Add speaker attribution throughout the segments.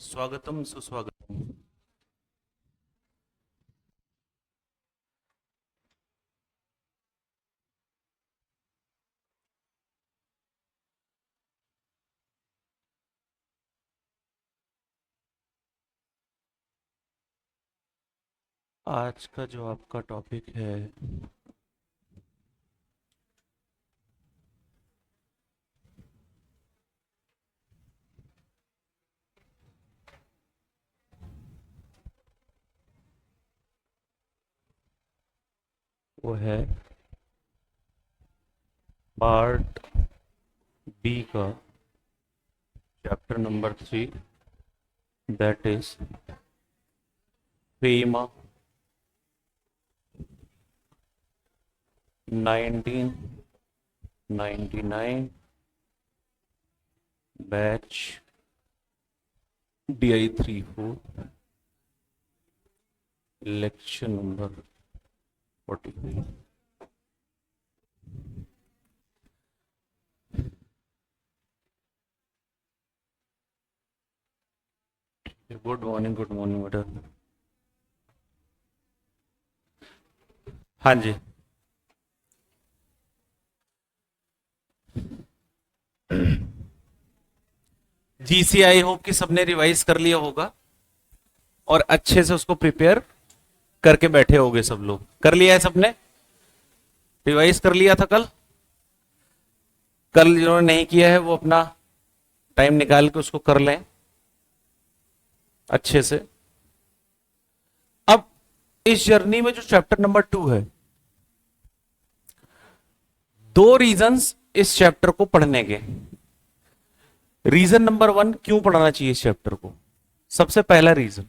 Speaker 1: स्वागतम सुस्वागतम। आज का जो आपका टॉपिक है वो है पार्ट बी का chapter number 3, that is FEMA 1999 batch DI34 lecture number 45। Good morning बेटा। हाँ जी, GCI होप कि सबने रिवाइज कर लिया होगा और अच्छे से उसको प्रिपेयर करके बैठे होगे। सब लोग कर लिया है, सबने रिवाइज कर लिया था कल। जिन्होंने नहीं किया है वो अपना टाइम निकाल के उसको कर लें अच्छे से। अब इस जर्नी में जो चैप्टर नंबर 2 है, दो रीजंस इस चैप्टर को पढ़ने के। रीजन नंबर 1, क्यों पढ़ना चाहिए इस चैप्टर को। सबसे पहला रीजन,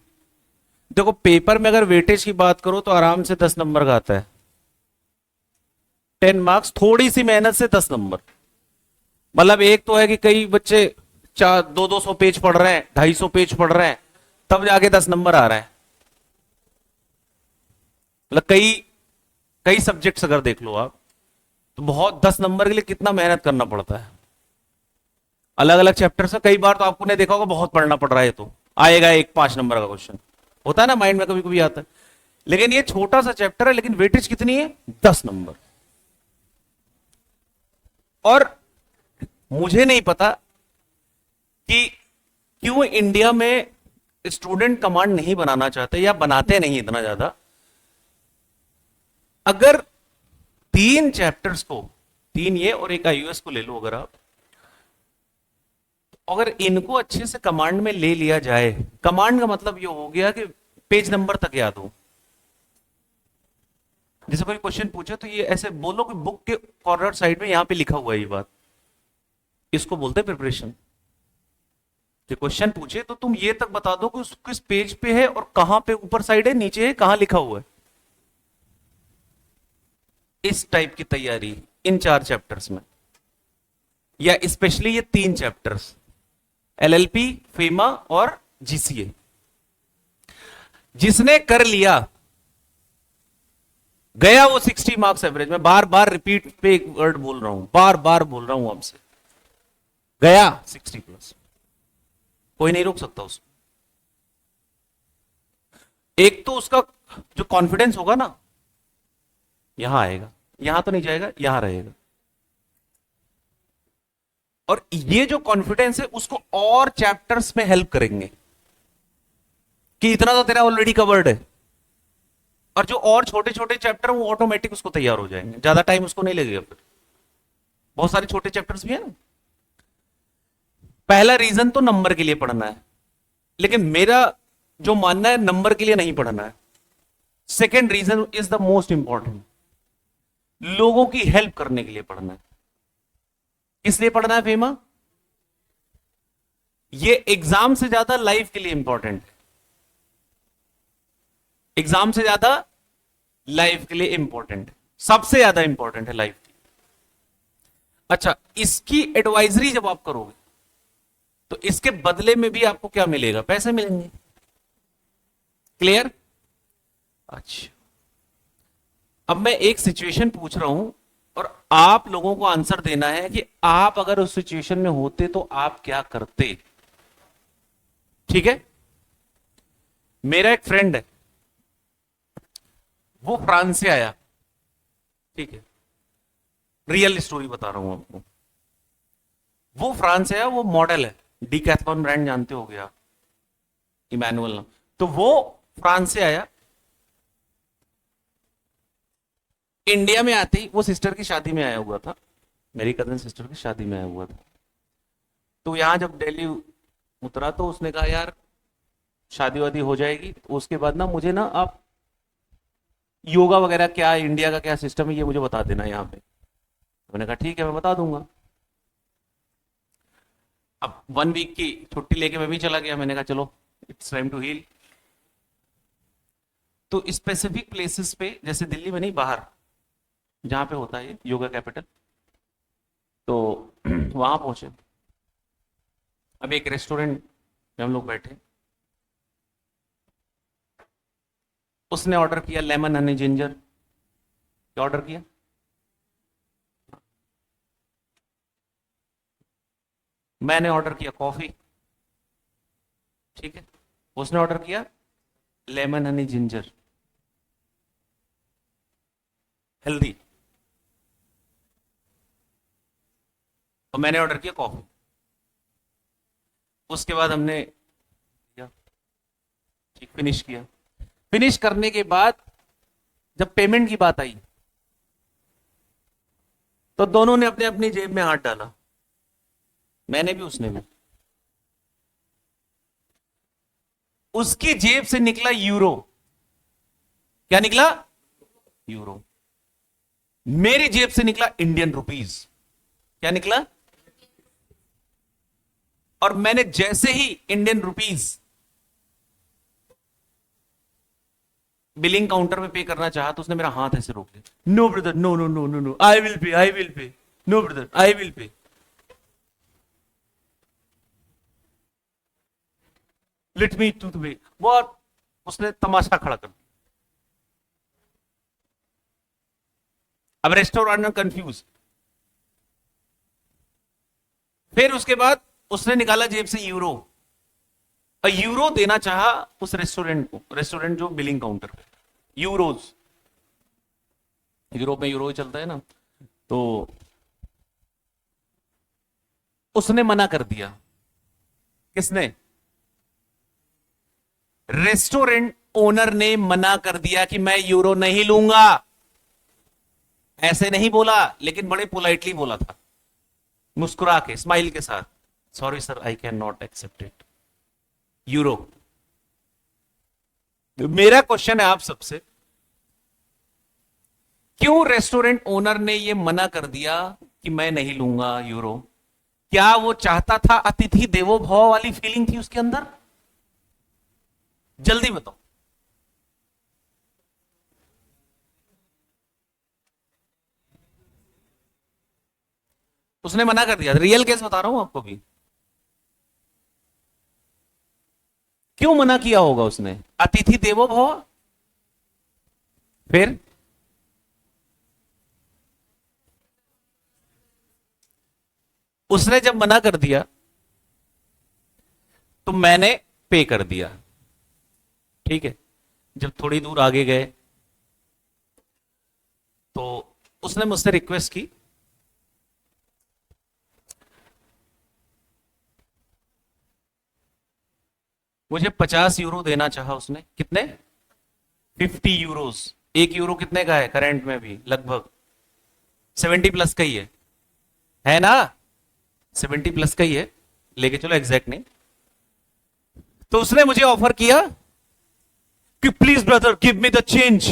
Speaker 1: देखो पेपर में अगर वेटेज की बात करो तो आराम से 10 नंबर का आता है। 10 मार्क्स, थोड़ी सी मेहनत से 10 नंबर। मतलब एक तो है कि कई बच्चे 200 पेज पढ़ रहे हैं, 250 पेज पढ़ रहे हैं, तब जाके 10 नंबर आ रहे हैं। मतलब कई कई सब्जेक्ट्स अगर देख लो आप, तो बहुत 10 नंबर के लिए कितना मेहनत करना पड़ता है। अलग अलग चैप्टर से कई बार तो आपको ने देखा होगा बहुत पढ़ना पड़ रहा है, तो आएगा एक 5 नंबर का क्वेश्चन होता है ना, माइंड में कभी कभी आता है। लेकिन ये छोटा सा चैप्टर है, लेकिन वेटेज कितनी है, 10 नंबर। और मुझे नहीं पता कि क्यों इंडिया में स्टूडेंट कमांड नहीं बनाना चाहते या बनाते नहीं इतना ज्यादा। अगर 3 चैप्टर्स को, 3 ये और एक IUS को ले लो, अगर आप अगर इनको अच्छे से कमांड में ले लिया जाए, कमांड का मतलब ये हो गया कि पेज नंबर तक याद हो। जैसे कोई क्वेश्चन पूछे तो ये ऐसे बोलो कि बुक के कॉर्नर साइड में यहां पे लिखा हुआ है ये बात, इसको बोलते हैं प्रिपरेशन। जो क्वेश्चन पूछे तो तुम ये तक बता दो कि किस पेज पे है और कहां पे ऊपर साइड है, नीचे है, कहां लिखा हुआ है। इस टाइप की तैयारी इन 4 चैप्टर्स में, या स्पेशली ये 3 चैप्टर्स LLP, फेमा और GCA, जिसने कर लिया गया वो 60 मार्क्स एवरेज में। बार बार रिपीट पे एक वर्ड बोल रहा हूं, बार बार बोल रहा हूं आपसे, गया 60+। कोई नहीं रोक सकता उसको। एक तो उसका जो कॉन्फिडेंस होगा ना, यहां आएगा, यहां तो नहीं जाएगा, यहां रहेगा। और ये जो कॉन्फिडेंस है उसको और चैप्टर्स में हेल्प करेंगे कि इतना तो तेरा ऑलरेडी कवर्ड है। और जो और छोटे छोटे चैप्टर वो ऑटोमेटिक उसको तैयार हो जाएंगे, ज्यादा टाइम उसको नहीं लगेगा। फिर बहुत सारे छोटे चैप्टर्स भी है ना। पहला रीजन तो नंबर के लिए पढ़ना है, लेकिन मेरा जो मानना है नंबर के लिए नहीं पढ़ना है। Second reason is the most important, लोगों की हेल्प करने के लिए पढ़ना है। किस लिए पढ़ना है फेमा? ये एग्जाम से ज्यादा लाइफ के लिए इंपॉर्टेंट है। एग्जाम से ज्यादा लाइफ के लिए इंपॉर्टेंट है, सबसे ज्यादा इंपॉर्टेंट है लाइफ की। अच्छा, इसकी एडवाइजरी जब आप करोगे तो इसके बदले में भी आपको क्या मिलेगा? पैसे मिलेंगे। क्लियर? अच्छा, अब मैं एक सिचुएशन पूछ रहा हूं और आप लोगों को आंसर देना है कि आप अगर उस सिचुएशन में होते तो आप क्या करते। ठीक है। मेरा एक फ्रेंड है, वो फ्रांस से आया, ठीक है, रियल स्टोरी बता रहा हूं आपको। वो फ्रांस से आया, वो मॉडल है, डीकैथलॉन ब्रांड जानते हो गया, इमैनुअल नाम। तो वो फ्रांस से आया, इंडिया में आते ही वो सिस्टर की शादी में आया हुआ था, मेरी कजन सिस्टर की शादी में आया हुआ था। तो यहां जब दिल्ली उतरा तो उसने कहा यार शादी वादी हो जाएगी तो उसके बाद ना मुझे ना आप योगा वगैरह क्या इंडिया का क्या सिस्टम है ये मुझे बता देना यहाँ पे। तो मैंने कहा ठीक है मैं बता दूंगा। अब 1 वीक की छुट्टी लेके मैं भी चला गया, मैंने कहा चलो इट्स टाइम टू हील। तो स्पेसिफिक प्लेसेस पे, जैसे दिल्ली में नहीं, बाहर जहां पे होता है योगा कैपिटल, तो वहां पहुंचे। अब एक रेस्टोरेंट में हम लोग बैठे, उसने ऑर्डर किया लेमन हनी जिंजर। क्या ऑर्डर किया? मैंने ऑर्डर किया कॉफी, ठीक है, उसने ऑर्डर किया लेमन हनी जिंजर, हेल्दी, और मैंने ऑर्डर किया कॉफी। उसके बाद हमने किया, ठीक, फिनिश किया। फिनिश करने के बाद जब पेमेंट की बात आई तो दोनों ने अपने अपनी जेब में हाथ डाला, मैंने भी उसने भी। उसकी जेब से निकला यूरो। क्या निकला? यूरो। मेरी जेब से निकला इंडियन रुपीज। क्या निकला? और मैंने जैसे ही इंडियन रुपीज बिलिंग काउंटर में पे करना चाहा तो उसने मेरा हाथ ऐसे रोक लिया। No brother, no no no no no, I will pay, I will pay, no brother I will pay. Let me to the way. वो उसने तमाशा खड़ा कर दिया। अब रेस्टोरेंट में कंफ्यूज। फिर उसके बाद उसने निकाला जेब से यूरो, और यूरो देना चाहा उस रेस्टोरेंट को, रेस्टोरेंट जो बिलिंग काउंटर पे, यूरोज, यूरोप में यूरो ही चलता है ना। तो उसने मना कर दिया। किसने? रेस्टोरेंट ओनर ने मना कर दिया कि मैं यूरो नहीं लूंगा। ऐसे नहीं बोला, लेकिन बड़े पोलाइटली बोला था, मुस्कुरा के, स्माइल के साथ, sorry sir I can not accept it euro. तो मेरा क्वेश्चन है आप सबसे, क्यों रेस्टोरेंट ओनर ने यह मना कर दिया कि मैं नहीं लूंगा यूरो? क्या वो चाहता था अतिथि देवो भव वाली फीलिंग थी उसके अंदर? जल्दी बताओ। उसने मना कर दिया, रियल केस बता रहा हूं आपको भी। क्यों मना किया होगा उसने? अतिथि देवो भव। फिर उसने जब मना कर दिया तो मैंने पे कर दिया, ठीक है। जब थोड़ी दूर आगे गए तो उसने मुझसे रिक्वेस्ट की, मुझे 50 यूरो देना चाहा उसने। कितने? 50 यूरोस। 1 यूरो कितने का है करंट में भी? लगभग 70 प्लस का ही है ना? 70 प्लस का ही है, लेके चलो एग्जैक्ट नहीं। तो उसने मुझे ऑफर किया कि please brother give me the change,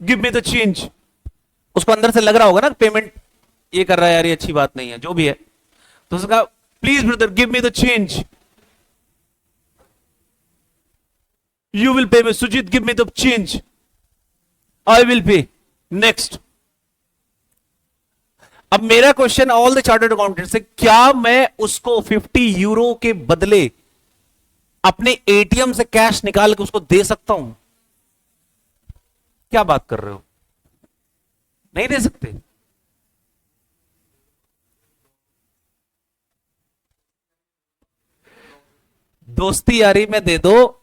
Speaker 1: give me the change. उसको अंदर से लग रहा होगा ना पेमेंट ये कर रहा है यार, ये अच्छी बात नहीं है, जो भी है। तो उसने कहा please brother give me the change, you will pay me, Sujit give me the change, I will pay next. अब मेरा question all the chartered accountant से, क्या मैं उसको 50 यूरो के बदले अपने एटीएम से कैश निकाल के उसको दे सकता हूं? क्या बात कर रहे हो? नहीं दे सकते? दोस्ती यारी में दे दो,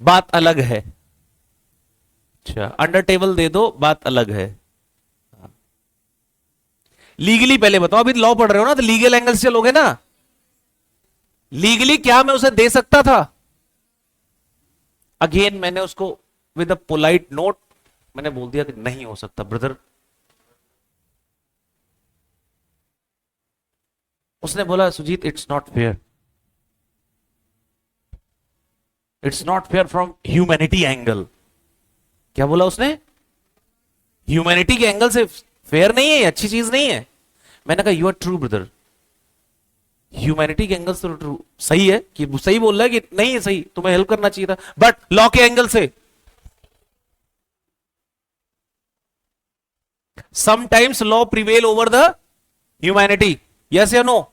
Speaker 1: बात अलग है। अच्छा, अंडर टेबल दे दो, बात अलग है। लीगली पहले बताओ, अभी लॉ पढ़ रहे हो ना, तो लीगल एंगल से चलोगे ना। लीगली क्या मैं उसे दे सकता था? अगेन मैंने उसको विद अ पोलाइट नोट मैंने बोल दिया कि नहीं हो सकता ब्रदर। उसने बोला Sujit it's not fair, it's not fair from humanity angle. क्या बोला उसने? ह्यूमैनिटी के एंगल से फेयर नहीं है, अच्छी चीज नहीं है। मैंने कहा you are true brother, humanity के एंगल से तो ट्रू सही है, कि सही बोल रहा है कि नहीं है सही, तुम्हें हेल्प करना चाहिए था, बट लॉ के एंगल से sometimes law prevail over the humanity. Yes या नो?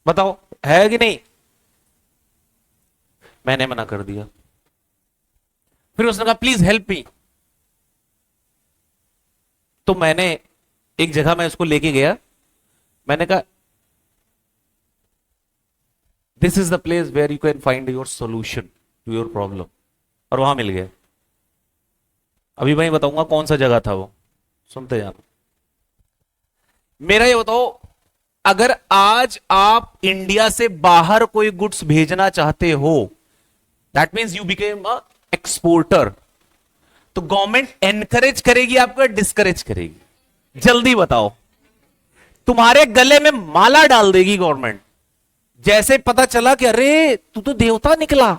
Speaker 1: बताओ है कि नहीं? मैंने मना कर दिया। फिर उसने कहा प्लीज हेल्प मी। तो मैंने एक जगह मैं उसको लेके गया, मैंने कहा this is the place where you can find your solution to your problem, और वहां मिल गया। अभी मैं बताऊंगा कौन सा जगह था वो, सुनते जाना। मेरा ये बताओ, अगर आज आप इंडिया से बाहर कोई गुड्स भेजना चाहते हो, that means you became a exporter, तो गवर्नमेंट एनकरेज करेगी आपको, डिस्करेज करेगी? जल्दी बताओ। तुम्हारे गले में माला डाल देगी गवर्नमेंट, जैसे पता चला कि अरे तू तो देवता निकला।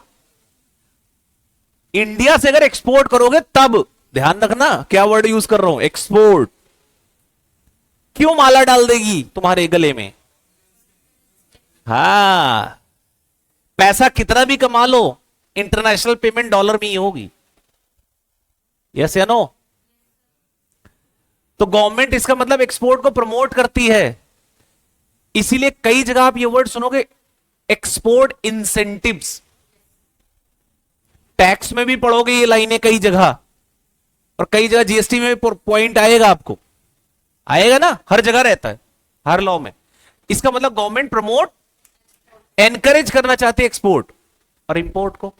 Speaker 1: इंडिया से अगर एक्सपोर्ट करोगे तब, ध्यान रखना क्या वर्ड यूज कर रहा हूं, एक्सपोर्ट। क्यों माला डाल देगी तुम्हारे गले में? हां, पैसा कितना भी कमा लो, इंटरनेशनल पेमेंट डॉलर में ही होगी। यस या नो? तो गवर्नमेंट इसका मतलब एक्सपोर्ट को प्रमोट करती है। इसीलिए कई जगह आप ये वर्ड सुनोगे, एक्सपोर्ट इंसेंटिव्स। टैक्स में भी पढ़ोगे ये लाइनें कई जगह, और कई जगह जीएसटी में भी पॉइंट आएगा, आपको आएगा ना, हर जगह रहता है, हर लॉ में। इसका मतलब गवर्नमेंट प्रमोट, एनकरेज करना चाहती है एक्सपोर्ट और इंपोर्ट को।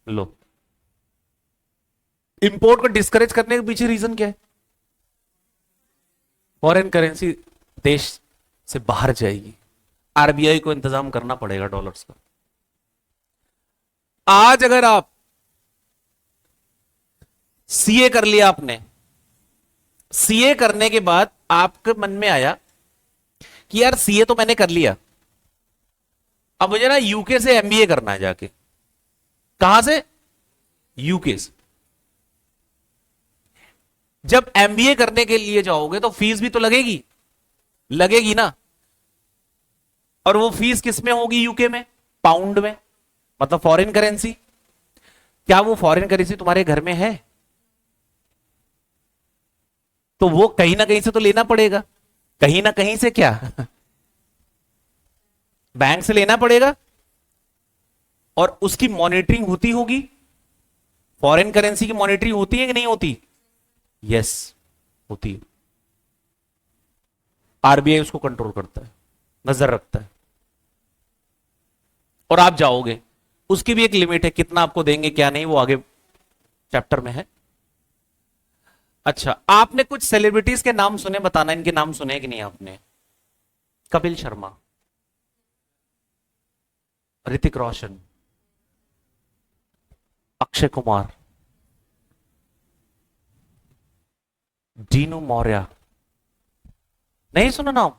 Speaker 1: लो, इंपोर्ट को डिस्करेज करने के पीछे रीजन क्या है? फॉरेन करेंसी देश से बाहर जाएगी, आरबीआई को इंतजाम करना पड़ेगा डॉलर्स का। आज अगर आप सीए कर लिया आपने, सीए करने के बाद आपके मन में आया कि यार सीए तो मैंने कर लिया, अब मुझे ना यूके से एमबीए करना है जाके। कहां से? यूके से। जब एमबीए करने के लिए जाओगे तो फीस भी तो लगेगी, लगेगी ना। और वो फीस किस में होगी यूके में? पाउंड में, मतलब फॉरेन करेंसी। क्या वो फॉरेन करेंसी तुम्हारे घर में है? तो वो कहीं ना कहीं से तो लेना पड़ेगा, कहीं ना कहीं से। क्या बैंक से लेना पड़ेगा, और उसकी मॉनिटरिंग होती होगी। फॉरेन करेंसी की मॉनिटरिंग होती है कि नहीं होती? यस, होती है। आरबीआई उसको कंट्रोल करता है, नजर रखता है। और आप जाओगे, उसकी भी एक लिमिट है, कितना आपको देंगे क्या नहीं, वो आगे चैप्टर में है। अच्छा, आपने कुछ सेलिब्रिटीज के नाम सुने, बताना इनके नाम सुने कि नहीं आपने? कपिल शर्मा, ऋतिक रोशन, अक्षय कुमार, डीनू मौर्य। नहीं सुना नाम?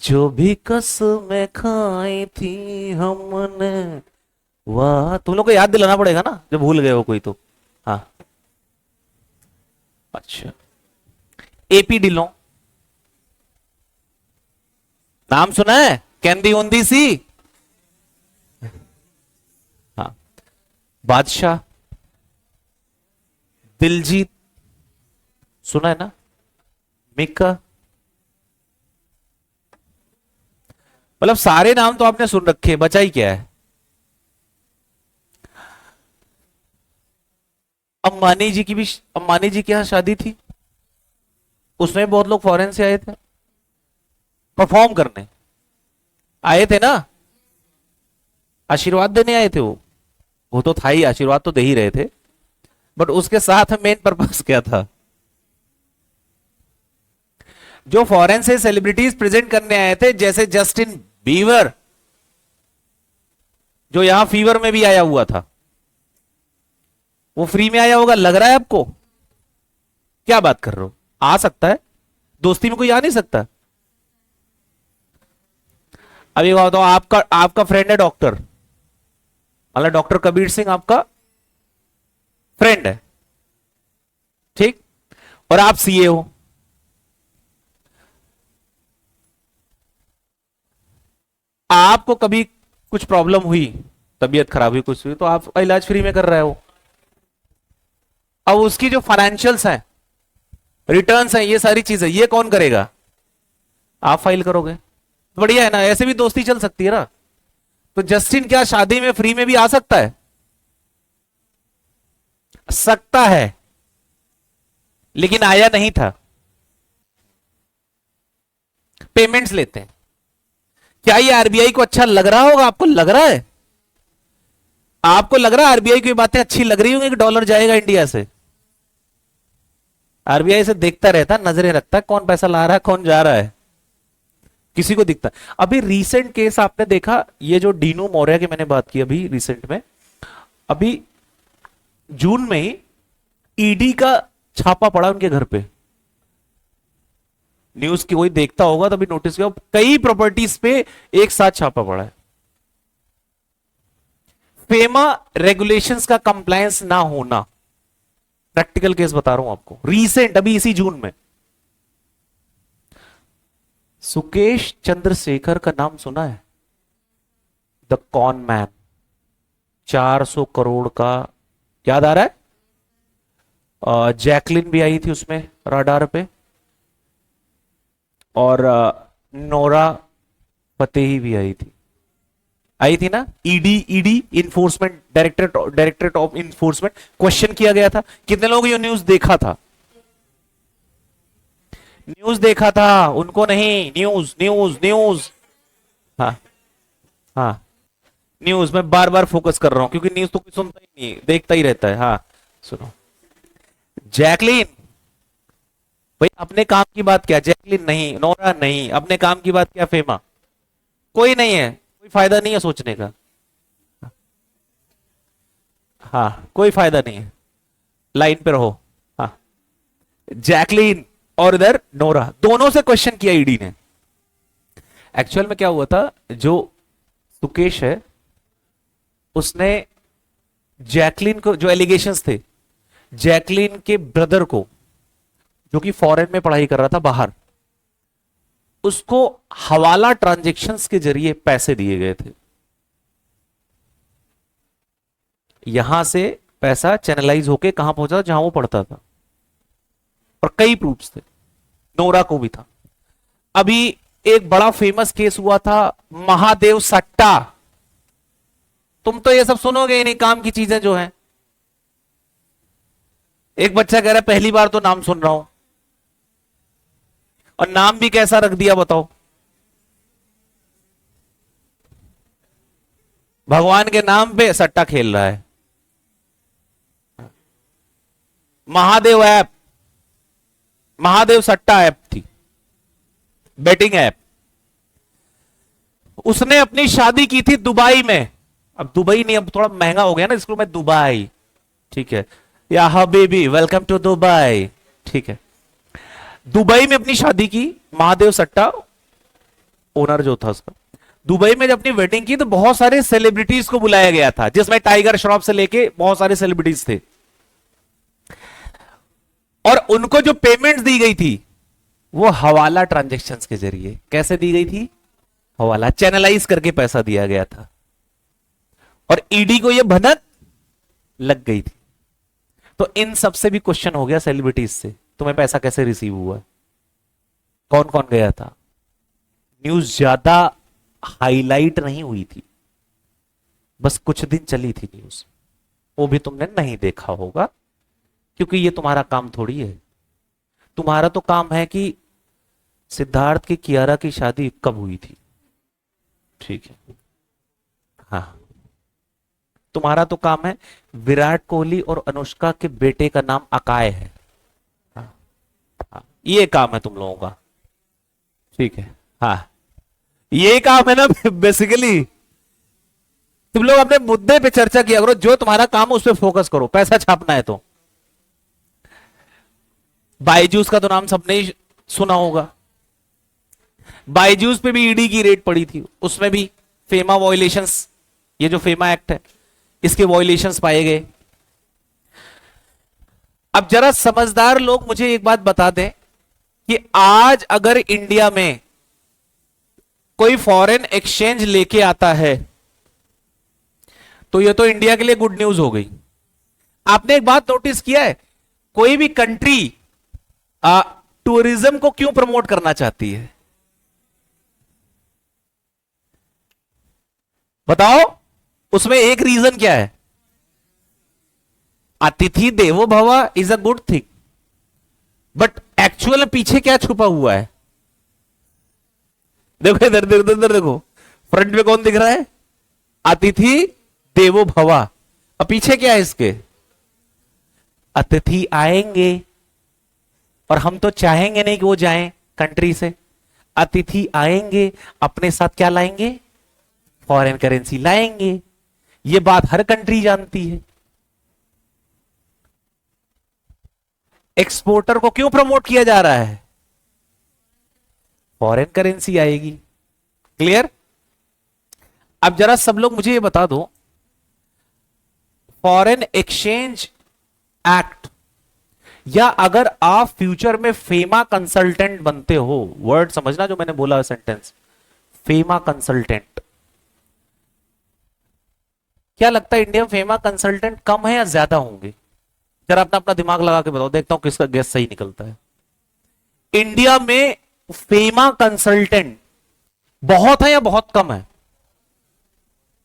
Speaker 1: जो भी कसमें खाई थी हमने, वाह। तुम लोग को याद दिलाना पड़ेगा ना, जब भूल गए हो कोई तो। हाँ, अच्छा। एपी ढिल्लों, नाम सुना है? कैंदी उंदी सी। हाँ, बादशाह, दिलजीत, सुना है ना? मिक्का। मतलब सारे नाम तो आपने सुन रखे, बचा ही क्या है? अंबानी जी की भी, अंबानी जी के यहां शादी थी, उसमें बहुत लोग फॉरेन से आए थे परफॉर्म करने। आए थे ना, आशीर्वाद देने आए थे वो तो था ही, आशीर्वाद तो दे ही रहे थे, बट उसके साथ मेन पर्पस क्या था? जो फॉरेन से सेलिब्रिटीज प्रेजेंट करने आए थे, जैसे जस्टिन बीवर, जो यहां फीवर में भी आया हुआ था, वो फ्री में आया होगा लग रहा है आपको? क्या बात कर रहे हो, आ सकता है, दोस्ती में कोई आ नहीं सकता? अभी बात तो आपका आपका फ्रेंड है डॉक्टर, मतलब डॉक्टर कबीर सिंह आपका फ्रेंड है, ठीक, और आप सीए हो, आपको कभी कुछ प्रॉब्लम हुई, तबीयत खराब हुई, कुछ हुई, तो आप इलाज फ्री में कर रहे हो। अब उसकी जो फाइनेंशियल्स हैं, रिटर्न्स हैं, ये सारी चीजें ये कौन करेगा? आप फाइल करोगे। बढ़िया है ना, ऐसे भी दोस्ती चल सकती है ना। तो जस्टिन क्या शादी में फ्री में भी आ सकता है? सकता है, लेकिन आया नहीं था। पेमेंट्स लेते हैं। क्या ये आरबीआई को अच्छा लग रहा होगा? आपको लग रहा है? आपको लग रहा है आरबीआई की बातें अच्छी लग रही होंगी कि डॉलर जाएगा इंडिया से? आरबीआई से देखता रहता, नजरें रखता है, कौन पैसा ला रहा है, कौन जा रहा है, किसी को दिखता है। अभी रीसेंट केस आपने देखा, ये जो डीनू मौर्य की मैंने बात की अभी रिसेंट में, अभी जून में ही ईडी का छापा पड़ा उनके घर पे। न्यूज की कोई देखता होगा तभी नोटिस किया, कई प्रॉपर्टीज पे एक साथ छापा पड़ा है। फेमा रेगुलेशंस का कंप्लायंस ना होना, प्रैक्टिकल केस बता रहा हूं आपको, रीसेंट अभी इसी जून में। सुकेश चंद्रशेखर का नाम सुना है? द कॉन मैन, 400 करोड़ का, याद आ रहा है? जैकलिन भी आई थी उसमें राडार पे, और नोरा फतेही भी आई थी ना। ED enforcement directorate of enforcement, question किया गया था। कितने लोग ये न्यूज देखा था? न्यूज देखा था, उनको नहीं, न्यूज न्यूज न्यूज। हाँ हाँ, न्यूज में बार बार फोकस कर रहा हूं क्योंकि न्यूज तो कोई सुनता ही नहीं, देखता ही रहता है। हाँ सुनो, जैकलिन भाई अपने काम की बात क्या, जैकलिन नहीं, नोरा नहीं, अपने काम की बात क्या, फेमा, कोई नहीं है, कोई फायदा नहीं है सोचने का। हाँ कोई फायदा नहीं है, लाइन पे रहो। हाँ, जैकलिन और इधर नोरा, दोनों से क्वेश्चन किया ईडी ने। एक्चुअल में क्या हुआ था, जो सुकेश है उसने जैकलिन को, जो एलिगेशंस थे, जैकलिन के ब्रदर को, जो कि फॉरेन में पढ़ाई कर रहा था बाहर, उसको हवाला ट्रांजैक्शंस के जरिए पैसे दिए गए थे। यहां से पैसा चैनलाइज होके कहां पहुंचा? जहां वो पढ़ता था। और कई प्रूफ्स थे, नोरा को भी था। अभी एक बड़ा फेमस केस हुआ था, महादेव सट्टा। तुम तो ये सब सुनोगे ही नहीं, काम की चीजें जो हैं। एक बच्चा कह रहा है पहली बार तो नाम सुन रहा हूं, और नाम भी कैसा रख दिया बताओ? भगवान के नाम पे सट्टा खेल रहा है। महादेव ऐप, महादेव सट्टा ऐप थी, बेटिंग ऐप। उसने अपनी शादी की थी दुबई में। अब दुबई नहीं, अब थोड़ा महंगा हो गया ना इसको, मैं दुबई, ठीक है, या हबीबी वेलकम टू दुबई, ठीक है। दुबई में अपनी शादी की, महादेव सट्टा ओनर जो था उसका। दुबई में जब अपनी वेडिंग की तो बहुत सारे सेलिब्रिटीज को बुलाया गया था, जिसमें टाइगर श्रॉफ से लेके बहुत सारे सेलिब्रिटीज थे। और उनको जो पेमेंट दी गई थी वो हवाला ट्रांजैक्शंस के जरिए। कैसे दी गई थी? हवाला, चैनलाइज करके पैसा दिया गया था। और ईडी को यह भनक लग गई थी। तो इन सब से भी क्वेश्चन हो गया सेलिब्रिटीज से, तुम्हें पैसा कैसे रिसीव हुआ, कौन कौन गया था। न्यूज ज्यादा हाईलाइट नहीं हुई थी, बस कुछ दिन चली थी न्यूज, वो भी तुमने नहीं देखा होगा क्योंकि ये तुम्हारा काम थोड़ी है। तुम्हारा तो काम है कि सिद्धार्थ की कियारा की शादी कब हुई थी, ठीक है। हाँ, तुम्हारा तो काम है, विराट कोहली और अनुष्का के बेटे का नाम अकाय है। हाँ, हाँ, ये काम है तुम लोगों का। ठीक है। हाँ, ये काम है ना बेसिकली। तुम लोग अपने मुद्दे पे चर्चा किया करो, जो तुम्हारा काम है उस पर फोकस करो, पैसा छापना है तो। बायजूस का तो नाम सबने ही सुना होगा। बायजूस पे भी ईडी की रेड पड़ी थी, उसमें भी फेमा वॉयलेशंस, ये जो फेमा एक्ट है इसके वॉयलेशंस पाए गए। अब जरा समझदार लोग मुझे एक बात बता दें कि आज अगर इंडिया में कोई फॉरेन एक्सचेंज लेके आता है तो ये तो इंडिया के लिए गुड न्यूज हो गई। आपने एक बात नोटिस किया है, कोई भी कंट्री टूरिज्म को क्यों प्रमोट करना चाहती है? बताओ, उसमें एक रीजन क्या है? अतिथि देवो भव is a good thing, but actual पीछे क्या छुपा हुआ है? देखो इधर इधर इधर देखो, फ्रंट में कौन दिख रहा है? अतिथि देवो भव। अब पीछे क्या है इसके? अतिथि आएंगे और हम तो चाहेंगे नहीं कि वो जाएं कंट्री से। अतिथि आएंगे, अपने साथ क्या लाएंगे? फॉरेन करेंसी लाएंगे। ये बात हर कंट्री जानती है। एक्सपोर्टर को क्यों प्रमोट किया जा रहा है? फॉरेन करेंसी आएगी। क्लियर? अब जरा सब लोग मुझे ये बता दो, फॉरेन एक्सचेंज एक्ट, या अगर आप फ्यूचर में फेमा कंसल्टेंट बनते हो, वर्ड समझना जो मैंने बोला सेंटेंस, फेमा कंसल्टेंट, क्या लगता है इंडिया में फेमा कंसल्टेंट कम है या ज्यादा होंगे? जरा अपना अपना दिमाग लगा के बताओ, देखता हूं किसका गेस सही निकलता है। इंडिया में फेमा कंसल्टेंट बहुत है या बहुत कम है?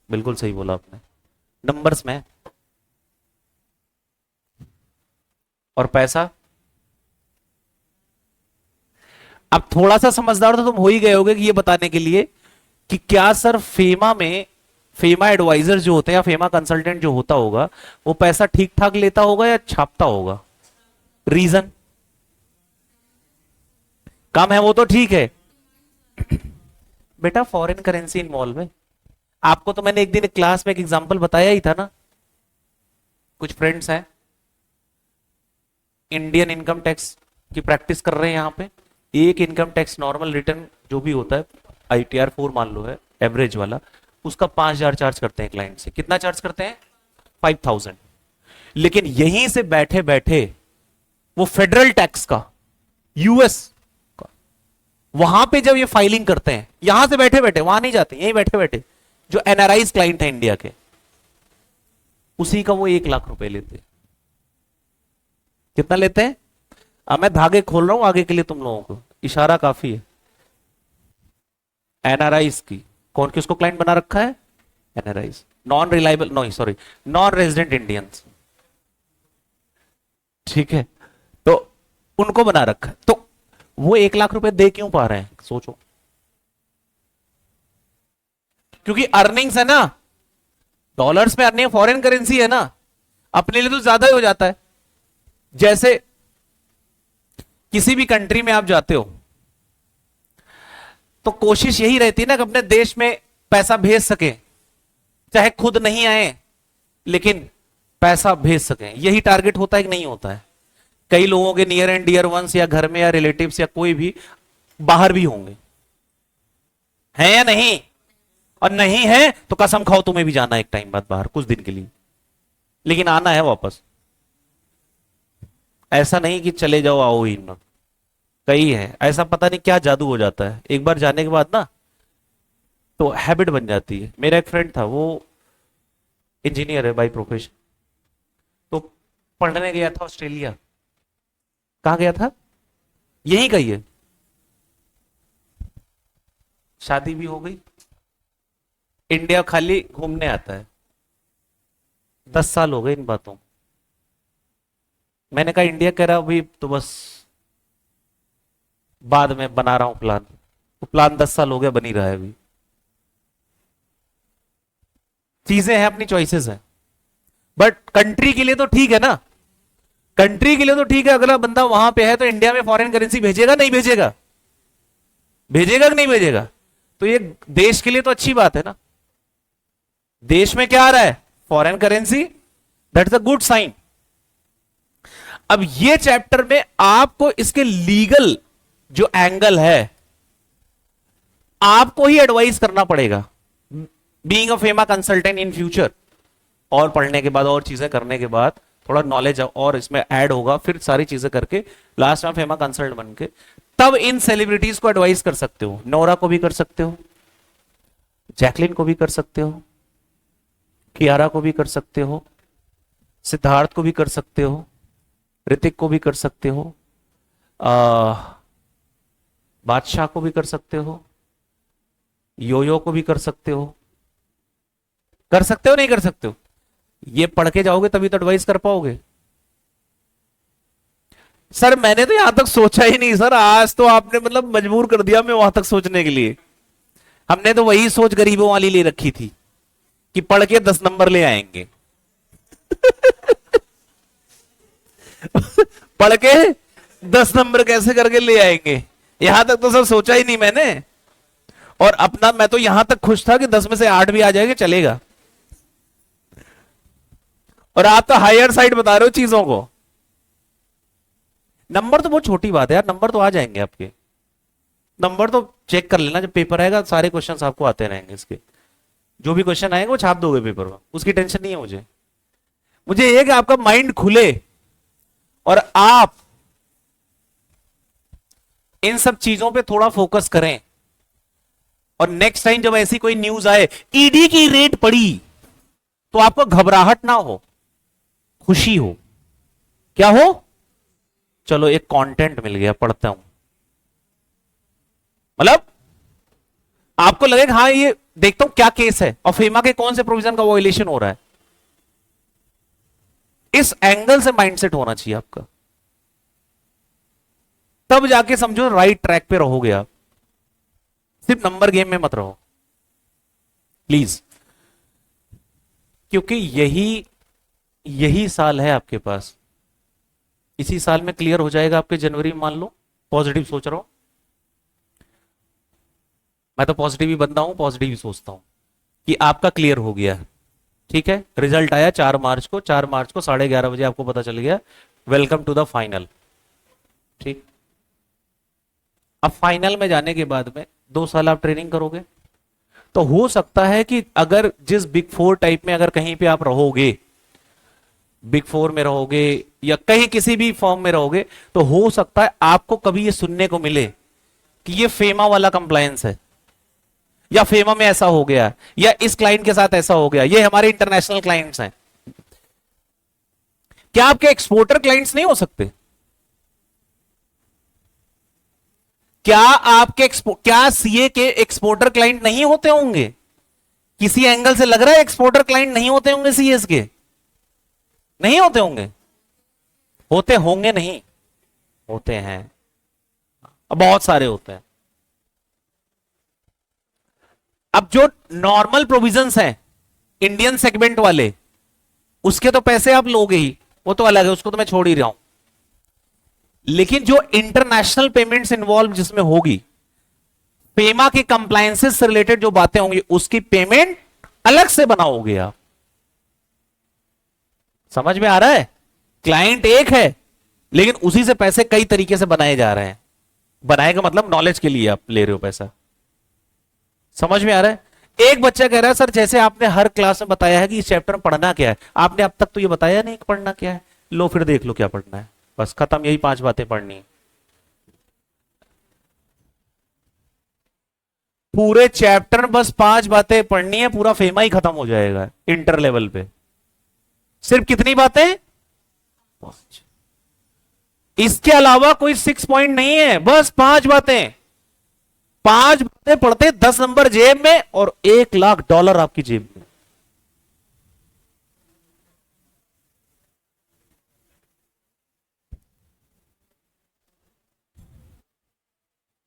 Speaker 1: बिल्कुल सही बोला आपने, नंबर्स में। और पैसा? अब थोड़ा सा समझदार तो तुम हो ही गए होगे कि ये बताने के लिए कि क्या सर फेमा में, फेमा एडवाइजर जो होते हैं या फेमा कंसल्टेंट जो होता होगा, वो पैसा ठीक ठाक लेता होगा या छापता होगा? रीजन? कम है वो तो ठीक है बेटा, फॉरेन करेंसी इन्वॉल्व है। आपको तो मैंने एक दिन क्लास में एक एग्जांपल बताया ही था ना। कुछ फ्रेंड्स हैं इंडियन इनकम टैक्स की प्रैक्टिस कर रहे हैं यहां पे। एक इनकम टैक्स नॉर्मल रिटर्न जो भी होता है, ITR 4 मान लो है एवरेज वाला, उसका 5,000 चार्ज करते हैं क्लाइंट से। कितना चार्ज करते हैं? 5,000। लेकिन यहीं से बैठे बैठे वो फेडरल टैक्स का, US का, वहां पे जब ये फाइलिंग करते हैं, यहां से बैठे बैठे, वहां नहीं जाते, यहीं बैठे बैठे, जो NRIs क्लाइंट है इंडिया के, उसी का वो 1 लाख रुपए लेते हैं। कितना लेते हैं? अब मैं धागे खोल रहा हूं आगे के लिए, तुम लोगों को इशारा काफी है। NRIs की, कौन किसको क्लाइंट बना रखा है? NRIs, non reliable, no sorry, non resident Indians. ठीक है, तो उनको बना रखा है। तो वो 1 लाख रुपए दे क्यों पा रहे हैं? सोचो। क्योंकि अर्निंग्स है ना, डॉलर्स में अर्निंग, फॉरेन करेंसी है ना, अपने लिए तो ज्यादा ही हो जाता है। जैसे किसी भी कंट्री में आप जाते हो तो कोशिश यही रहती है ना कि अपने देश में पैसा भेज सके, चाहे खुद नहीं आए लेकिन पैसा भेज सके। यही टारगेट होता है कि नहीं होता है? कई लोगों के नियर एंड डियर वंस या घर में या रिलेटिव्स या कोई भी बाहर भी होंगे, है या नहीं? और नहीं है तो कसम खाओ तुम्हें भी जाना एक टाइम बाद बाहर कुछ दिन के लिए, लेकिन आना है वापस। ऐसा नहीं कि चले जाओ आओ ही ना, कई है ऐसा, पता नहीं क्या जादू हो जाता है एक बार जाने के बाद ना, तो हैबिट बन जाती है। मेरा एक फ्रेंड था, वो इंजीनियर है बाय प्रोफेशन, तो पढ़ने गया था ऑस्ट्रेलिया। कहां गया था? यहीं का ही है। शादी भी हो गई, इंडिया खाली घूमने आता है। 10 साल हो गए इन बातों। मैंने कहा इंडिया, कह रहा अभी तो बस बाद में बना रहा हूं प्लान। तो प्लान 10 साल हो गया, बनी रहा है अभी। चीजें हैं, अपनी चॉइसेस हैं, बट कंट्री के लिए तो ठीक है ना, कंट्री के लिए तो ठीक है। अगला बंदा वहां पे है तो इंडिया में फॉरेन करेंसी भेजेगा नहीं भेजेगा, भेजेगा कि नहीं भेजेगा? तो ये देश के लिए तो अच्छी बात है ना। देश में क्या आ रहा है? Foreign currency, that is a good sign. अब ये चैप्टर में आपको इसके लीगल जो एंगल है आपको ही एडवाइस करना पड़ेगा, being a FEMA consultant in future. और पढ़ने के बाद और चीजें करने के बाद थोड़ा नॉलेज और इसमें ऐड होगा, फिर सारी चीजें करके लास्ट में फेमा कंसल्टेंट बन के तब इन सेलिब्रिटीज को एडवाइस कर सकते हो। नोरा को भी कर सकते हो, जैकलिन को भी कर सकते हो, कियारा को भी कर सकते हो, सिद्धार्थ को भी कर सकते हो, ऋतिक को भी कर सकते हो, बादशाह को भी कर सकते हो, योयो को भी कर सकते हो। कर सकते हो नहीं कर सकते हो? ये पढ़ के जाओगे तभी तो एडवाइस कर पाओगे। सर मैंने तो यहां तक सोचा ही नहीं सर, आज तो आपने मतलब मजबूर कर दिया मैं वहां तक सोचने के लिए। हमने तो वही सोच गरीबों वाली ले रखी थी कि पढ़ के 10 नंबर ले आएंगे। पढ़ के 10 नंबर कैसे करके ले आएंगे, यहां तक तो सर सोचा ही नहीं मैंने। और अपना मैं तो यहां तक खुश था कि 10 में से 8 भी आ जाएंगे चलेगा। और आप तो हायर साइड बता रहे हो चीजों को। नंबर तो बहुत छोटी बात है यार, नंबर तो आ जाएंगे आपके। नंबर तो चेक कर लेना, जब पेपर आएगा सारे क्वेश्चंस आपको आते रहेंगे। इसके जो भी क्वेश्चन आएंगे वो छाप दोगे पेपर में, उसकी टेंशन नहीं है मुझे। मुझे ये कि आपका माइंड खुले और आप इन सब चीजों पे थोड़ा फोकस करें। और नेक्स्ट टाइम जब ऐसी कोई न्यूज आए ईडी की रेट पड़ी तो आपको घबराहट ना हो, खुशी हो। क्या हो? चलो एक कंटेंट मिल गया, पढ़ता हूं। मतलब आपको लगेगा हाँ ये देखता हूं क्या केस है और फेमा के कौन से प्रोविजन का वॉयलेशन हो रहा है। इस एंगल से माइंडसेट होना चाहिए आपका, तब जाके समझो राइट ट्रैक पे रहोगे आप। सिर्फ नंबर गेम में मत रहो प्लीज, क्योंकि यही साल है आपके पास। इसी साल में क्लियर हो जाएगा आपके, जनवरी में मान लो। पॉजिटिव सोच रहा हूं मैं, तो पॉजिटिव ही बंदा हूं, पॉजिटिव ही सोचता हूं कि आपका क्लियर हो गया। ठीक है, रिजल्ट आया 4 मार्च को, 4 मार्च को 11:30 बजे आपको पता चल गया वेलकम टू द फाइनल। ठीक, अब फाइनल में जाने के बाद में 2 साल आप ट्रेनिंग करोगे। तो हो सकता है कि अगर जिस बिग 4 टाइप में अगर कहीं पे आप रहोगे, बिग 4 में रहोगे या कहीं किसी भी फॉर्म में रहोगे, तो हो सकता है आपको कभी ये सुनने को मिले कि ये फेमा वाला कंप्लायंस है, या फेमा में ऐसा हो गया, या इस क्लाइंट के साथ ऐसा हो गया। ये हमारे इंटरनेशनल क्लाइंट्स हैं। क्या आपके एक्सपोर्टर क्लाइंट्स नहीं हो सकते? क्या सीए के एक्सपोर्टर क्लाइंट नहीं होते होंगे? किसी एंगल से लग रहा है एक्सपोर्टर क्लाइंट नहीं होते होंगे सीएस के? नहीं होते होंगे? होते होंगे नहीं, होते हैं, अब बहुत सारे होते हैं। अब जो नॉर्मल प्रोविजंस हैं इंडियन सेगमेंट वाले, उसके तो पैसे आप लोगे ही, वो तो अलग है, उसको तो मैं छोड़ ही रहा हूं। लेकिन जो इंटरनेशनल पेमेंट्स इन्वॉल्व जिसमें होगी, पेमा के कंप्लायंसेस से रिलेटेड जो बातें होंगी, उसकी पेमेंट अलग से बनाओगे आप। समझ में आ रहा है? क्लाइंट एक है लेकिन उसी से पैसे कई तरीके से बनाए जा रहे हैं। बनाए का मतलब नॉलेज के लिए आप ले रहे हो पैसा। समझ में आ रहा है? एक बच्चा कह रहा है सर जैसे आपने हर क्लास में बताया है कि इस चैप्टर में पढ़ना क्या है, आपने अब तक तो ये बताया नहीं कि पढ़ना क्या है। लो फिर देख लो क्या पढ़ना है, बस खत्म, यही 5 बातें पढ़नी है। पूरे चैप्टर में बस 5 बातें पढ़नी है, पूरा फेमा ही खत्म हो जाएगा इंटर लेवल पे। सिर्फ कितनी बातें? 5। इसके अलावा कोई 6 पॉइंट नहीं है, बस 5 बातें। 5 बातें पढ़ते 10 नंबर जेब में और $1,00,000 आपकी जेब में।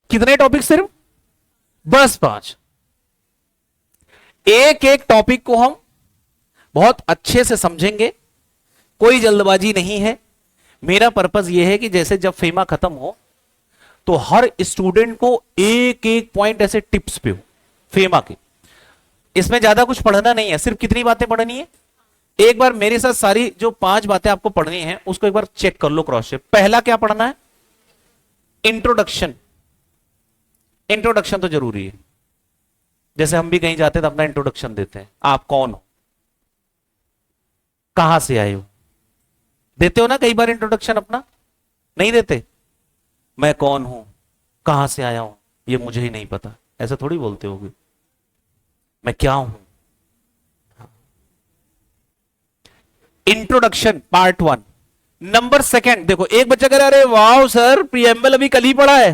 Speaker 1: कितने टॉपिक? सिर्फ बस 5। एक एक टॉपिक को हम बहुत अच्छे से समझेंगे, कोई जल्दबाजी नहीं है। मेरा पर्पस यह है कि जैसे जब फेमा खत्म हो तो हर स्टूडेंट को एक एक पॉइंट ऐसे टिप्स पे हो फेमा के। इसमें ज्यादा कुछ पढ़ना नहीं है, सिर्फ कितनी बातें पढ़नी है, एक बार मेरे साथ सारी जो 5 बातें आपको पढ़नी है उसको एक बार चेक कर लो क्रॉस चेक। पहला क्या पढ़ना है, इंट्रोडक्शन। इंट्रोडक्शन तो जरूरी है, जैसे हम भी कहीं जाते हैं तो अपना इंट्रोडक्शन देते हैं, आप कौन हो, कहां से आए हो, देते हो ना कई बार इंट्रोडक्शन अपना, नहीं देते, मैं कौन हूं, कहां से आया हूं, ये मुझे ही नहीं पता, ऐसा थोड़ी बोलते होगे, मैं क्या हूं। Introduction part 1। नंबर 2, देखो एक बच्चा कह रहा है अरे वाह सर प्रीएम्बल अभी कल ही पढ़ा है।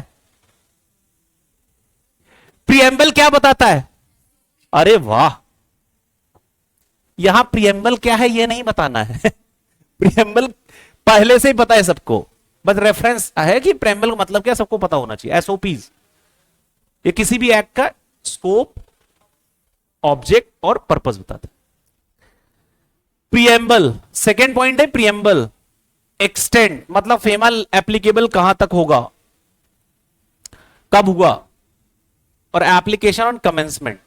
Speaker 1: प्रीएम्बल क्या बताता है, अरे वाह, यहां प्रीएम्बल क्या है ये नहीं बताना है प्रीएम्बल पहले से ही पता है सबको, बस रेफरेंस है कि प्रीएम्बल का मतलब क्या सबको पता होना चाहिए। एसओपीज, ये किसी भी एक्ट का स्कोप, ऑब्जेक्ट और पर्पस बताता है। प्रीएम्बल, सेकेंड पॉइंट है प्रीएम्बल, एक्सटेंड मतलब फेमा एप्लीकेबल कहां तक होगा, कब हुआ, और एप्लीकेशन ऑन कमेंसमेंट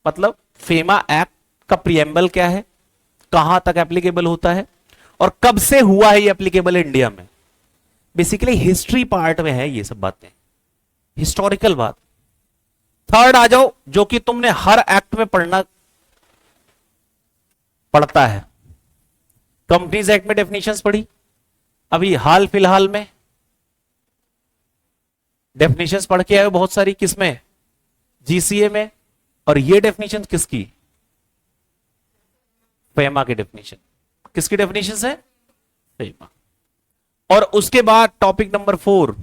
Speaker 1: मतलब फेमा एक्ट का प्रीएम्बल क्या है, कहां तक एप्लीकेबल होता है और कब से हुआ है ये एप्लीकेबल इंडिया में। बेसिकली हिस्ट्री पार्ट में है ये सब बातें, हिस्टोरिकल बात। थर्ड आ जाओ, जो कि तुमने हर एक्ट में पढ़ता है, कंपनीज एक्ट में डेफिनेशंस पढ़ी, अभी हाल फिलहाल में डेफिनेशंस पढ़ के आए बहुत सारी, किसमें, जीसीए में, और ये डेफिनेशन किसकी, फेमा की डेफिनेशन, किसकी डेफिनेशन है, फेमा। और उसके बाद टॉपिक नंबर 4,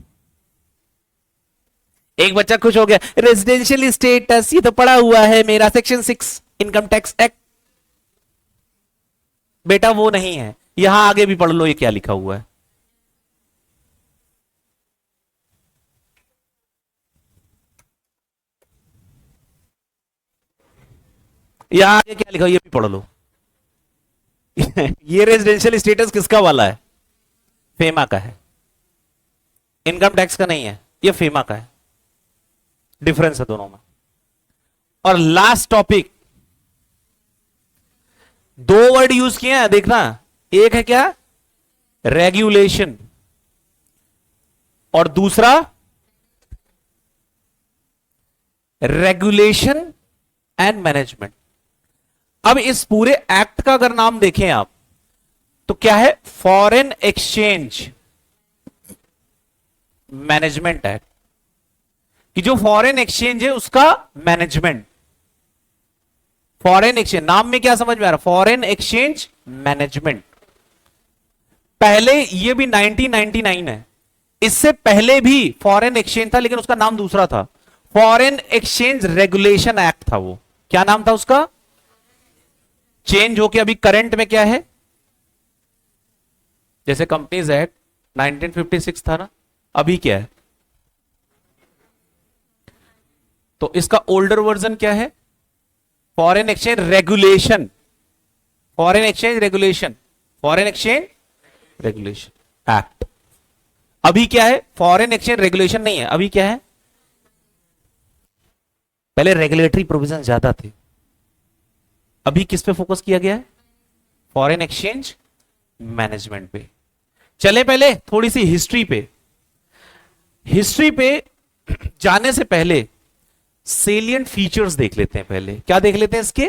Speaker 1: एक बच्चा खुश हो गया, रेजिडेंशियल स्टेटस, ये तो पढ़ा हुआ है मेरा, सेक्शन 6 इनकम टैक्स एक्ट। बेटा वो नहीं है, यहां आगे भी पढ़ लो ये क्या लिखा हुआ है। यहां आगे क्या लिखा, ये भी पढ़ लो ये रेजिडेंशियल स्टेटस किसका वाला है, फेमा का है, इनकम टैक्स का नहीं है, ये फेमा का है, डिफरेंस है दोनों में। और लास्ट टॉपिक, 2 वर्ड यूज किए हैं देखना, एक है क्या, रेगुलेशन, और दूसरा रेगुलेशन एंड मैनेजमेंट। अब इस पूरे एक्ट का अगर नाम देखें आप तो क्या है, फॉरेन एक्सचेंज मैनेजमेंट एक्ट, कि जो फॉरेन एक्सचेंज है उसका मैनेजमेंट। फॉरेन एक्सचेंज, नाम में क्या समझ में आ रहा, फॉरेन एक्सचेंज मैनेजमेंट। पहले ये भी 1999 है, इससे पहले भी फॉरेन एक्सचेंज था लेकिन उसका नाम दूसरा था, फॉरेन एक्सचेंज रेगुलेशन एक्ट था। वो क्या नाम था उसका, चेंज होके अभी करंट में क्या है, जैसे कंपनीज एक्ट 1956 था ना, अभी क्या है, तो इसका ओल्डर वर्जन क्या है, foreign exchange regulation, foreign exchange regulation, foreign exchange regulation act. अभी क्या है, फॉरेन एक्सचेंज रेगुलेशन नहीं है, अभी क्या है, पहले रेगुलेटरी प्रोविजन ज्यादा थे, अभी किस पे फोकस किया गया है, फॉरेन एक्सचेंज मैनेजमेंट पे। चले पहले थोड़ी सी हिस्ट्री पे, हिस्ट्री पे जाने से पहले सेलिएंट फीचर्स देख लेते हैं। पहले क्या देख लेते हैं, इसके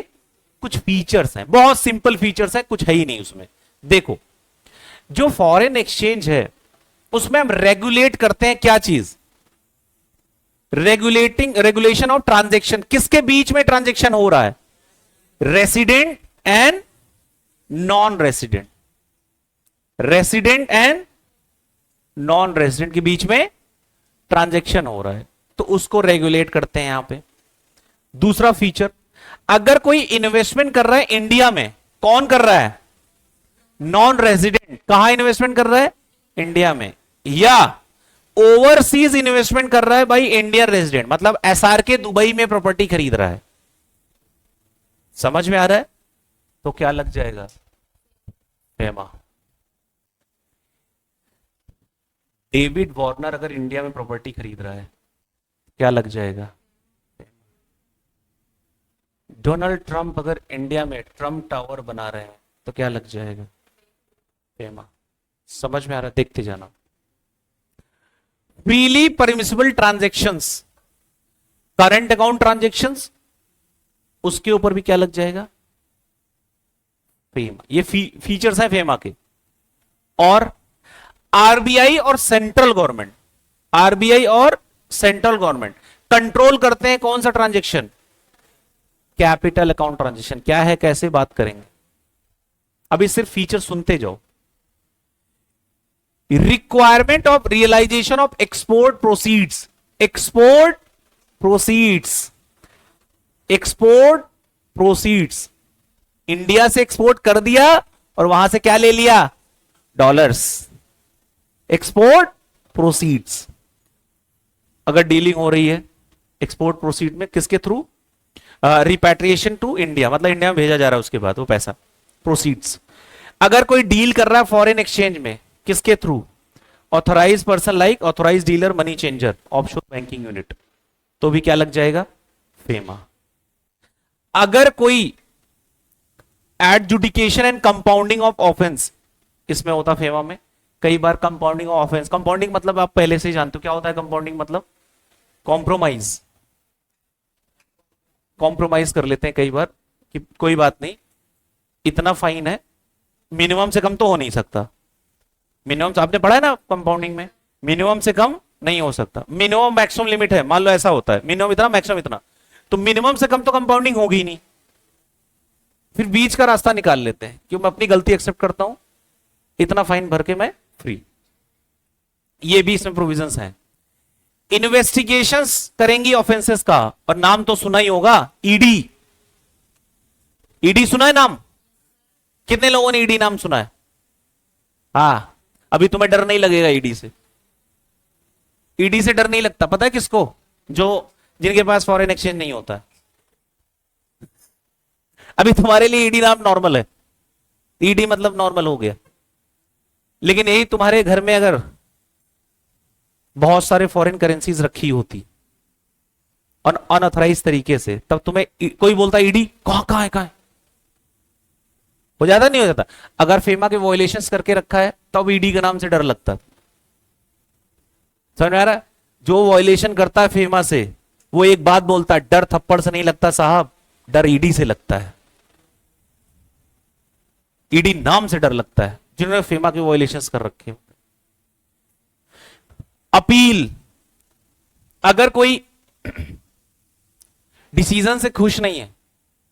Speaker 1: कुछ फीचर्स हैं, बहुत सिंपल फीचर्स हैं, कुछ है ही नहीं उसमें। देखो, जो फॉरेन एक्सचेंज है उसमें हम रेगुलेट करते हैं क्या चीज, रेगुलेशन ऑफ ट्रांजैक्शन। किसके बीच में ट्रांजैक्शन हो रहा है, resident and non resident, resident and non resident के बीच में ट्रांजैक्शन हो रहा है, तो उसको रेगुलेट करते हैं यहां पे। दूसरा फीचर, अगर कोई इन्वेस्टमेंट कर रहा है इंडिया में, कौन कर रहा है, नॉन रेजिडेंट, कहां इन्वेस्टमेंट कर रहा है, इंडिया में, या ओवरसीज इन्वेस्टमेंट कर रहा है भाई इंडियन रेजिडेंट, मतलब एसआरके दुबई में प्रॉपर्टी खरीद रहा है, समझ में आ रहा है, तो क्या लग जाएगा? फेमा। डेविड वार्नर अगर इंडिया में प्रॉपर्टी खरीद रहा है, क्या लग जाएगा? डोनाल्ड ट्रंप अगर इंडिया में ट्रंप टावर बना रहे हैं तो क्या लग जाएगा? फेमा। समझ में आ रहा है? देखते जाना। Freely permissible transactions, current account transactions, उसके ऊपर भी क्या लग जाएगा? फेमा। ये फीचर्स है फेमा के। और आरबीआई और सेंट्रल गवर्नमेंट, आरबीआई और सेंट्रल गवर्नमेंट कंट्रोल करते हैं कौन सा ट्रांजैक्शन? Capital account transaction. क्या है, कैसे, बात करेंगे। अभी सिर्फ फीचर सुनते जाओ। Requirement of realization of export proceeds, export proceeds, export proceeds. India से एक्सपोर्ट कर दिया और वहां से क्या ले लिया? डॉलर्स। Export proceeds. अगर डीलिंग हो रही है एक्सपोर्ट प्रोसीड में, किसके थ्रू? रिपैट्रिएशन टू इंडिया, मतलब इंडिया में भेजा जा रहा है उसके बाद वो पैसा, प्रोसीड्स। अगर कोई डील कर रहा है फॉरेन एक्सचेंज में, किसके through? Authorise person like authorise dealer, money changer, offshore banking unit, तो भी क्या लग जाएगा? फेमा। अगर कोई adjudication and compounding of offence, इसमें होता फेमा में। कई बार कंपाउंडिंग ऑफ ऑफेंस, कंपाउंडिंग मतलब आप पहले से ही जानते हो क्या होता है कंपाउंडिंग मतलब? कॉम्प्रोमाइज। कॉम्प्रोमाइज कर लेते हैं कई बार कि कोई बात नहीं, इतना फाइन है, मिनिमम से कम तो हो नहीं सकता। मिनिमम आपने पढ़ा है ना कंपाउंडिंग में, मिनिमम से कम नहीं हो सकता। मिनिमम मैक्सिमम लिमिट है, मान लो ऐसा होता है, मिनिमम इतना मैक्सिमम इतना, तो मिनिमम से कम तो कंपाउंडिंग होगी ही नहीं। फिर बीच का रास्ता निकाल लेते हैं, क्यों? मैं अपनी गलती एक्सेप्ट करता हूं, इतना फाइन भर के मैं फ्री। ये भी इसमें प्रोविजंस हैं। इन्वेस्टिगेशंस करेंगी ऑफेंसेस का, और नाम तो सुना ही होगा, ईडी। ईडी सुना है नाम? कितने लोगों ने ईडी नाम सुना है? हाँ, अभी तुम्हें डर नहीं लगेगा ईडी से। ईडी से डर नहीं लगता, पता है किसको? जिनके पास फॉरेन एक्सचेंज नहीं होता है। अभी तुम्हारे लिए ईडी नाम नॉर्मल है, ईडी मतलब नॉर्मल हो गया। लेकिन यही तुम्हारे घर में अगर बहुत सारे फॉरेन करेंसीज रखी होती अनऑथराइज तरीके से, तब तुम्हें कोई बोलता ईडी कहां है, हो जाता नहीं हो जाता? अगर फेमा के वॉयलेशंस करके रखा है तब ईडी के नाम से डर लगता। समझ में आ रहा है? जो वॉयलेशन करता है फेमा से, वो एक बात बोलता है, डर थप्पड़ से नहीं लगता साहब, डर ईडी से लगता है। ईडी नाम से डर लगता है जिन्होंने फेमा के वॉयलेशंस कर रखे हैं। अपील, अगर कोई डिसीजन से खुश नहीं है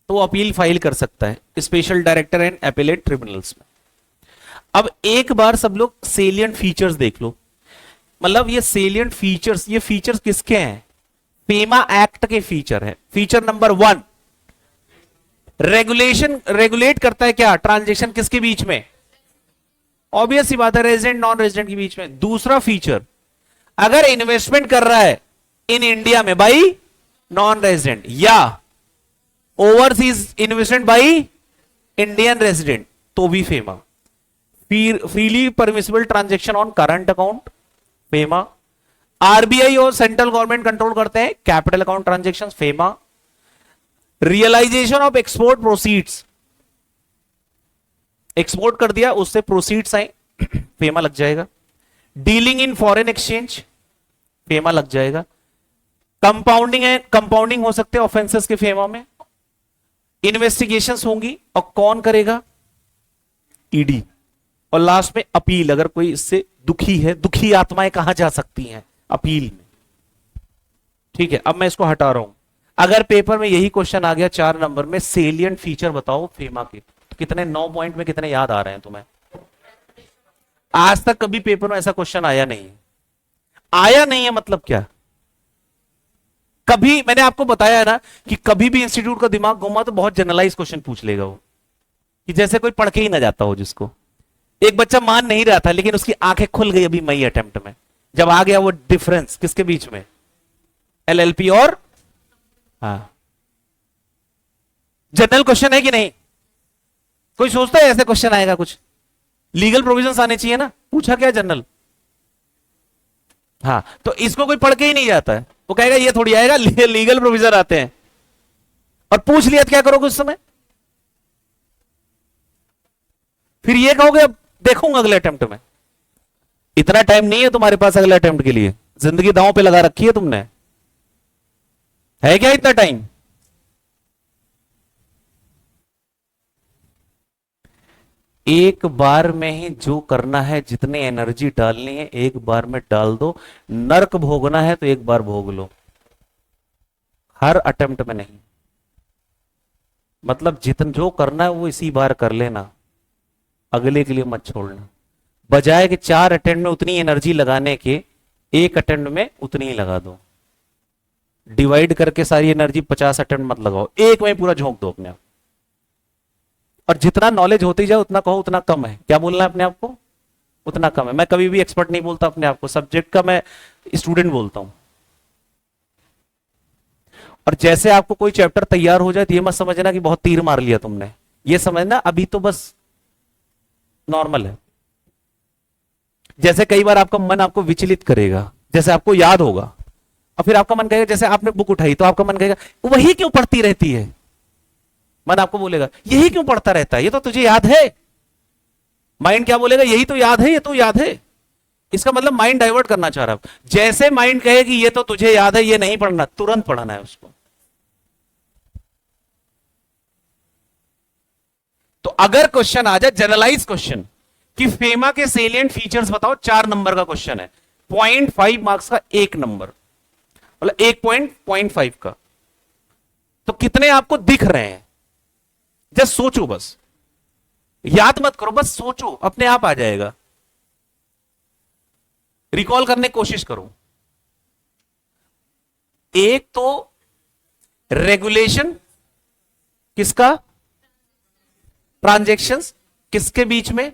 Speaker 1: तो वो अपील फाइल कर सकता है special director and appellate tribunals में। अब एक बार सब लोग सेलिएंट फीचर्स देख लो, मतलब ये सेलिएंट फीचर्स, ये फीचर्स किसके हैं? फेमा एक्ट के फीचर है। फीचर नंबर 1, रेगुलेट करता है क्या? ट्रांजेक्शन किसके बीच में? ऑब्वियस सी बात है, रेजिडेंट नॉन रेजिडेंट के बीच में। दूसरा फीचर, अगर इन्वेस्टमेंट कर रहा है इन इंडिया में बाई नॉन रेजिडेंट या overseas investment by Indian resident, तो भी FEMA. Freely permissible transaction on current account, FEMA. RBI और सेंट्रल गवर्नमेंट कंट्रोल करते हैं capital account transaction, FEMA. Realization of export proceeds, export कर दिया उससे प्रोसीड्स आए, फेमा लग जाएगा। Dealing in foreign exchange, FEMA लग जाएगा। कंपाउंडिंग है, कंपाउंडिंग हो सकते हैं ऑफेंसेस के फेमा में। इन्वेस्टिगेशंस होंगी, और कौन करेगा? ईडी। और लास्ट में अपील, अगर कोई इससे दुखी है, दुखी आत्माएं कहां जा सकती हैं? अपील में। ठीक है, अब मैं इसको हटा रहा हूं। अगर पेपर में यही क्वेश्चन आ गया 4 नंबर में, सेलिएंट फीचर बताओ फेमा के, तो कितने 9 पॉइंट में कितने याद आ रहे हैं तुम्हें? आज तक कभी पेपर में ऐसा क्वेश्चन आया नहीं है। आया नहीं है मतलब क्या? कभी मैंने आपको बताया है ना कि कभी भी इंस्टीट्यूट का दिमाग घुमा तो बहुत जनरलाइज क्वेश्चन पूछ लेगा वो, कि जैसे कोई पढ़ के ही ना जाता हो जिसको। एक बच्चा मान नहीं रहा था लेकिन उसकी आंखें खुल गई अभी मई अटेम्प्ट में, जब आ गया वो डिफरेंस किसके बीच में? एलएलपी और, हाँ, जनरल क्वेश्चन है कि नहीं? कोई सोचता है ऐसे क्वेश्चन आएगा? कुछ लीगल प्रोविजंस आने चाहिए ना। पूछा क्या जनरल? हाँ, तो इसको कोई पढ़ के ही नहीं जाता है, वो कहेगा ये थोड़ी आएगा, लीगल प्रोविजन आते हैं। और पूछ लिया तो क्या करोगे उस समय? फिर ये कहोगे अब देखूंगा अगले अटेम्प्ट में। इतना टाइम नहीं है तुम्हारे पास अगले अटेम्प्ट के लिए, जिंदगी दांव पे लगा रखी है तुमने, है क्या इतना टाइम? एक बार में ही जो करना है, जितनी एनर्जी डालनी है एक बार में डाल दो। नर्क भोगना है तो एक बार भोग लो, हर अटेम्प्ट में नहीं। मतलब जितना जो करना है वो इसी बार कर लेना, अगले के लिए मत छोड़ना। बजाय कि 4 अटेम्प्ट में उतनी एनर्जी लगाने के, एक अटेम्प्ट में उतनी ही लगा दो। डिवाइड करके सारी एनर्जी 50 अटेम्प्ट मत लगाओ, एक में पूरा झोंक दो अपने आप। और जितना नॉलेज होती जाए उतना कहो उतना कम है। क्या बोलना है अपने आप को? उतना कम है। मैं कभी भी एक्सपर्ट नहीं बोलता अपने आप को, सब्जेक्ट का मैं स्टूडेंट बोलता हूं। और जैसे आपको कोई चैप्टर तैयार हो जाए तो ये मत समझना कि बहुत तीर मार लिया तुमने, ये समझना अभी तो बस नॉर्मल है। जैसे कई बार आपका मन आपको विचलित करेगा, जैसे आपको याद होगा और फिर आपका मन कहेगा, जैसे आपने बुक उठाई तो आपका मन कहेगा वही क्यों पढ़ती रहती है। मन आपको बोलेगा यही क्यों पढ़ता रहता है, ये तो तुझे याद है। माइंड क्या बोलेगा? यही तो याद है, ये तो याद है। इसका मतलब माइंड डाइवर्ट करना चाह रहा है। जैसे माइंड कहे कि ये तो तुझे याद है, ये नहीं पढ़ना, तुरंत पढ़ना है उसको। तो अगर क्वेश्चन आ जाए जनरलाइज क्वेश्चन कि फेमा के सेलिएंट फीचर्स बताओ, 4 नंबर का क्वेश्चन है, 0.5 मार्क्स का एक नंबर, मतलब 1.5 का, तो कितने आपको दिख रहे हैं? जस्ट सोचो, बस याद मत करो, बस सोचो, अपने आप आ जाएगा। रिकॉल करने की कोशिश करो। एक तो रेगुलेशन किसका? ट्रांजैक्शंस किसके बीच में?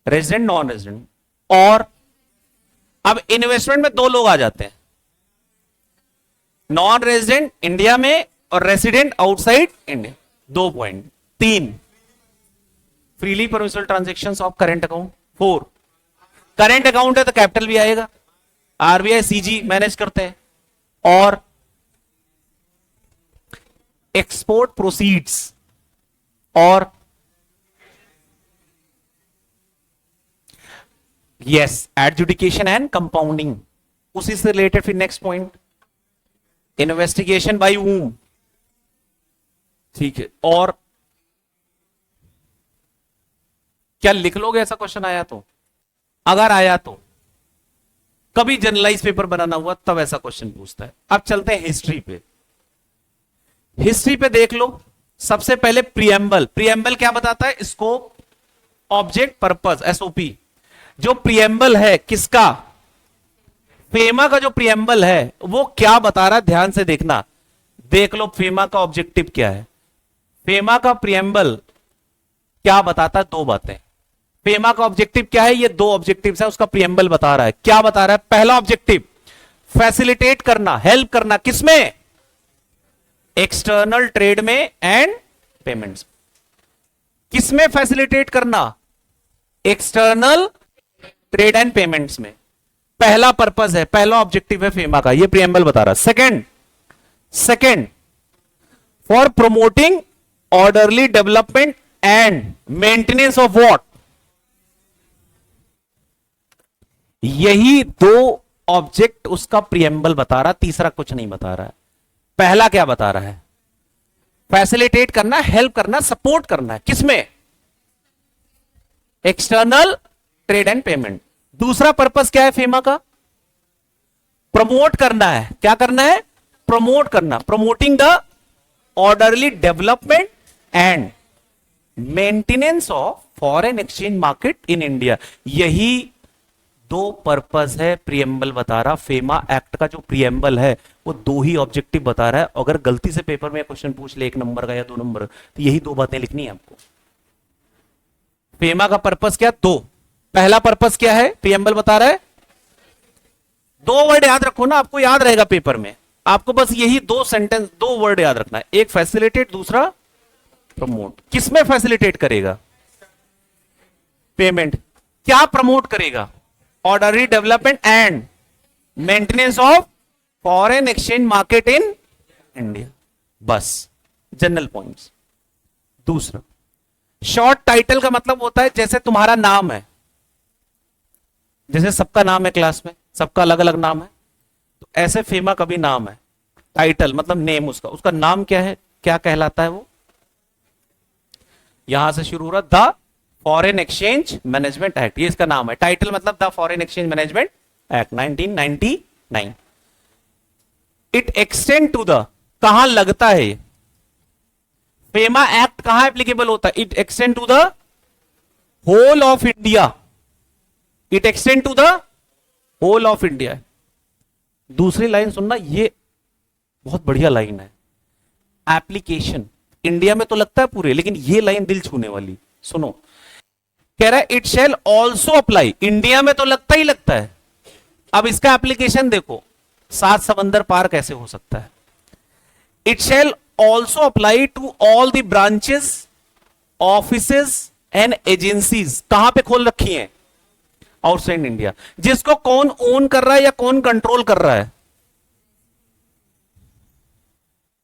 Speaker 1: Resident non resident. और अब इन्वेस्टमेंट में 2 लोग आ जाते हैं, नॉन रेजिडेंट इंडिया में और resident outside India. 2 point. 3 freely permissible transactions of current account. 4 current account है तो कैपिटल भी आएगा, आरबीआई सीजी मैनेज करते हैं। और एक्सपोर्ट प्रोसीड्स और यस एडजुडिकेशन एंड कंपाउंडिंग, उसी से रिलेटेड फिर next point investigation by whom, ठीक है। और क्या लिख लोगे ऐसा क्वेश्चन आया तो? अगर आया तो कभी जनरलाइज पेपर बनाना हुआ तब ऐसा क्वेश्चन पूछता है। अब चलते हैं हिस्ट्री पे। हिस्ट्री पे देख लो, सबसे पहले प्रीएम्बल। प्रीएम्बल क्या बताता है? Scope, object, purpose, SOP. जो प्रीएम्बल है किसका? फेमा का जो प्रीएम्बल है वो क्या बता रहा है, ध्यान से देखना। देख लो फेमा का ऑब्जेक्टिव क्या है। फेमा का प्रीएम्बल क्या बताता है? 2 बातें। फेमा का ऑब्जेक्टिव क्या है? ये 2 ऑब्जेक्टिव्स है, उसका प्रीएम्बल बता रहा है। क्या बता रहा है? पहला ऑब्जेक्टिव फैसिलिटेट करना, हेल्प करना, किसमें? एक्सटर्नल ट्रेड में एंड पेमेंट्स। किसमें फैसिलिटेट करना? एक्सटर्नल ट्रेड एंड पेमेंट्स में। पहला पर्पस है, पहला ऑब्जेक्टिव है फेमा का, ये प्रीएम्बल बता रहा है। Second for promoting orderly development and maintenance of what. यही 2 ऑब्जेक्ट उसका प्रीएम्बल बता रहा, तीसरा कुछ नहीं बता रहा है। पहला क्या बता रहा है? फैसिलिटेट करना, हेल्प करना, सपोर्ट करना है, किसमें? External trade and payment. दूसरा पर्पस क्या है फेमा का? प्रमोट करना है। क्या करना है? प्रमोट करना, promoting the orderly development and maintenance of foreign exchange market in India. यही 2 पर्पस है, प्रीएम्बल बता रहा। फेमा एक्ट का जो प्रीएम्बल है वो 2 ही ऑब्जेक्टिव बता रहा है। अगर गलती से पेपर में क्वेश्चन पूछ ले 1 नंबर का या 2 नंबर, तो यही 2 बातें लिखनी है आपको। फेमा का पर्पस क्या? 2। पहला पर्पस क्या है? प्रीएम्बल बता रहा है। 2 वर्ड याद रखो ना, आपको याद रहेगा पेपर में। आपको बस यही 2 सेंटेंस, 2 वर्ड याद रखना है, एक फैसिलिटेट, दूसरा प्रमोट किसमें फैसिलिटेट करेगा? पेमेंट। क्या प्रमोट करेगा? Orderly development and maintenance of foreign exchange market in India. बस जनरल पॉइंट्स। दूसरा, शॉर्ट टाइटल का मतलब होता है जैसे तुम्हारा नाम है, जैसे सबका नाम है क्लास में, सबका अलग अलग नाम है, तो ऐसे फेमा का भी नाम है। टाइटल मतलब नेम, उसका नाम क्या है, क्या कहलाता है वो? यहां से शुरू हो रहा, the foreign exchange management act, ये इसका नाम है। टाइटल मतलब the foreign exchange management act 1999। It extend to the, कहां लगता है ये? फेमा एक्ट कहां एप्लीकेबल होता है? It extend to the whole of India. It extend to the whole of India. दूसरी लाइन सुनना, ये बहुत बढ़िया लाइन है। एप्लीकेशन इंडिया में तो लगता है पूरे, लेकिन ये लाइन दिल छूने वाली, सुनो। कह रहा है it shall also apply, India में तो लगता ही लगता है, अब इसका एप्लीकेशन देखो, सात समंदर पार कैसे हो सकता है। It shall also apply to all the branches, offices and agencies, कहां पे खोल रखी हैं? Outside India. जिसको कौन ओन कर रहा है या कौन कंट्रोल कर रहा है?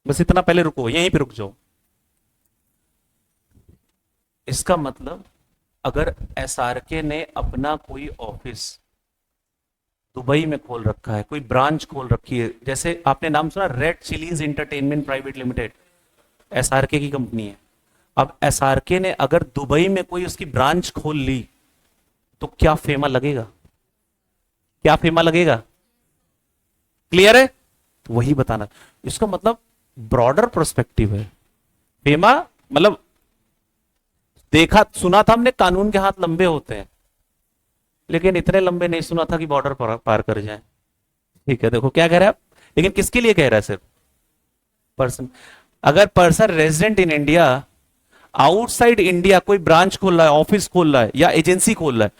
Speaker 1: बस इतना, पहले रुको, यहीं पे रुक जाओ। इसका मतलब अगर एसआरके ने अपना कोई ऑफिस दुबई में खोल रखा है, कोई ब्रांच खोल रखी है, जैसे आपने नाम सुना red chillies entertainment private limited, SRK की कंपनी है। अब एसआरके ने अगर दुबई में कोई उसकी ब्रांच खोल ली, तो क्या फेमा लगेगा? क्या फेमा लगेगा? क्लियर है? तो वही बताना। इसका मतलब ब्रॉडर पर्सपेक्टिव है। फेमा मतलब देखा सुना था हमने कानून के हाथ लंबे होते हैं, लेकिन इतने लंबे नहीं सुना था कि बॉर्डर पार कर जाए। ठीक है, देखो क्या कह रहा है आप, लेकिन किसके लिए कह रहा है? सिर्फ पर्सन। अगर person resident in India outside India कोई ब्रांच खोल रहा है, ऑफिस खोल रहा है या एजेंसी खोल रहा है,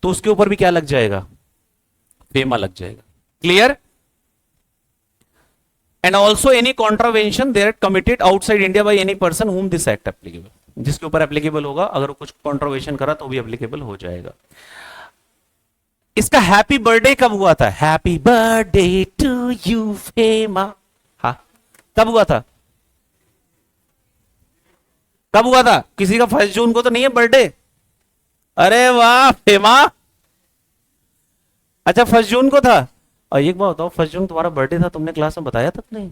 Speaker 1: तो उसके ऊपर भी क्या लग जाएगा? फेमा लग जाएगा। Clear? And also any contravention there committed outside India by any person whom this act applicable, जिसके ऊपर एप्लीकेबल होगा, अगर वो कुछ कॉन्ट्रावेंशन करा तो भी एप्लीकेबल हो जाएगा। इसका हैप्पी बर्थडे कब हुआ था? Happy birthday to you FEMA. हाँ, कब हुआ था? कब हुआ था? किसी का 1 जून को तो नहीं है बर्थडे? अरे वाह फेमा, अच्छा 1 जून को था। और एक बात बताओ, 1 जून तुम्हारा बर्थडे था, तुमने क्लास में बताया तक नहीं?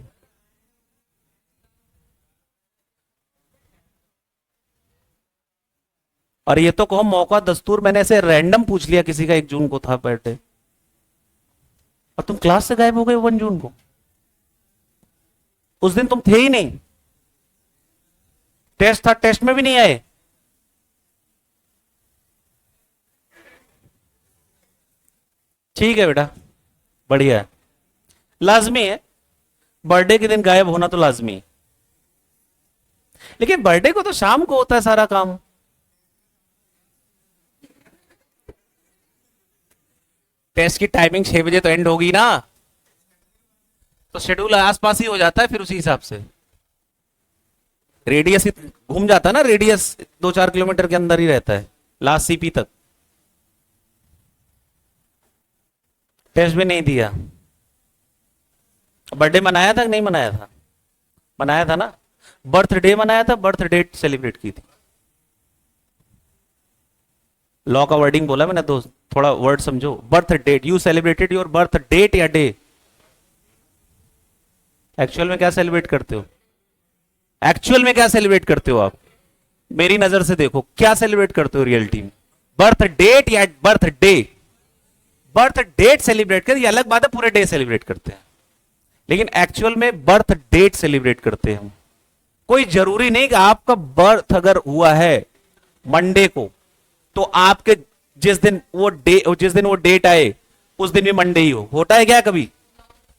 Speaker 1: और ये तो कहो मौका दस्तूर, मैंने ऐसे रैंडम पूछ लिया किसी का 1 जून को था बर्थडे, और तुम क्लास से गायब हो गए 1 जून को। उस दिन तुम थे ही नहीं, टेस्ट था, टेस्ट में भी नहीं आए। ठीक है बेटा, बढ़िया है, लाजमी है बर्थडे के दिन गायब होना, तो लाजमी है। लेकिन बर्थडे को तो शाम को होता है सारा काम। टेस्ट की टाइमिंग 6 बजे तो एंड होगी ना, तो शेड्यूल आसपास ही हो जाता है फिर उसी हिसाब से। रेडियस घूम जाता है ना, रेडियस 2-4 किलोमीटर के अंदर ही रहता है लास्ट सीपी तक। टेस्ट भी नहीं दिया, बर्थडे मनाया था कि नहीं मनाया था? मनाया था ना। बर्थडे मनाया था, बर्थ डेट सेलिब्रेट की थी। लॉ का वर्डिंग बोला मैंने दोस्त, थोड़ा वर्ड समझो। Birth date, you celebrated your birth date या डे? एक्चुअल में क्या सेलिब्रेट करते हो? एक्चुअल में क्या सेलिब्रेट करते हो आप? मेरी नजर से देखो, क्या सेलिब्रेट करते हो रियलिटी में? बर्थ डेट या birth day? Birth date celebrate कर, ये अलग बात है, पूरे डे सेलिब्रेट करते हैं, लेकिन एक्चुअल में बर्थ डेट सेलिब्रेट करते हैं हम। कोई जरूरी नहीं कि आपका बर्थ अगर हुआ है मंडे को, तो आपके जिस दिन वो डेट आए उस दिन भी मंडे ही हो। होता है क्या कभी?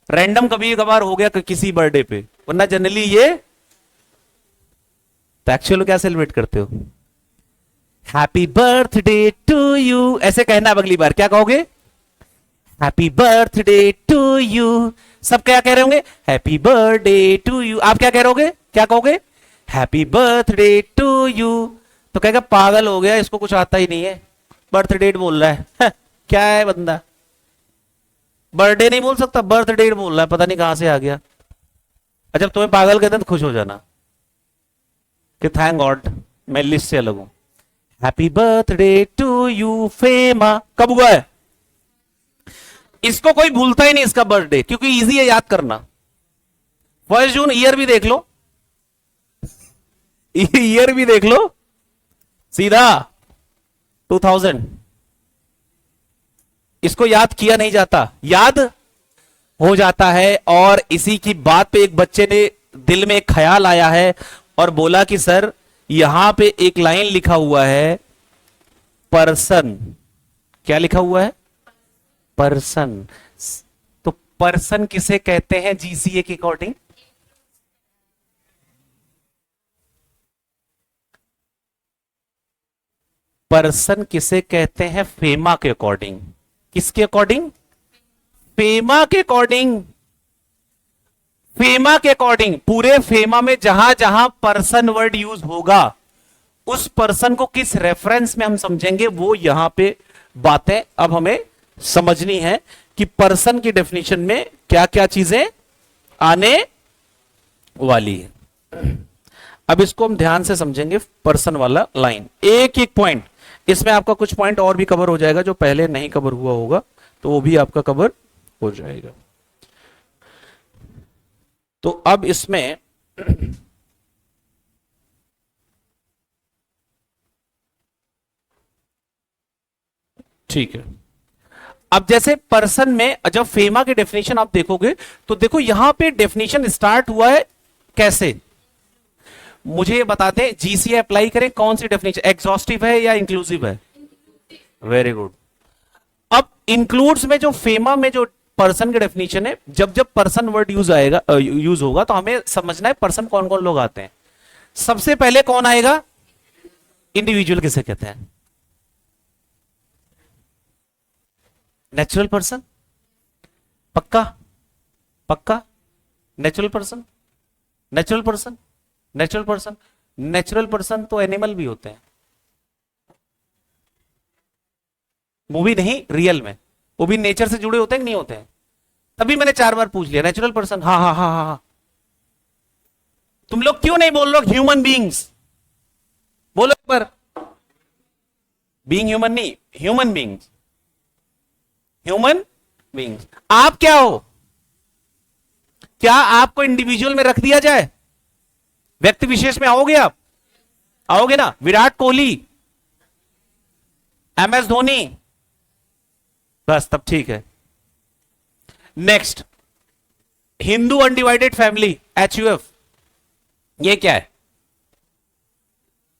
Speaker 1: रैंडम कभी कभार हो गया किसी बर्थडे पे, वरना जनरली ये। तो एक्चुअल क्या सेलिब्रेट करते हो? हैप्पी बर्थडे टू यू, ऐसे कहना अब अगली बार क्या कहोगे? Happy birthday to you. सब क्या कह रहे होंगे? Happy birthday to you. आप क्या कह रहे होगे? क्या कहोगे? हैप्पी बर्थडे टू यू, तो कहेगा पागल हो गया, इसको कुछ आता ही नहीं है, बर्थडे बोल रहा है। क्या है बंदा, बर्थडे नहीं बोल सकता, बर्थडे बोल रहा है, पता नहीं कहां से आ गया। अच्छा तुम्हें पागल कहते हैं तो खुश हो जाना कि थैंक गॉड मैं लिस्ट से अलग हूं। Happy birthday to you FEMA, कब हुआ है? इसको कोई भूलता ही नहीं इसका बर्थडे, क्योंकि इजी है याद करना। 1 जून ईयर भी देख लो, ईयर भी देख लो सीधा 2000। इसको याद किया नहीं जाता, याद हो जाता है। और इसी की बात पे एक बच्चे ने दिल में एक ख्याल आया है और बोला कि सर यहां पे एक लाइन लिखा हुआ है पर्सन, क्या लिखा हुआ है? पर्सन। तो पर्सन किसे कहते हैं जीसीए के अकॉर्डिंग? पर्सन किसे कहते हैं फेमा के अकॉर्डिंग? किसके अकॉर्डिंग? फेमा के अकॉर्डिंग। फेमा के अकॉर्डिंग पूरे फेमा में जहां जहां पर्सन वर्ड यूज होगा उस पर्सन को किस रेफरेंस में हम समझेंगे, वो यहां पे बातें अब हमें समझनी है कि पर्सन की डेफिनेशन में क्या क्या चीजें आने वाली है। अब इसको हम ध्यान से समझेंगे, पर्सन वाला लाइन, एक एक पॉइंट। इसमें आपका कुछ पॉइंट और भी कवर हो जाएगा जो पहले नहीं कवर हुआ होगा, तो वो भी आपका कवर हो जाएगा। तो अब इसमें ठीक है, अब जैसे पर्सन में जब फेमा की डेफिनेशन आप देखोगे तो देखो यहां पे डेफिनेशन स्टार्ट हुआ है कैसे, मुझे बता दें, जीसीए अप्लाई करें, कौन सी डेफिनेशन एग्जॉस्टिव है या इंक्लूसिव है? Very good. अब इंक्लूड्स में जो फेमा में जो पर्सन की डेफिनेशन है, जब जब पर्सन वर्ड यूज आएगा यूज होगा तो हमें समझना है पर्सन कौन कौन लोग आते हैं। सबसे पहले कौन आएगा? इंडिविजुअल किसे कहते हैं? Natural person. पक्का? पक्का? Natural person, natural person, natural person. Natural person तो एनिमल भी होते हैं, मूवी नहीं रियल में, वो भी नेचर से जुड़े होते हैं कि नहीं होते हैं? तभी मैंने 4 बार पूछ लिया नेचुरल पर्सन। हाँ हाँ हाँ हाँ। तुम लोग क्यों नहीं बोल रहे हो ह्यूमन बीइंग्स? बोलो एक बार। बीइंग ह्यूमन नहीं, ह्यूमन बीइंग्स, ह्यूमन बीइंग्स। आप क्या हो? क्या आपको इंडिविजुअल में रख दिया जाए? व्यक्ति विशेष में आओगे आप? आओगे ना? विराट कोहली, एमएस धोनी, बस तब ठीक है। Next, Hindu undivided family, HUF, ये क्या है?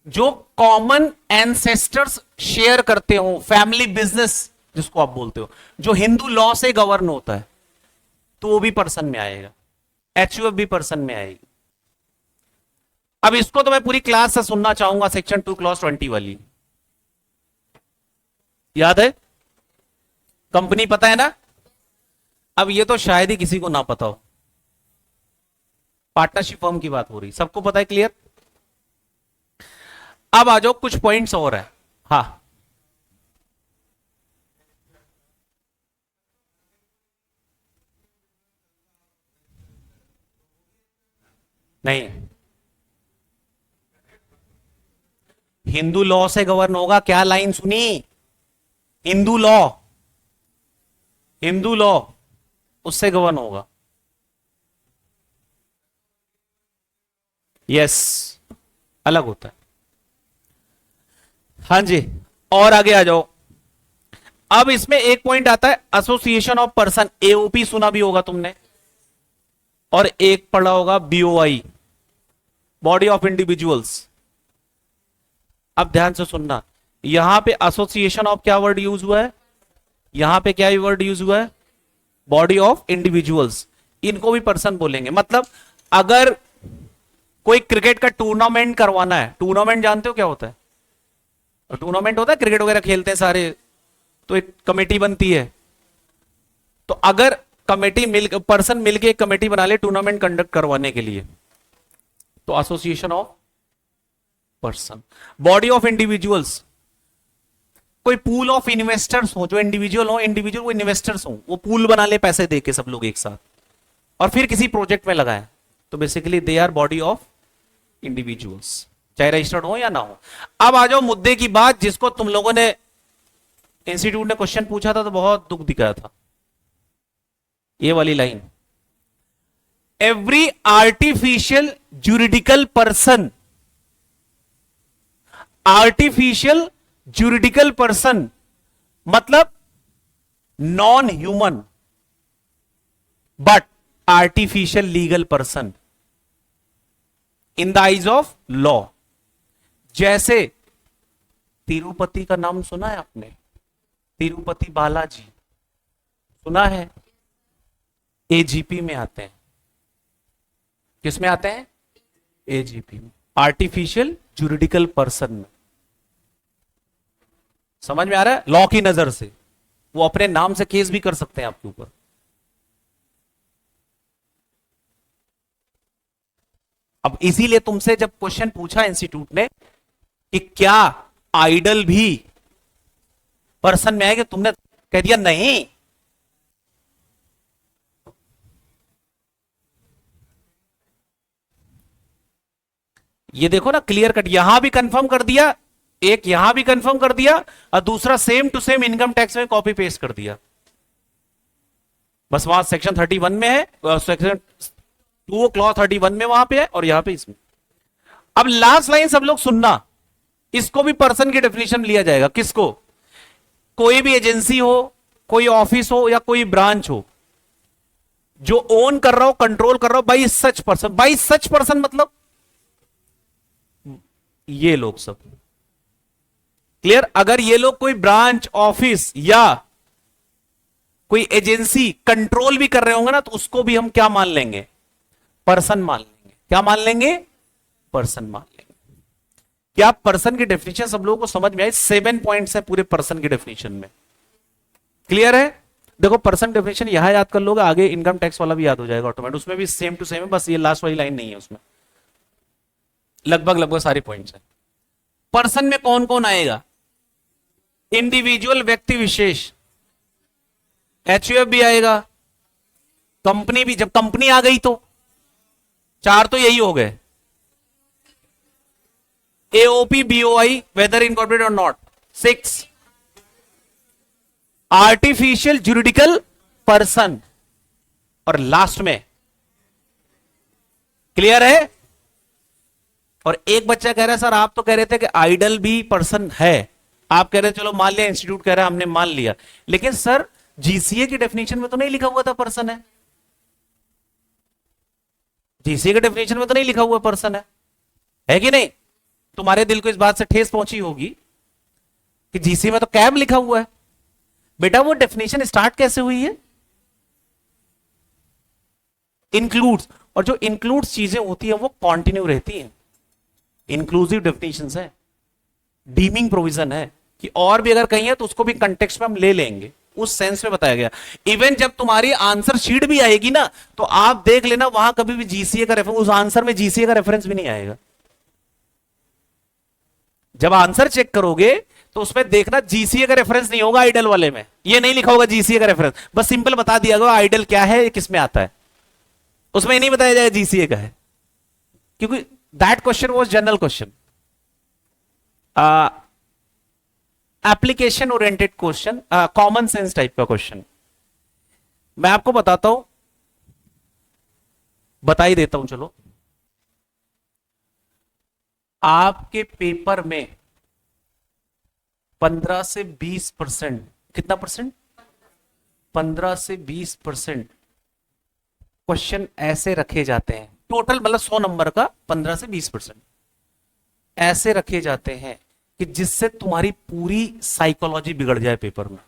Speaker 1: जो कॉमन एंसेस्टर्स शेयर करते हो, फैमिली बिजनेस जिसको आप बोलते हो, जो हिंदू लॉ से गवर्न होता है, तो वो भी पर्सन में आएगा, एचयूएफ भी पर्सन में आएगी। अब इसको तो मैं पूरी क्लास से सुनना चाहूंगा, सेक्शन 2 क्लॉज 20 वाली याद है? कंपनी पता है ना? अब ये तो शायद ही किसी को ना पता हो, पार्टनरशिप फर्म की बात हो रही, सबको पता है? क्लियर? अब आ जाओ, कुछ पॉइंट्स और है। हाँ, नहीं, हिंदू लॉ से गवर्न होगा। क्या लाइन सुनी? हिंदू लॉ, हिंदू लॉ उससे गवर्न होगा। यस, अलग होता है। हाँ जी, और आगे आ जाओ। अब इसमें एक पॉइंट आता है एसोसिएशन ऑफ पर्सन, एओपी सुना भी होगा तुमने, और एक पढ़ा होगा बीओआई, बॉडी ऑफ इंडिविजुअल्स। अब ध्यान से सुनना, यहां पे एसोसिएशन ऑफ क्या वर्ड यूज हुआ है? यहां पे क्या वर्ड यूज हुआ है? Body of individuals. इनको भी पर्सन बोलेंगे। मतलब अगर कोई क्रिकेट का टूर्नामेंट करवाना है, टूर्नामेंट जानते हो क्या होता है? टूर्नामेंट होता है, क्रिकेट वगैरह खेलते हैं सारे, तो एक कमेटी बनती है। तो अगर कमेटी पर्सन मिलके एक कमेटी बना ले टूर्नामेंट कंडक्ट करवाने के लिए, तो association of person. Body of individuals, कोई पूल ऑफ इन्वेस्टर्स हो, जो इंडिविजुअल हो, इंडिविजुअल वो इन्वेस्टर्स हो, वो पूल बना ले पैसे देके सब लोग एक साथ, और फिर किसी प्रोजेक्ट में लगाए, तो basically they our body of individuals, चाहे रजिस्टर्ड हो या ना हो। अब आ जाओ मुद्दे की बात, जिसको तुम लोगों ने इंस्टीट्यूट ने क्वेश्चन पूछा था तो बहुत दुख दिखाया था, ये वाली line, every artificial juridical person, artificial juridical person मतलब non human but artificial legal person in the eyes of law. जैसे तिरुपति का नाम सुना है आपने, तिरुपति बालाजी सुना है, एजीपी में आते हैं। किस में आते हैं? एजीपी में, आर्टिफिशियल ज्यूरिडिकल पर्सन में। समझ में आ रहा है? लॉ की नजर से वो अपने नाम से केस भी कर सकते हैं आपके ऊपर। अब इसीलिए तुमसे जब क्वेश्चन पूछा इंस्टीट्यूट ने कि क्या आइडल भी पर्सन में आएगा, तुमने कह दिया नहीं। ये देखो ना, क्लियर कट यहां भी कंफर्म कर दिया, एक यहां भी कंफर्म कर दिया, और दूसरा same to same income tax में कॉपी पेस्ट कर दिया। बस वहां सेक्शन 31 में है, सेक्शन 2 क्लॉज 31 में वहां पे है, और यहां पे इसमें। अब लास्ट लाइन सब लोग सुनना, इसको भी पर्सन की डेफिनेशन लिया जाएगा। किसको? कोई भी एजेंसी हो, कोई ऑफिस हो, या कोई ब्रांच हो जो ओन कर रहा हो, कंट्रोल कर रहा हो by such person. By such person मतलब ये लोग सब। क्लियर? अगर ये लोग कोई ब्रांच, ऑफिस या कोई एजेंसी कंट्रोल भी कर रहे होंगे ना, तो उसको भी हम क्या मान लेंगे? पर्सन मान लेंगे। क्या मान लेंगे? पर्सन मान लेंगे। क्या पर्सन की डेफिनेशन सब लोगों को समझ में आई? 7 पॉइंट्स है पूरे पर्सन की डेफिनेशन में। क्लियर है? देखो पर्सन डेफिनेशन यहां याद कर लोगे, आगे इनकम टैक्स वाला भी याद हो जाएगा ऑटोमेटिक, उसमें भी सेम टू सेम है, बस ये लास्ट वाली लाइन नहीं है, उसमें लगभग सारे पॉइंट्स हैं। पर्सन में कौन कौन आएगा? इंडिविजुअल, व्यक्ति विशेष, एचयूएफ भी आएगा, कंपनी भी। जब कंपनी आ गई तो 4 तो यही हो गए, एओपी, बीओआई, वेदर इनकॉर्पोरेटेड और नॉट। 6 आर्टिफिशियल ज्यूरिडिकल पर्सन, और लास्ट में क्लियर है? और एक बच्चा कह रहा है सर आप तो कह रहे थे कि आइडल भी पर्सन है, आप कह रहे थे चलो मान लिया, इंस्टीट्यूट कह रहा है हमने मान लिया, लेकिन सर जीसीए की डेफिनेशन में तो नहीं लिखा हुआ था पर्सन है। जीसीए के डेफिनेशन में तो नहीं लिखा हुआ पर्सन है कि नहीं? तुम्हारे दिल को इस बात से ठेस पहुंची होगी कि जीसीए में तो कैब लिखा हुआ है। बेटा वो डेफिनेशन स्टार्ट कैसे हुई है? इंक्लूड्स, और जो इंक्लूड्स चीजें होती है वो कंटिन्यू रहती हैं। इंक्लूसिव डेफिनेशंस है, डीमिंग प्रोविजन है कि और भी अगर कहीं है तो उसको भी कंटेक्स्ट में हम ले लेंगे, उस सेंस में बताया गया। इवन जब तुम्हारी आंसर शीट भी आएगी ना, तो आप देख लेना वहां कभी भी जीसीए का रेफरेंस, उस आंसर में जीसीए का रेफरेंस भी नहीं आएगा। जब आंसर चेक करोगे तो उसमें देखना जीसीए का रेफरेंस नहीं होगा आइडल वाले में, ये नहीं लिखा होगा जीसीए का रेफरेंस, बस सिंपल बता दिया गया आइडल क्या है, किस में आता है, उसमें नहीं बताया जाएगा जीसीए का है, क्योंकि that question was general question, application oriented question, common sense type का क्वेश्चन। मैं आपको बताता हूं, बता ही देता हूं चलो। आपके पेपर में 15 से 20%, कितना परसेंट? 15 से 20% क्वेश्चन ऐसे रखे जाते हैं, टोटल मतलब 100 नंबर का 15 से 20% ऐसे रखे जाते हैं कि जिससे तुम्हारी पूरी साइकोलॉजी बिगड़ जाए पेपर में।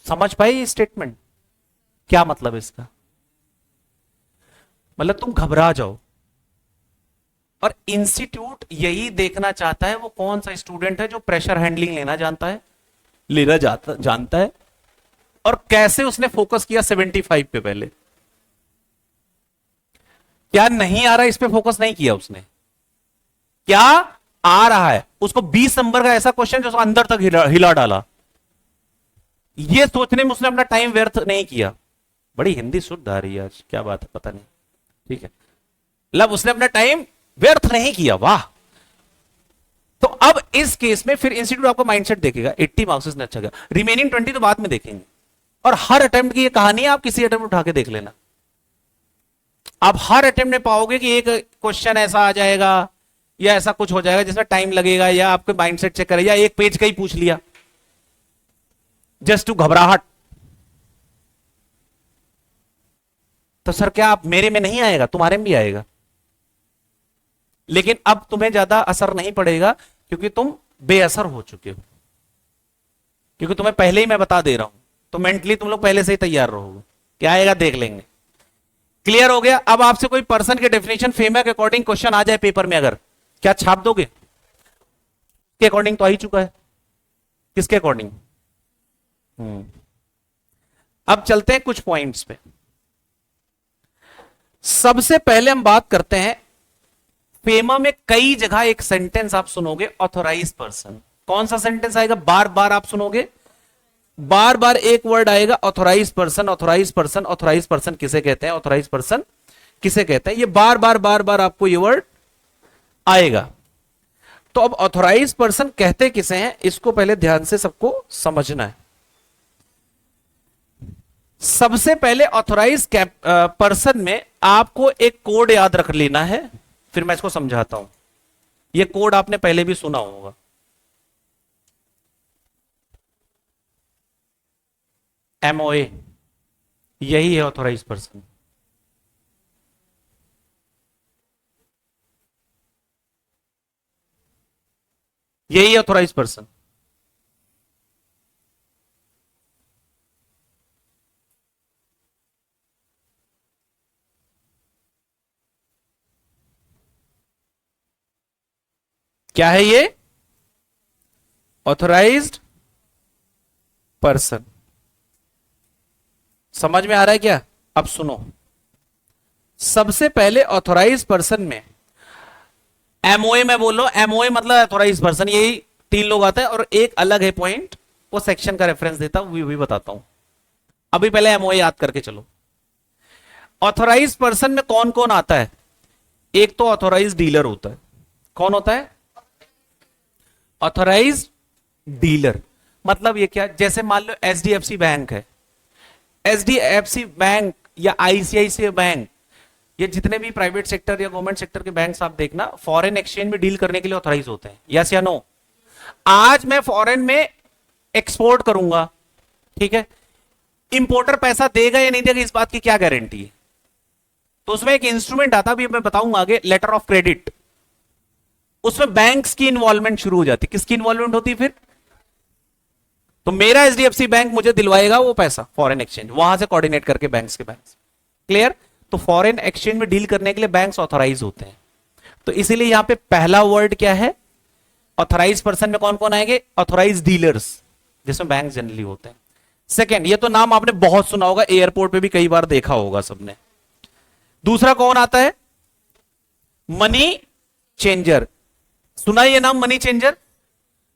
Speaker 1: समझ पाए ये स्टेटमेंट? क्या मतलब इसका? मतलब तुम घबरा जाओ, और इंस्टीट्यूट यही देखना चाहता है वो कौन सा स्टूडेंट है जो प्रेशर हैंडलिंग लेना जानता है, और कैसे उसने फोकस किया 75 पे पहले। क्या नहीं आ रहा है इस पे फोकस नहीं किया उसने, क्या आ रहा है। उसको 20 नंबर का ऐसा क्वेश्चन जो उसको अंदर तक हिला डाला, ये सोचने में उसने अपना टाइम व्यर्थ नहीं किया। बड़ी हिंदी शुद्ध आ रही है आज, क्या बात है पता नहीं, ठीक है। मतलब उसने अपना टाइम व्यर्थ नहीं किया, वाह। तो अब इस केस में फिर इंस्टीट्यूट आपको माइंडसेट देखेगा, 80 मार्क्स ने अच्छा किया, रिमेनिंग 20 तो बाद में देखेंगे। और हर अटेम्प्ट की ये कहानी है, आप किसी अटेम्प्ट उठा के देख लेना, आप हर अटेम्प्ट में पाओगे कि एक क्वेश्चन ऐसा आ जाएगा या ऐसा कुछ हो जाएगा जिसमें टाइम लगेगा, या आपके माइंडसेट चेक करेगा, या एक पेज का ही पूछ लिया जस्ट टू घबराहट। तो सर क्या आप मेरे में नहीं आएगा, तुम्हारे में भी आएगा, लेकिन अब तुम्हें ज्यादा असर नहीं पड़ेगा क्योंकि तुम बेअसर हो चुके हो, क्योंकि तुम्हें पहले ही मैं बता दे रहा हूं, तो मेंटली तुम लोग पहले से ही तैयार रहोगे, क्या आएगा देख लेंगे। क्लियर हो गया। अब आपसे कोई पर्सन के डेफिनेशन फेमा के अकॉर्डिंग क्वेश्चन आ जाए पेपर में, अगर क्या छाप दोगे? के अकॉर्डिंग तो आ ही चुका है, किसके अकॉर्डिंग? अब चलते हैं कुछ पॉइंट्स पे। सबसे पहले हम बात करते हैं, फेमा में कई जगह एक सेंटेंस आप सुनोगे, ऑथोराइज पर्सन। कौन सा सेंटेंस आएगा, बार बार आप सुनोगे, बार बार एक वर्ड आएगा, authorise person, authorise person, authorise person किसे कहते हैं, ऑथोराइज पर्सन किसे कहते हैं, ये बार बार बार बार आपको ये वर्ड आएगा। तो अब ऑथोराइज पर्सन कहते किसे हैं, इसको पहले ध्यान से सबको समझना है। सबसे पहले ऑथोराइज पर्सन में आपको एक कोड याद रख लेना है, फिर मैं इसको समझाता हूं। यह कोड आपने पहले भी सुना होगा, एमओए, यही है ऑथोराइज पर्सन। यही है ऑथोराइज पर्सन। क्या है ये, ऑथोराइज्ड पर्सन। समझ में आ रहा है क्या? अब सुनो, सबसे पहले ऑथोराइज पर्सन में एमओए में बोलो, एमओए मतलब ऑथोराइज पर्सन, यही 3 लोग आते हैं, और एक अलग है पॉइंट, वो सेक्शन का रेफरेंस देता हूं, वो भी बताता हूं। अभी पहले एमओए याद करके चलो। ऑथोराइज पर्सन में कौन कौन आता है, एक तो ऑथोराइज डीलर होता है। कौन होता है? Authorise dealer. मतलब ये क्या, जैसे मान लो एचडीएफसी बैंक है, एचडीएफसी बैंक या आईसीआईसीआई बैंक, ये जितने भी प्राइवेट सेक्टर या गवर्नमेंट सेक्टर के बैंक्स आप देखना, फॉरेन एक्सचेंज में डील करने के लिए ऑथोराइज होते हैं, यस या नो? आज मैं फॉरेन में एक्सपोर्ट करूंगा, ठीक है, इंपोर्टर पैसा देगा या नहीं देगा इस बात की क्या गारंटी है? तो उसमें एक इंस्ट्रूमेंट आता, भी मैं बताऊंगा आगे, लेटर ऑफ क्रेडिट। उसमें बैंक्स की इन्वॉल्वमेंट शुरू हो जाती। किसकी इन्वॉल्वमेंट होती फिर? तो मेरा एचडीएफसी बैंक मुझे दिलवाएगा वो पैसा, फॉरेन एक्सचेंज, वहां से कोऑर्डिनेट करके बैंक्स के बैंक्स। क्लियर? तो फॉरेन एक्सचेंज में डील करने के लिए बैंक्स ऑथोराइज होते हैं। तो इसीलिए यहां पे पहला वर्ड क्या है, ऑथोराइज पर्सन में कौन कौन आएंगे? ऑथोराइज डीलर्स, जिसमें बैंक जनरली होते हैं। सेकंड, ये तो नाम आपने बहुत सुना होगा, एयरपोर्ट पे भी कई बार देखा होगा सबने। दूसरा कौन आता है? Money changer. सुना ये नाम, मनी चेंजर?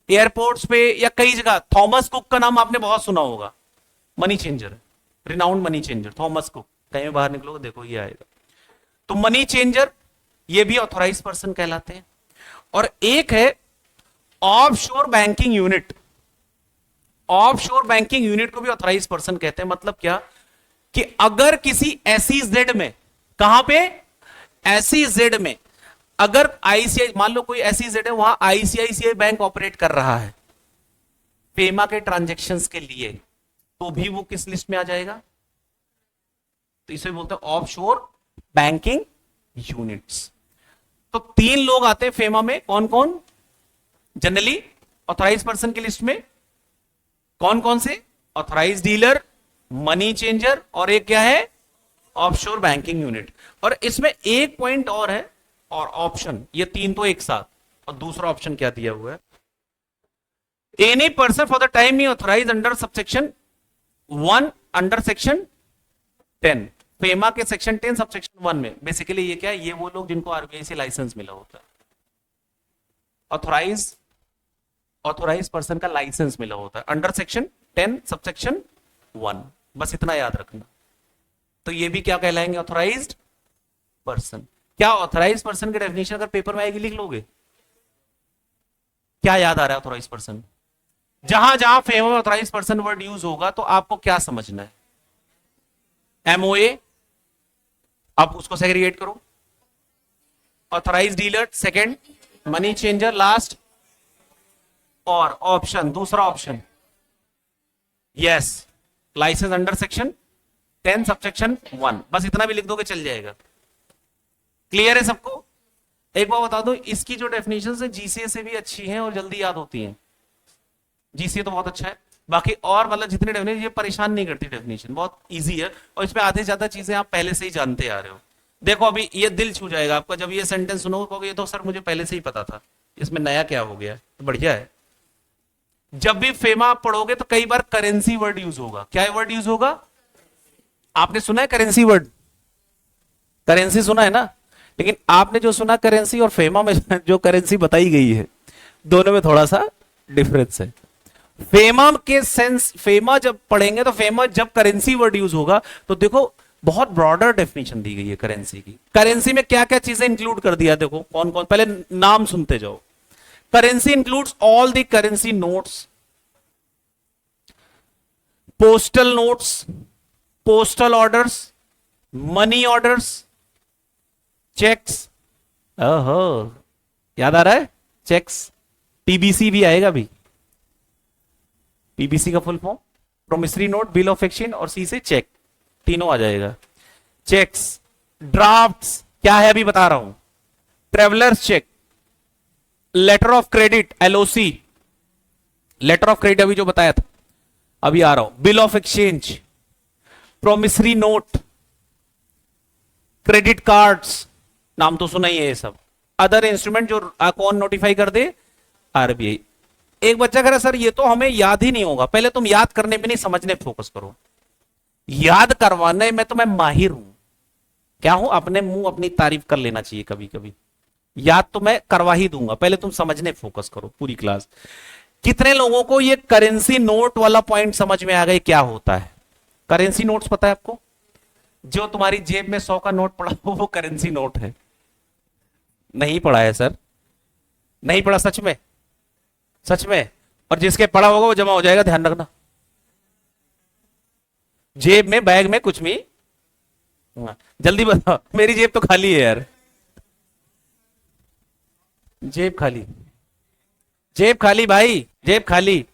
Speaker 1: एयरपोर्ट्स पे या कई जगह, थॉमस कुक का नाम आपने बहुत सुना होगा, money changer, renowned money changer Thomas cook. कहीं बाहर निकलोगे देखो ये आएगा। तो मनी चेंजर ये भी ऑथोराइज पर्सन कहलाते हैं। और एक है offshore banking unit. Offshore banking unit को भी ऑथोराइज पर्सन कहते हैं। मतलब क्या कि अगर किसी एसईजेड में, कहां पे? एसईजेड में, अगर आईसीआई, मान लो कोई एसईजेड है, वहां आईसीआईसीआई बैंक ऑपरेट कर रहा है फेमा के ट्रांजैक्शंस के लिए, तो भी वो किस लिस्ट में आ जाएगा? तो इसे बोलते हैं ऑफशोर बैंकिंग यूनिट्स। तो 3 लोग आते हैं फेमा में, कौन कौन? जनरली ऑथोराइज पर्सन की लिस्ट में कौन कौन से? ऑथोराइज डीलर, मनी चेंजर, और एक क्या है? Offshore banking unit. और इसमें एक पॉइंट और है, और ऑप्शन, ये 3 तो एक साथ, और दूसरा ऑप्शन क्या दिया हुआ है? Any person for the time he authorise under subsection 1 under section 10। FEMA के सेक्शन 10 सब सेक्शन 1 में बेसिकली ये क्या है, ये वो लोग जिनको आरबीआई से लाइसेंस मिला होता है, ऑथोराइज पर्सन का लाइसेंस मिला होता है अंडर सेक्शन 10 सब सेक्शन 1, बस इतना याद रखना। तो ये भी क्या कहलाएंगे, ऑथोराइज्ड पर्सन। क्या ऑथोराइज पर्सन की डेफिनेशन अगर पेपर में आएगी लिख लोगे? क्या याद आ रहा है ऑथोराइज पर्सन? जहां जहां फेमा में ऑथोराइज पर्सन वर्ड यूज होगा तो आपको क्या समझना है? एमओए, आप उसको सेग्रीगेट करो। Authorise dealer second, money changer last, और ऑप्शन दूसरा option yes, licence under section 10 subsection 1, बस इतना भी लिख दोगे चल जाएगा। क्लियर है सबको? एक बार बता दो, इसकी जो डेफिनेशन है जीसीए से भी अच्छी हैं और जल्दी याद होती हैं। जीसीए तो बहुत अच्छा है, बाकी और मतलब जितने डेफिनेशन, ये परेशान नहीं करती, डेफिनेशन बहुत इजी है और इसमें आधे ज्यादा चीजें आप पहले से ही जानते आ रहे हो। देखो अभी ये दिल छू जाएगा आपका जब ये सेंटेंस सुनो, कहोगे ये तो सर मुझे पहले से ही पता था, इसमें नया क्या हो गया? तो बढ़िया है। जब भी फेमा पढ़ोगे तो कई बार करेंसी वर्ड यूज होगा। क्या वर्ड यूज होगा? आपने सुना है करेंसी वर्ड? करेंसी सुना है ना? लेकिन आपने जो सुना करेंसी और फेमा में जो करेंसी बताई गई है, दोनों में थोड़ा सा डिफरेंस है। फेमा के सेंस, फेमा जब पढ़ेंगे तो फेमा जब करेंसी वर्ड यूज होगा तो देखो बहुत ब्रॉडर डेफिनेशन दी गई है करेंसी की। करेंसी में क्या क्या चीजें इंक्लूड कर दिया, देखो कौन कौन, पहले नाम सुनते जाओ। Currency includes all the currency notes, postal notes, postal orders, money orders, cheques. ओहो, याद आ रहा है? चेक्स, पीबीसी भी आएगा भी। पीबीसी का full form promissory note, bill of exchange और सी से चेक, तीनों आ जाएगा। चेक्स, ड्राफ्ट्स क्या है अभी बता रहा हूं, travellers cheque, letter of credit LOC, letter of credit अभी जो बताया था, अभी आ रहा हूं, bill of exchange, promissory note, credit cards, नाम तो सुना ही है ये सब। अदर इंस्ट्रूमेंट जो कौन नोटिफाई कर दे? आरबीआई। एक बच्चा कह रहा सर ये तो हमें याद ही नहीं होगा। पहले तुम याद करने पे नहीं, समझने पे फोकस करो। याद करवाने में तो मैं माहिर हूं। क्या हूं? अपने मुंह अपनी तारीफ कर लेना चाहिए कभी कभी। याद तो मैं करवा ही दूंगा, पहले तुम समझने पे फोकस करो पूरी क्लास। कितने लोगों को ये करेंसी नोट वाला पॉइंट समझ में आ गए क्या होता है? करेंसी नोट्स पता है आपको? जो तुम्हारी जेब में 100 का नोट पड़ा हो वो करेंसी नोट है। नहीं पड़ा है सर? नहीं पड़ा सच में? सच में? और जिसके पड़ा होगा वो जमा हो जाएगा, ध्यान रखना। जेब में, बैग में, कुछ भी। जल्दी बताओ, मेरी जेब तो खाली है यार। जेब खाली, जेब खाली भाई, जेब खाली।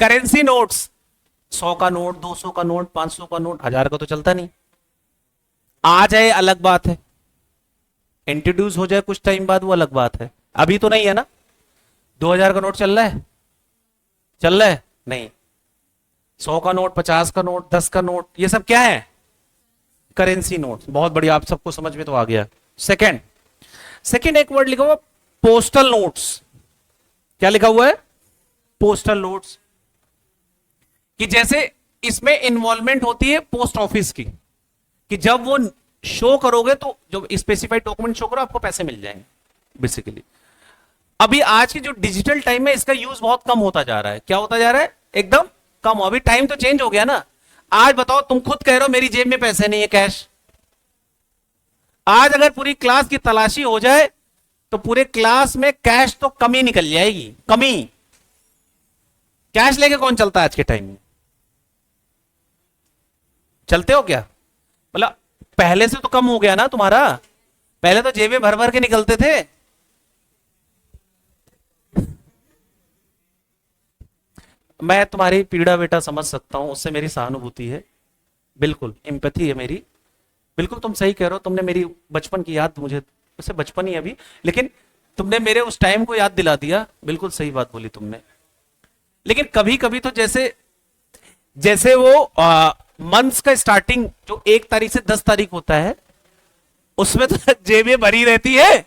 Speaker 1: करेंसी नोट्स, 100 का नोट, 200 का नोट, 500 का नोट, 1000 का तो चलता नहीं। आ जाए अलग बात है, इंट्रोड्यूस हो जाए कुछ टाइम बाद वो अलग बात है, अभी तो नहीं है ना। 2000 का नोट चल रहा है? चल रहा है? नहीं। 100 का नोट, 50 का नोट, 10 का नोट, ये सब क्या है? Currency note. बहुत बढ़िया, आप सबको समझ में तो आ गया। सेकंड, सेकंड एक वर्ड लिखा हुआ पोस्टल नोट्स। क्या लिखा हुआ है? Postal notes. कि जैसे इसमें इन्वॉल्वमेंट होती है पोस्ट ऑफिस की, कि जब वो शो करोगे तो जो स्पेसिफाइड डॉक्यूमेंट शो करो आपको पैसे मिल जाएंगे बेसिकली। अभी आज की जो डिजिटल टाइम में इसका यूज बहुत कम होता जा रहा है। क्या होता जा रहा है? एकदम कम। अभी टाइम तो चेंज हो गया ना। आज बताओ, तुम खुद कह रहे हो मेरी जेब में पैसे नहीं है कैश। आज अगर पूरी क्लास की तलाशी हो जाए तो पूरे क्लास में कैश तो कमी निकल जाएगी, कमी। कैश लेके कौन चलता है आज के टाइम में? चलते हो क्या? मतलब पहले से तो कम हो गया ना तुम्हारा। पहले तो जेबें भर भर के निकलते थे। मैं तुम्हारी पीड़ा बेटा समझ सकता हूं, उससे मेरी सहानुभूति है, बिल्कुल एम्पैथी है मेरी। बिल्कुल तुम सही कह रहे हो। तुमने मेरी बचपन की याद, मुझे वैसे बचपन ही अभी, लेकिन तुमने मेरे उस टाइम को याद दिला दिया। बिल्कुल सही बात बोली तुमने। लेकिन कभी कभी तो जैसे जैसे वो मंथ्स का स्टार्टिंग जो 1 तारीख से 10 तारीख होता है, उसमें तो जेबें भरी रहती है।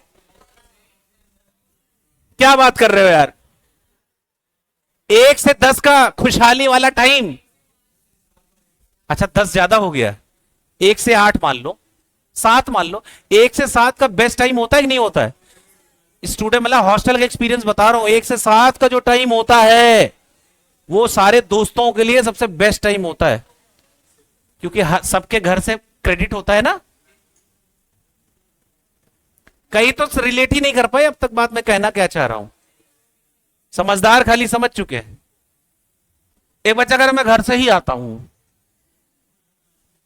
Speaker 1: क्या बात कर रहे हो यार? 1 से 10 का खुशहाली वाला टाइम। अच्छा 10 ज्यादा हो गया। 1 से 8 मान लो, 7 मान लो। 1 से 7 का बेस्ट टाइम होता है कि नहीं होता है? स्टूडेंट मतलब हॉस्टल का एक्सपीरियंस बता रहा हूं। 1 से 7 का जो टाइम होता है वो सारे दोस्तों के लिए सबसे बेस्ट टाइम होता है, क्योंकि सबके घर से क्रेडिट होता है ना। कई तो रिलेट ही नहीं कर पाए अब तक बात मैं कहना क्या चाह रहा हूं। समझदार खाली समझ चुके हैं। एक बच्चा अगर मैं घर से ही आता हूं,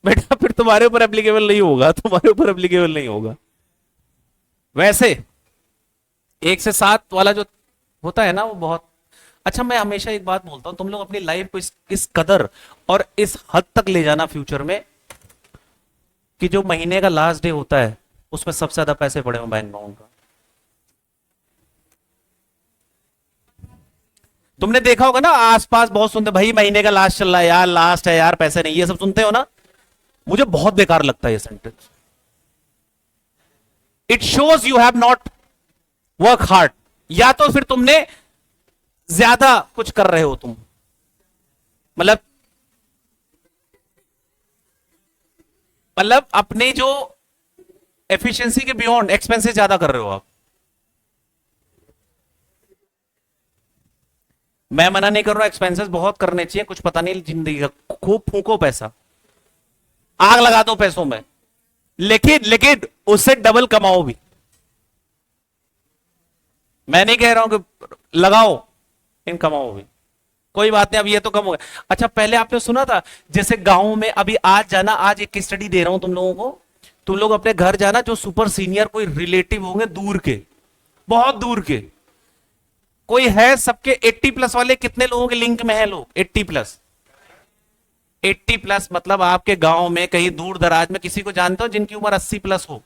Speaker 1: बेटा फिर तुम्हारे ऊपर एप्लीकेबल नहीं होगा, तुम्हारे ऊपर एप्लीकेबल नहीं होगा। वैसे 1 से 7 वाला जो होता है ना वो बहुत अच्छा। मैं हमेशा एक बात बोलता हूं, तुम लोग अपनी लाइफ को इस कदर और इस हद तक ले जाना फ्यूचर में कि जो महीने का लास्ट डे होता है उसमें सबसे ज्यादा पैसे पड़े हो बैंक अकाउंट का। तुमने देखा होगा ना आसपास बहुत सुनते भाई महीने का लास्ट चल रहा है यार, लास्ट है यार, पैसे नहीं, ये सब सुनते हो ना। मुझे बहुत बेकार लगता है ये sentence. It shows you have not work hard, या तो फिर तुमने ज्यादा कुछ कर रहे हो तुम, मतलब अपने जो एफिशिएंसी के बियॉन्ड एक्सपेंसेस ज्यादा कर रहे हो आप। मैं मना नहीं कर रहा, एक्सपेंसेस बहुत करने चाहिए, कुछ पता नहीं जिंदगी का, खूब फूको पैसा, आग लगा दो पैसों में, लेकिन लेकिन उससे डबल कमाओ भी। मैं नहीं कह रहा हूं कि लगाओ इन कमाओ भी, कोई बात नहीं। अब ये तो कम हो गया। अच्छा पहले आपने सुना था जैसे गांव में, अभी आज जाना, आज एक स्टडी दे रहा हूं तुम लोगों को, तुम लोग अपने घर जाना, जो सुपर सीनियर कोई रिलेटिव होंगे दूर के, बहुत दूर के, कोई है, सबके 80+ वाले कितने लोगों के लिंक में है लोग? 80+। 80+ मतलब आपके गांव में कहीं दूर दराज में किसी को जानते हो जिनकी उम्र 80+ हो?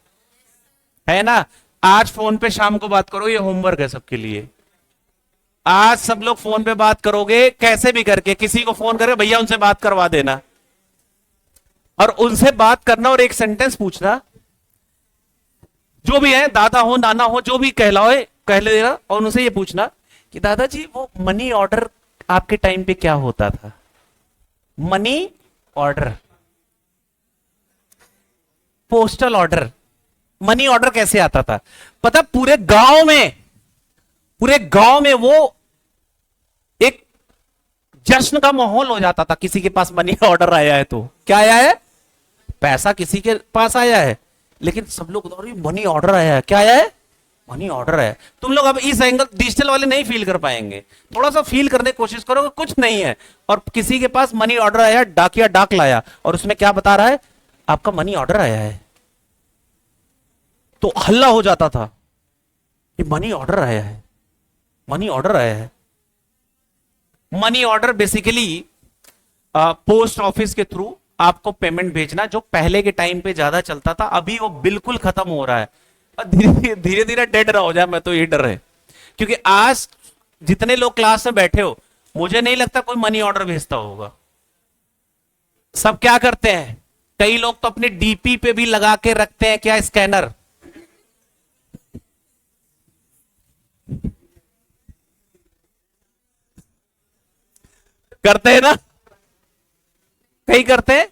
Speaker 1: है ना? आज फोन पे शाम को बात करो, ये होमवर्क है सबके लिए। आज सब लोग फोन पे बात करोगे कैसे भी करके, किसी को फोन करके भैया उनसे बात करवा देना, और उनसे बात करना और एक सेंटेंस पूछना, जो भी है, दादा हो नाना हो जो भी कहलाओ कह लेना, और उनसे ये पूछना कि दादाजी वो मनी ऑर्डर आपके टाइम पे क्या होता था? Money order, postal order, money order कैसे आता था? पता पूरे गांव में, पूरे गांव में वो एक जश्न का माहौल हो जाता था, किसी के पास मनी ऑर्डर आया है तो। क्या आया है? पैसा किसी के पास आया है, लेकिन सब लोग मनी ऑर्डर आया है। क्या आया है? मनी ऑर्डर है। तुम लोग अब इस एंगल डिजिटल वाले नहीं फील कर पाएंगे, थोड़ा सा फील करने की कोशिश करो, कुछ नहीं है और किसी के पास मनी ऑर्डर आया, डाकिया डाक लाया और उसमें क्या बता रहा है? आपका मनी ऑर्डर आया है। तो हल्ला हो जाता था कि मनी ऑर्डर आया है, मनी ऑर्डर आया है। Money order basically post office के थ्रू आपको पेमेंट भेजना, जो पहले के टाइम पे ज्यादा चलता था, अभी वो बिल्कुल खत्म हो रहा है और धीरे धीरे डेड रहा हो जाए, मैं तो ये डर है। क्योंकि आज जितने लोग क्लास में बैठे हो, मुझे नहीं लगता कोई मनी ऑर्डर भेजता होगा। सब क्या करते हैं, कई लोग तो अपने डीपी पे भी लगा के रखते हैं क्या, स्कैनर। करते हैं ना, कई करते हैं।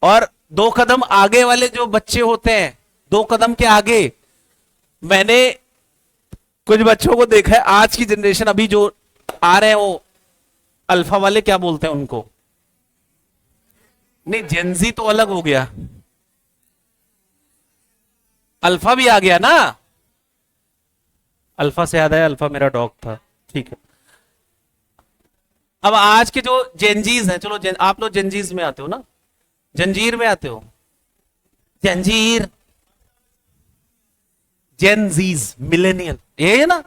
Speaker 1: और 2 कदम आगे वाले जो बच्चे होते हैं, 2 कदम के आगे, मैंने कुछ बच्चों को देखा है, आज की जनरेशन अभी जो आ रहे हैं वो अल्फा वाले, क्या बोलते हैं उनको? नहीं, जेंजी तो अलग हो गया, अल्फा भी आ गया ना। अल्फा से याद आया, अल्फा मेरा डॉग था, ठीक है। अब आज के जो जेंजीज हैं, चलो आप लोग जेंजीज में आते हो ना, जंजीर में आते हो, जंजीर, जेंजीज, मिलेनियल, ये है ना।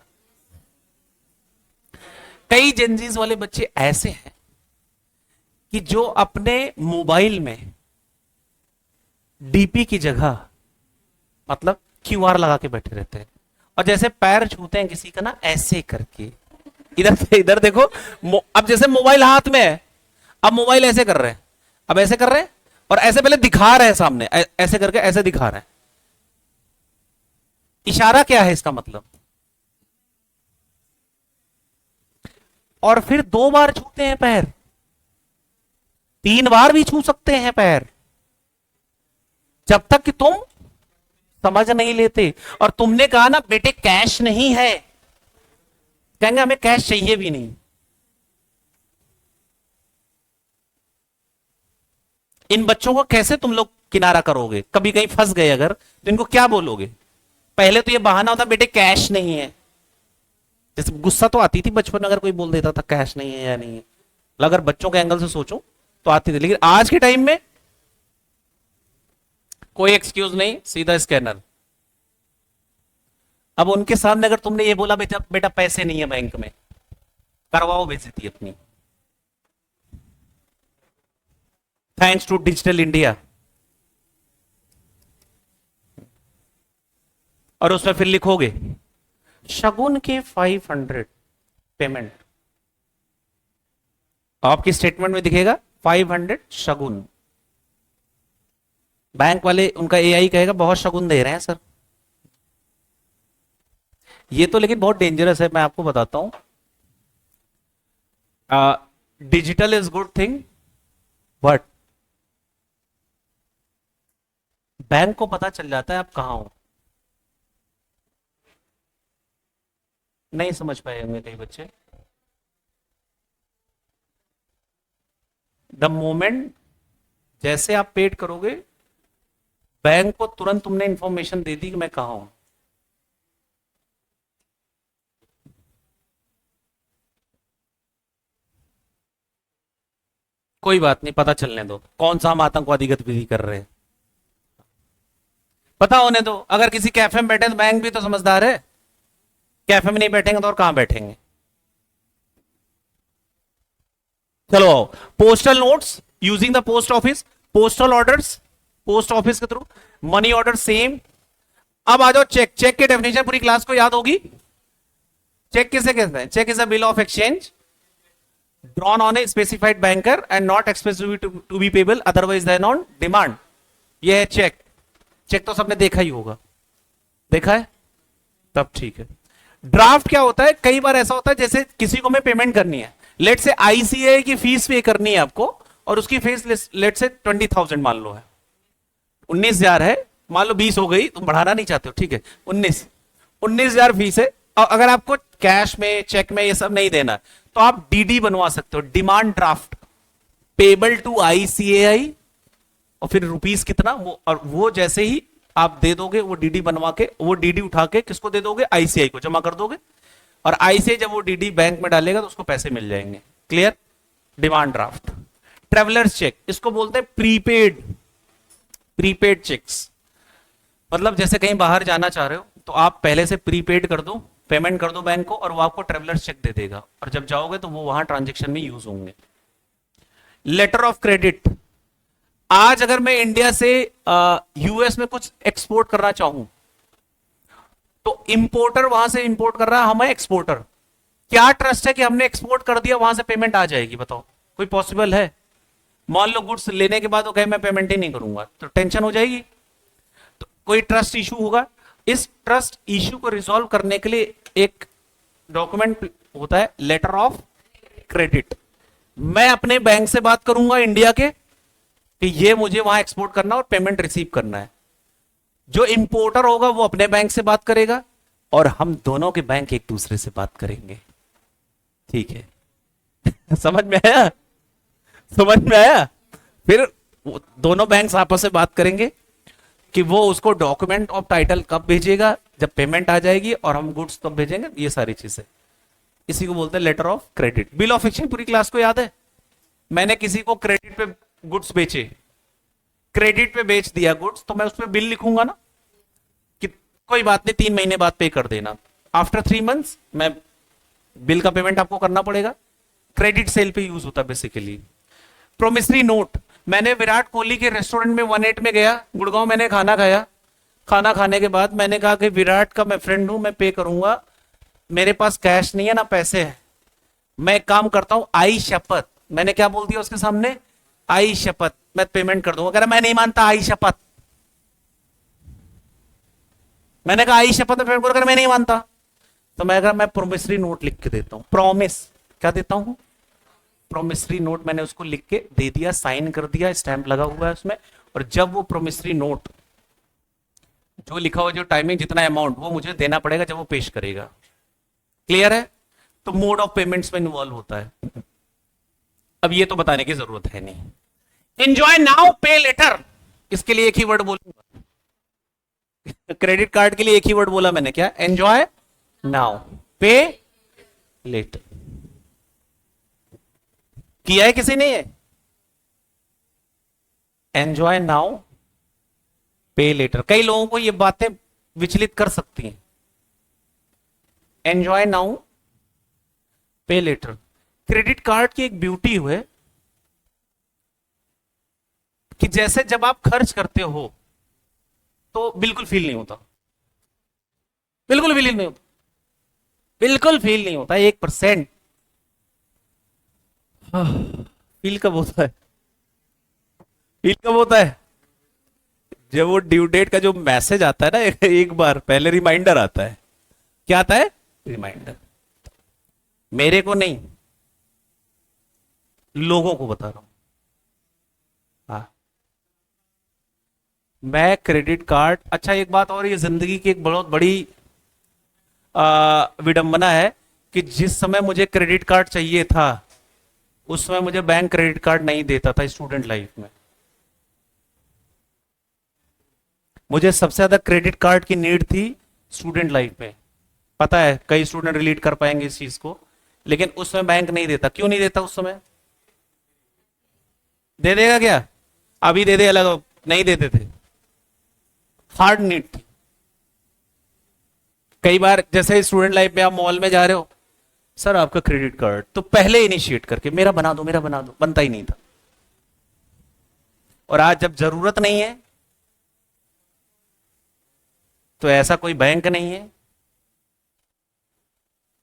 Speaker 1: कई जेंजीज वाले बच्चे ऐसे हैं कि जो अपने मोबाइल में डीपी की जगह मतलब क्यूआर लगा के बैठे रहते हैं, और जैसे पैर छूते हैं किसी का ना, ऐसे करके इधर से इधर देखो। अब जैसे मोबाइल हाथ में है, अब मोबाइल ऐसे कर रहे हैं, अब ऐसे कर रहे हैं, और ऐसे पहले दिखा रहे हैं सामने, ऐसे करके ऐसे दिखा रहे हैं। इशारा क्या है इसका मतलब? और फिर 2 बार छूते हैं पैर, 3 बार भी छू सकते हैं पैर, जब तक कि तुम समझ नहीं लेते। और तुमने कहा ना बेटे कैश नहीं है, कहेंगे हमें कैश चाहिए भी नहीं। इन बच्चों को कैसे तुम लोग किनारा करोगे? कभी कहीं फंस गए अगर तो इनको क्या बोलोगे? पहले तो ये बहाना होता बेटे कैश नहीं है, जैसे गुस्सा तो आती थी बचपन में अगर कोई बोल देता था कैश नहीं है या नहीं है, अगर बच्चों के एंगल से सोचो तो आती थी। लेकिन आज के टाइम में कोई एक्सक्यूज नहीं, सीधा स्कैनर। अब उनके सामने अगर तुमने ये बोला बेटा बेटा पैसे नहीं है बैंक में, करवाओ बेइज्जती अपनी। Thanks to digital India. और उसमें फिर लिखोगे शगुन के 500 पेमेंट, आपकी स्टेटमेंट में दिखेगा 500 शगुन। बैंक वाले उनका एआई कहेगा बहुत शगुन दे रहे हैं सर। ये तो लेकिन बहुत डेंजरस है, मैं आपको बताता हूं। Digital is good thing, but bank को पता चल जाता है आप कहां हो। नहीं समझ पाए होंगे कई बच्चे। द मोमेंट जैसे आप पेड करोगे, बैंक को तुरंत तुमने इंफॉर्मेशन दे दी कि मैं कहां हूं। कोई बात नहीं, पता चलने दो कौन सा हम आतंकवादी गतिविधि कर रहे हैं, पता होने दो। अगर किसी कैफे में बैठे तो बैंक भी तो समझदार है, कैफे में नहीं बैठेंगे तो और कहां बैठेंगे। चलो आओ, postal notes using the post office, postal orders post office के थ्रू, मनी ऑर्डर सेम। अब आ जाओ चेक। चेक की डेफिनेशन पूरी क्लास को याद होगी। चेक किसे कहते हैं? Cheque is a bill of exchange drawn on a specified banker and not expected to be payable otherwise than on demand। ये है चेक। चेक तो सबने देखा ही होगा, देखा है तब ठीक है। ड्राफ्ट क्या होता है? कई बार ऐसा होता है जैसे किसी को मैं पेमेंट करनी है, लेट से आईसीआई की फीस पे करनी है आपको, और उसकी फीस लेट से 20,000 मान लो है, 19,000 है, मान लो 20 हो गई, तुम बढ़ाना नहीं चाहते हो, ठीक है 19,000 फीस है। और अगर आपको कैश में चेक में ये सब नहीं देना तो आप डीडी बनवा सकते हो, demand draft, payable to ICAI, और फिर रुपीस कितना वो, और वो जैसे ही आप दे दोगे वो डीडी बनवा के, वो डीडी उठा के किसको दे दोगे? आईसीआई को जमा कर दोगे, और आईसीआई जब वो डीडी बैंक में डालेगा तो उसको पैसे मिल जाएंगे। Clear? Demand draft. Travellers cheque, इसको बोलते हैं प्रीपेड, प्रीपेड चेक्स। मतलब जैसे कहीं बाहर जाना चाह रहे हो तो आप पहले से प्रीपेड कर दो, पेमेंट कर दो बैंक को, और वो आपको ट्रेवलर्स चेक दे देगा, और जब जाओगे तो वो वहां ट्रांजेक्शन में यूज होंगे। लेटर ऑफ क्रेडिट, आज अगर मैं इंडिया से यूएस में कुछ एक्सपोर्ट करना चाहूं तो इंपोर्टर वहां से इंपोर्ट कर रहा है, हम एक्सपोर्टर। क्या ट्रस्ट है कि हमने एक्सपोर्ट कर दिया वहां से पेमेंट आ जाएगी? बताओ, कोई पॉसिबल है? मान लो गुड्स लेने के बाद वो कहे मैं पेमेंट ही नहीं करूंगा, तो टेंशन हो जाएगी, तो कोई ट्रस्ट इशू होगा। इस ट्रस्ट इशू को रिजॉल्व करने के लिए एक डॉक्यूमेंट होता है, लेटर ऑफ क्रेडिट। मैं अपने बैंक से बात करूंगा इंडिया के कि ये मुझे वहां एक्सपोर्ट करना और पेमेंट रिसीव करना है। जो इंपोर्टर होगा वो अपने बैंक से बात करेगा, और हम दोनों के बैंक एक दूसरे से बात करेंगे। ठीक है समझ में आया? समझ में आया? फिर दोनों बैंक आपस में बात करेंगे कि वो उसको डॉक्यूमेंट ऑफ टाइटल कब भेजेगा, जब पेमेंट आ जाएगी, और हम गुड्स कब भेजेंगे, ये सारी चीजें। इसी को बोलते हैं letter of credit. Bill of exchange पूरी क्लास को याद है। मैंने किसी को क्रेडिट पे गुड्स बेचे, क्रेडिट पे बेच दिया गुड्स, तो मैं उस पर बिल लिखूंगा ना कि कोई बात नहीं 3 महीने बाद पे कर देना। आफ्टर 3 मंथ्स मैं बिल का पेमेंट आपको करना पड़ेगा। क्रेडिट सेल पे यूज होता है बेसिकली। प्रोमिसरी नोट, मैंने विराट कोहली के रेस्टोरेंट में 18 में गया, गुड़गांव, मैंने खाना खाया। खाना खाने के बाद मैंने कहा कि विराट का मैं फ्रेंड हूं, मैं पे करूंगा, मेरे पास कैश नहीं है ना पैसे है, मैं एक काम करता हूं, आई शपथ, मैंने क्या बोल दिया उसके सामने? आई शपथ, मैं पेमेंट कर दूंगा। कह रहा मैं नहीं मानता, आई शपथ। मैंने कहा आई शपथ में पेमेंट करूंगा, मैं नहीं मानता। तो मैं कहा मैं प्रोमिसरी नोट लिख के देता हूं, प्रॉमिस, क्या देता हूं? प्रोमिसरी नोट मैंने उसको लिख के दे दिया, साइन कर दिया, स्टैंप लगा हुआ है उसमें, और जब वो प्रोमिसरी नोट जो लिखा हुआ, जो टाइमिंग, जितना अमाउंट, वो मुझे देना पड़ेगा जब वो पेश करेगा। क्लियर है? तो मोड ऑफ पेमेंट्स में इन्वॉल्व होता है। अब ये तो बताने की जरूरत है नहीं। एंजॉय नाउ पे लेटर, इसके लिए एक ही वर्ड बोलूंगा। क्रेडिट कार्ड के लिए एक ही वर्ड बोला मैंने, क्या? एंजॉय नाउ पे लेटर। किया है किसी ने ये? एंजॉय नाउ पे लेटर। कई लोगों को ये बातें विचलित कर सकती हैं। एंजॉय नाउ पे लेटर, क्रेडिट कार्ड की एक ब्यूटी है कि जैसे जब आप खर्च करते हो तो बिल्कुल फील नहीं होता, बिल्कुल फील नहीं होता, बिल्कुल फील नहीं होता, 1%। फील कब होता है? फील कब होता है? जब वो ड्यू डेट का जो मैसेज आता है ना, एक बार पहले रिमाइंडर आता है। क्या आता है? रिमाइंडर। मेरे को नहीं, लोगों को बता रहा हूं। हाँ, मैं क्रेडिट कार्ड, अच्छा एक बात और, ये जिंदगी की एक बहुत बड़ी विडंबना है कि जिस समय मुझे क्रेडिट कार्ड चाहिए था उस समय मुझे बैंक क्रेडिट कार्ड नहीं देता था। स्टूडेंट लाइफ में मुझे सबसे ज्यादा क्रेडिट कार्ड की नीड थी स्टूडेंट लाइफ में। पता है कई स्टूडेंट रिलेट कर पाएंगे इस चीज को, लेकिन उस समय बैंक नहीं देता। क्यों नहीं देता उस समय? दे देगा क्या? अभी दे दे अलग, नहीं देते थे, हार्ड नीड थी। कई बार जैसे स्टूडेंट लाइफ में आप मॉल में जा रहे हो, सर आपका क्रेडिट कार्ड, तो पहले इनिशिएट करके मेरा बना दो, मेरा बना दो, बनता ही नहीं था। और आज जब जरूरत नहीं है तो ऐसा कोई बैंक नहीं है,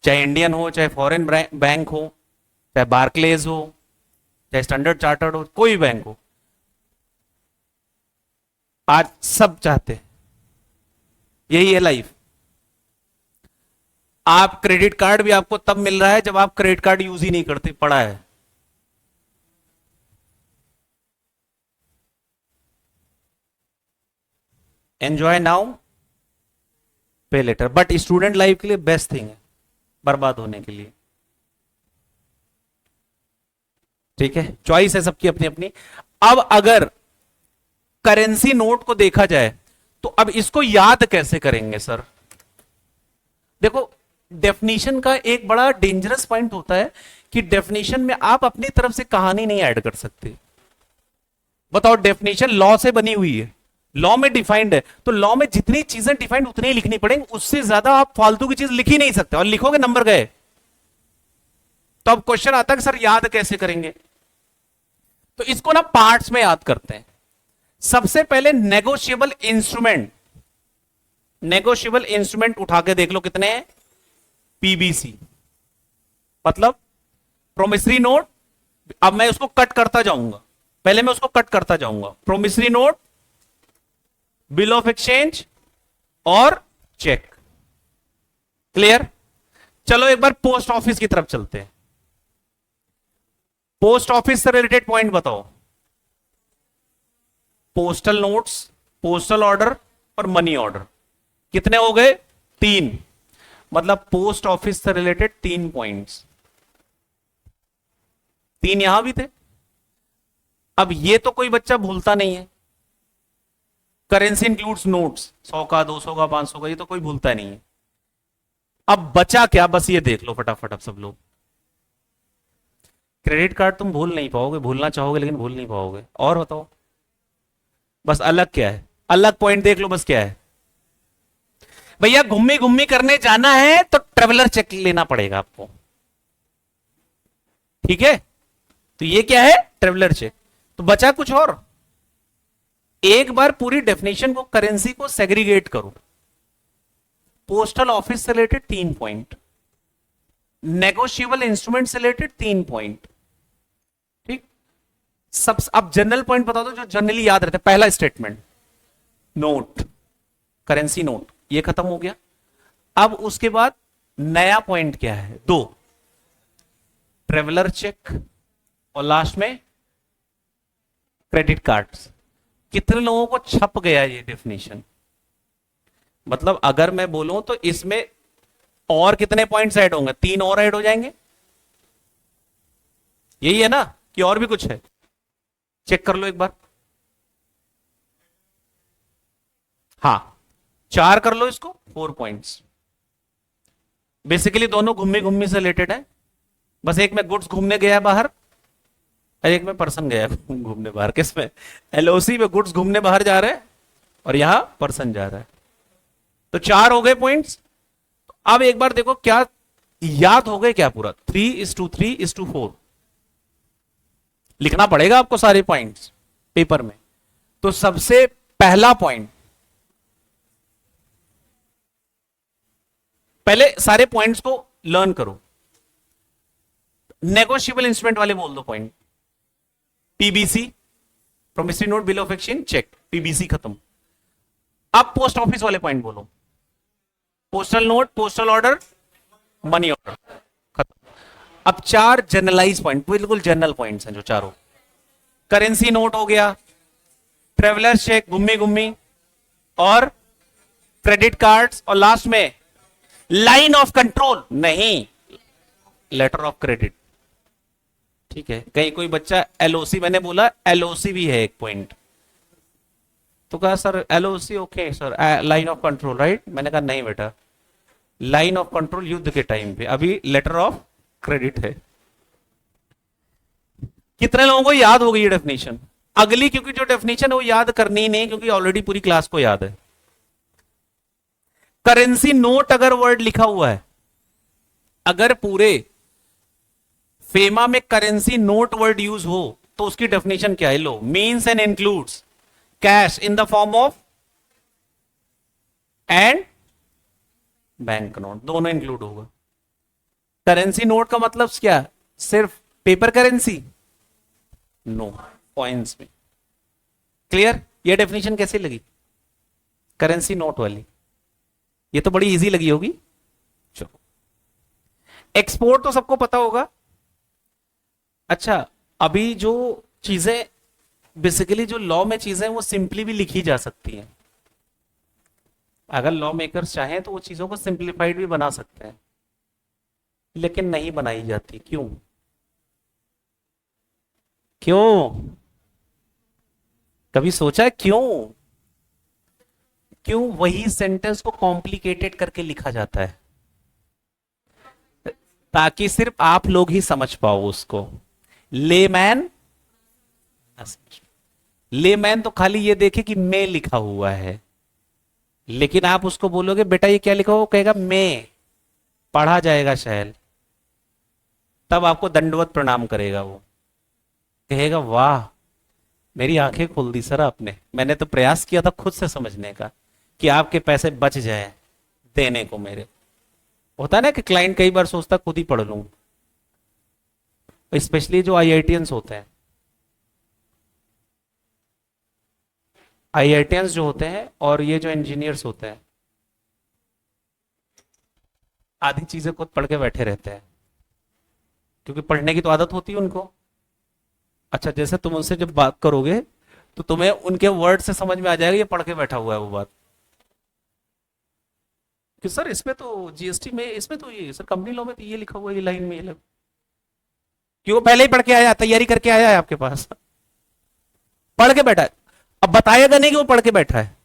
Speaker 1: चाहे इंडियन हो, चाहे फॉरेन बैंक हो, चाहे बार्कलेज हो, चाहे स्टैंडर्ड चार्टर्ड हो, कोई बैंक हो, आज सब चाहते हैं। यही है लाइफ। आप क्रेडिट कार्ड भी आपको तब मिल रहा है जब आप क्रेडिट कार्ड यूज ही नहीं करते, पड़ा है। एंजॉय नाउ पे लेटर, बट स्टूडेंट लाइफ के लिए बेस्ट थिंग है बर्बाद होने के लिए। ठीक है, चॉइस है सबकी अपनी अपनी। अब अगर करेंसी नोट को देखा जाए तो अब इसको याद कैसे करेंगे सर? देखो, डेफिनेशन का एक बड़ा डेंजरस पॉइंट होता है कि डेफिनेशन में आप अपनी तरफ से कहानी नहीं ऐड कर सकते। बताओ, डेफिनेशन लॉ से बनी हुई है, लॉ में डिफाइंड है, तो लॉ में जितनी चीजें डिफाइंड उतनी ही लिखनी पड़ेंगी, उससे ज्यादा आप फालतू की चीज लिख ही नहीं सकते, और लिखोगे नंबर गए। तो अब क्वेश्चन आता है कि सर याद कैसे करेंगे? तो इसको ना पार्ट्स में याद करते हैं। सबसे पहले नेगोशिएबल इंस्ट्रूमेंट, नेगोशिएबल इंस्ट्रूमेंट उठा के देख लो कितने हैं। पीबीसी मतलब प्रोमिसरी नोट। अब मैं उसको कट करता जाऊंगा, पहले मैं उसको कट करता जाऊंगा। Promissory note, bill of exchange और चेक। क्लियर? चलो एक बार पोस्ट ऑफिस की तरफ चलते हैं। पोस्ट ऑफिस से रिलेटेड पॉइंट बताओ। पोस्टल नोट्स, पोस्टल ऑर्डर और मनी ऑर्डर। कितने हो गए? 3। मतलब पोस्ट ऑफिस से रिलेटेड 3 पॉइंट्स। 3 यहां भी थे। अब ये तो कोई बच्चा भूलता नहीं है। करेंसी इंक्लूड्स नोट्स, 100 का, 200 का, 500 का, ये तो कोई भूलता नहीं है। अब बचा क्या? बस ये देख लो फटाफट अब सब लोग। क्रेडिट कार्ड तुम भूल नहीं पाओगे, भूलना चाहोगे लेकिन भूल नहीं पाओगे। और बताओ बस अलग क्या है? अलग पॉइंट देख लो बस क्या है। भैया घूमी घूमी करने जाना है तो ट्रेवलर चेक लेना पड़ेगा आपको। ठीक है, तो ये क्या है? Traveller cheque. तो बचा कुछ और। एक बार पूरी डेफिनेशन को, करेंसी को सेग्रीगेट करो। पोस्टल ऑफिस से रिलेटेड 3 पॉइंट, नेगोशिएबल इंस्ट्रूमेंट से रिलेटेड 3 पॉइंट। ठीक, सब अब जनरल पॉइंट बता दो जो जनरली याद रहते हैं। पहला स्टेटमेंट, नोट, करेंसी नोट, ये खत्म हो गया। अब उसके बाद नया पॉइंट क्या है? 2, ट्रेवलर चेक और लास्ट में क्रेडिट कार्ड्स। कितने लोगों को छप गया ये डेफिनेशन? मतलब अगर मैं बोलूं तो इसमें और कितने पॉइंट्स ऐड होंगे? 3 और ऐड हो जाएंगे। यही है ना कि और भी कुछ है? चेक कर लो एक बार। हाँ, 4 कर लो इसको, 4 पॉइंट्स। बेसिकली दोनों घूमने घूमने से रिलेटेड है। बस एक में गुड्स घूमने गया बाहर और एक में पर्सन गया घूमने बाहर। किसमें? एलओसी में गुड्स घूमने बाहर जा रहे हैं और यहां पर्सन जा रहा है। तो 4 हो गए पॉइंट्स। अब एक बार देखो क्या याद हो गए क्या पूरा? 3:3:4 लिखना पड़ेगा आपको सारे पॉइंट्स पेपर में। तो सबसे पहला पॉइंट, पहले सारे पॉइंट्स को लर्न करो। नेगोशिएबल इंस्ट्रूमेंट वाले बोल दो point. PBC, promissory note, bill of exchange, cheque, PBC खत्म। अब पोस्ट ऑफिस वाले पॉइंट बोलो। Postal note, postal order, money order, खत्म। अब 4 जनरलाइज पॉइंट, बिल्कुल जनरल पॉइंट्स हैं जो चारों। करेंसी नोट हो गया, ट्रेवलर चेक गुम्मी गुम्मी, और क्रेडिट कार्ड्स, और लास्ट में लाइन ऑफ कंट्रोल नहीं, लेटर ऑफ क्रेडिट। ठीक है, कहीं कोई बच्चा एलओसी, मैंने बोला एलओसी भी है एक पॉइंट, तो कहा sir LOC okay sir, line of control right? मैंने कहा नहीं बेटा, लाइन ऑफ कंट्रोल युद्ध के टाइम पे, अभी लेटर ऑफ क्रेडिट है। कितने लोगों को याद हो गई ये डेफिनेशन? अगली क्योंकि जो डेफिनेशन है वो याद करनी ही नहीं, क्योंकि ऑलरेडी पूरी क्लास को याद है। करेंसी नोट अगर वर्ड लिखा हुआ है, अगर पूरे फेमा में करेंसी नोट वर्ड यूज हो तो उसकी डेफिनेशन क्या है? लो, means and includes cash in the form of and bank note, दोनों इंक्लूड होगा। करेंसी नोट का मतलब क्या? सिर्फ पेपर करेंसी? नो, कॉइन्स में। क्लियर? ये डेफिनेशन कैसी लगी करेंसी नोट वाली? ये तो बड़ी इजी लगी होगी। चलो, एक्सपोर्ट तो सबको पता होगा। अच्छा, अभी जो चीजें बेसिकली जो लॉ में चीजें वो सिंपली भी लिखी जा सकती हैं। अगर लॉ मेकर्स चाहें तो वो चीजों को सिंप्लीफाइड भी बना सकते हैं, लेकिन नहीं बनाई जाती। क्यों? क्यों? कभी सोचा है क्यों? क्यों वही सेंटेंस को कॉम्प्लिकेटेड करके लिखा जाता है? ताकि सिर्फ आप लोग ही समझ पाओ उसको, लेमैन लेमैन तो खाली ये देखे कि मैं लिखा हुआ है, लेकिन आप उसको बोलोगे बेटा ये क्या लिखा हुआ, वो कहेगा मैं, पढ़ा जाएगा शायद, तब आपको दंडवत प्रणाम करेगा। वो कहेगा वाह मेरी आंखें खोल दी सर आपने, मैंने तो प्रयास किया था खुद से समझने का कि आपके पैसे बच जाए देने को मेरे। होता है ना कि क्लाइंट कई बार सोचता खुद ही पढ़ लूं, स्पेशली जो आईआईटीएंस होते हैं। आईआईटीएंस जो होते हैं और ये जो इंजीनियर्स होते हैं, आधी चीजें खुद पढ़ के बैठे रहते हैं, क्योंकि पढ़ने की तो आदत होती है उनको। अच्छा, जैसे तुम उनसे जब बात करोगे तो तुम्हें उनके वर्ड से समझ में आ जाएगा ये पढ़ के बैठा हुआ है वो बात, कि सर इसमें तो जीएसटी में, इसमें तो ये सर कंपनी लॉ में तो ये लिखा हुआ है, ये लाइन में ये लग, क्यों? पहले ही पढ़ के आया, तैयारी करके आया है आपके पास, पढ़ के बैठा है। अब बताएगा नहीं कि वो पढ़ के बैठा है,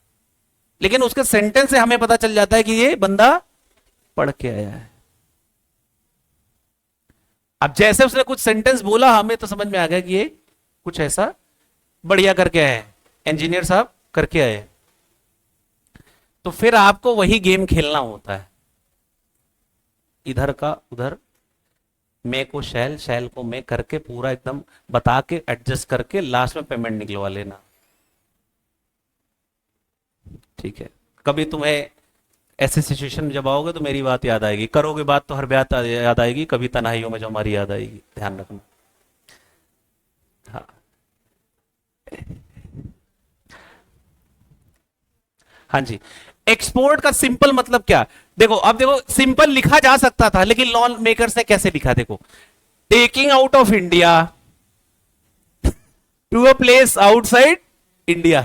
Speaker 1: लेकिन उसके सेंटेंस से हमें पता चल जाता है कि ये बंदा पढ़ के आया है। अब जैसे उसने कुछ सेंटेंस बोला हमें तो समझ में आ गया कि ये कुछ ऐसा बढ़िया करके आए हैं, इंजीनियर साहब करके आए। तो फिर आपको वही गेम खेलना होता है, इधर का उधर, मैं को शैल, शैल को मैं करके पूरा एकदम बता के एडजस्ट करके लास्ट में पेमेंट निकलवा लेना। ठीक है, कभी तुम्हें ऐसे सिचुएशन में जब आओगे तो मेरी बात याद आएगी, करोगे बात तो हर बात याद आएगी, कभी तन्हाइयों में जो हमारी याद आएगी, ध्यान रखना। हाँ हाँ जी, एक्सपोर्ट का सिंपल मतलब क्या? देखो अब देखो, सिंपल लिखा जा सकता था लेकिन लॉ मेकर्स ने कैसे लिखा, देखो taking out of India to a place outside India.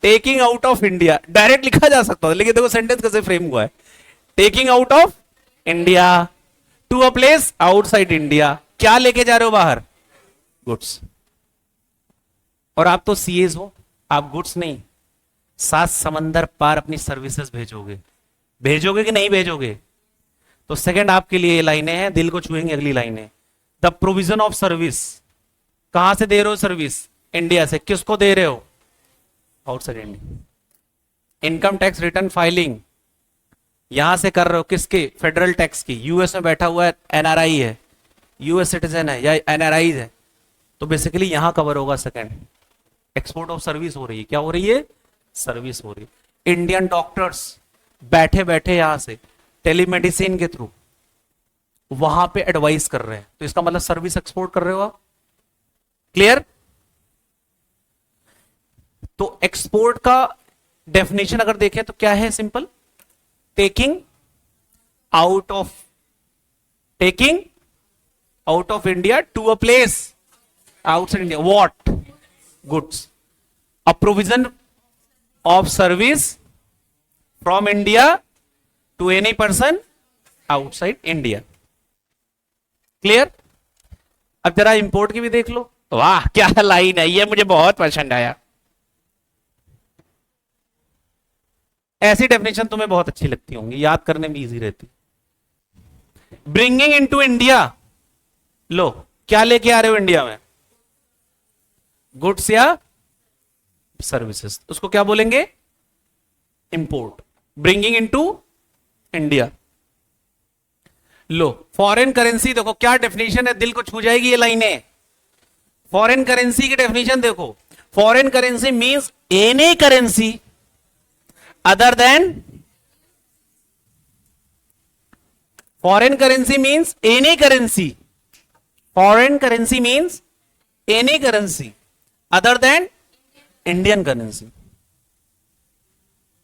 Speaker 1: Taking out of India direct लिखा जा सकता है, लेकिन देखो सेंटेंस कैसे फ्रेम हुआ है। Taking out of India to a place outside India, क्या लेके जा रहे हो बाहर? गुड्स। और आप तो सीएस हो, आप गुड्स नहीं, 7 समंदर पार अपनी सर्विसेज भेजोगे। भेजोगे कि नहीं भेजोगे? तो सेकंड आपके लिए ये लाइनें हैं, दिल को छुएंगे अगली लाइनें। द प्रोविजन ऑफ सर्विस, कहां से दे रहे हो सर्विस? इंडिया से। किसको दे रहे हो? Outside India. Income tax return filing यहां से कर रहे हो, किसके? फेडरल टैक्स की। यूएस में बैठा हुआ है, एनआरआई है, यूएस सिटीजन है या एनआरआई है, तो बेसिकली यहां कवर होगा सेकंड। एक्सपोर्ट ऑफ सर्विस हो रही है, क्या हो रही है? सर्विस हो रही है। इंडियन डॉक्टर्स बैठे बैठे यहां से टेलीमेडिसिन के थ्रू वहां पे एडवाइस कर रहे हैं, तो इसका मतलब सर्विस एक्सपोर्ट कर रहे हो आप। क्लियर? तो एक्सपोर्ट का डेफिनेशन अगर देखें तो क्या है? Simple, taking out of India to a place outside India. What? Goods. A provision of service from India to any person outside India. Clear? अब जरा इंपोर्ट की भी देख लो। वाह क्या लाइन है, ये मुझे बहुत पसंद आया। ऐसी डेफिनेशन तुम्हें बहुत अच्छी लगती होंगी, याद करने में इजी रहती। ब्रिंगिंग इनटू इंडिया, लो क्या लेके आ रहे हो इंडिया में? गुड्स या सर्विसेज, उसको क्या बोलेंगे? इंपोर्ट। Bringing into India. लो फॉरेन करेंसी देखो क्या डेफिनेशन है, दिल को छू जाएगी ये लाइनें। फॉरेन करेंसी की डेफिनेशन देखो, foreign currency means any currency other then, foreign currency means any currency, foreign currency means any currency other then Indian currency.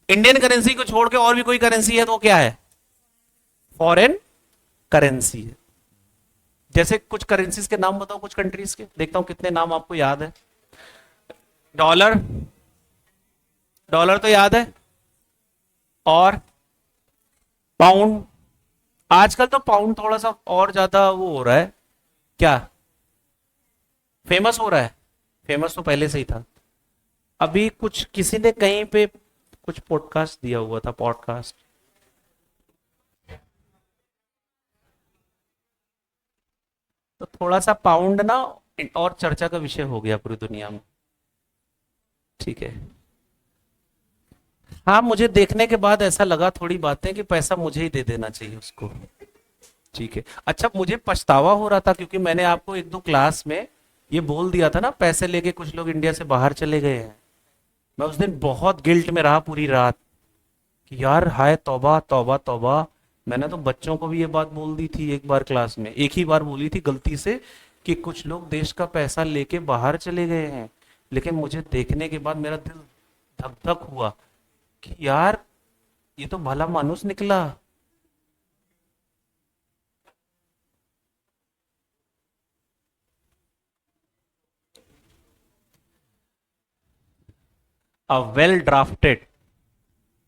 Speaker 1: Indian currency को छोड़ के और भी कोई करेंसी है तो क्या है? फॉरेन करेंसी है। जैसे कुछ करेंसीज के नाम बताओ, कुछ कंट्रीज के, देखता हूं कितने नाम आपको याद है। डॉलर, डॉलर तो याद है, और पाउंड। आजकल तो पाउंड थोड़ा सा और ज्यादा वो हो रहा है, क्या फेमस हो रहा है? फेमस तो पहले से ही था। अभी कुछ किसी ने कहीं पे कुछ पॉडकास्ट दिया हुआ था, पॉडकास्ट, तो थोड़ा सा पाउंड ना और चर्चा का विषय हो गया पूरी दुनिया में। ठीक है, हाँ मुझे देखने के बाद ऐसा लगा थोड़ी बातें कि पैसा मुझे ही दे देना चाहिए उसको। ठीक है, अच्छा मुझे पछतावा हो रहा था क्योंकि मैंने आपको 1-2 क्लास में ये बोल दिया था ना, पैसे लेके कुछ लोग इंडिया से बाहर चले गए हैं। मैं उस दिन बहुत गिल्ट में रहा पूरी रात कि यार हाय तौबा तौबा तौबा। मैंने तो बच्चों को भी ये बात बोल दी थी एक बार क्लास में, एक ही बार बोली थी गलती से, कि कुछ लोग देश का पैसा लेके बाहर चले गए हैं। लेकिन मुझे देखने के बाद मेरा दिल धक धक हुआ कि यार ये तो भला मानुस निकला। A well drafted,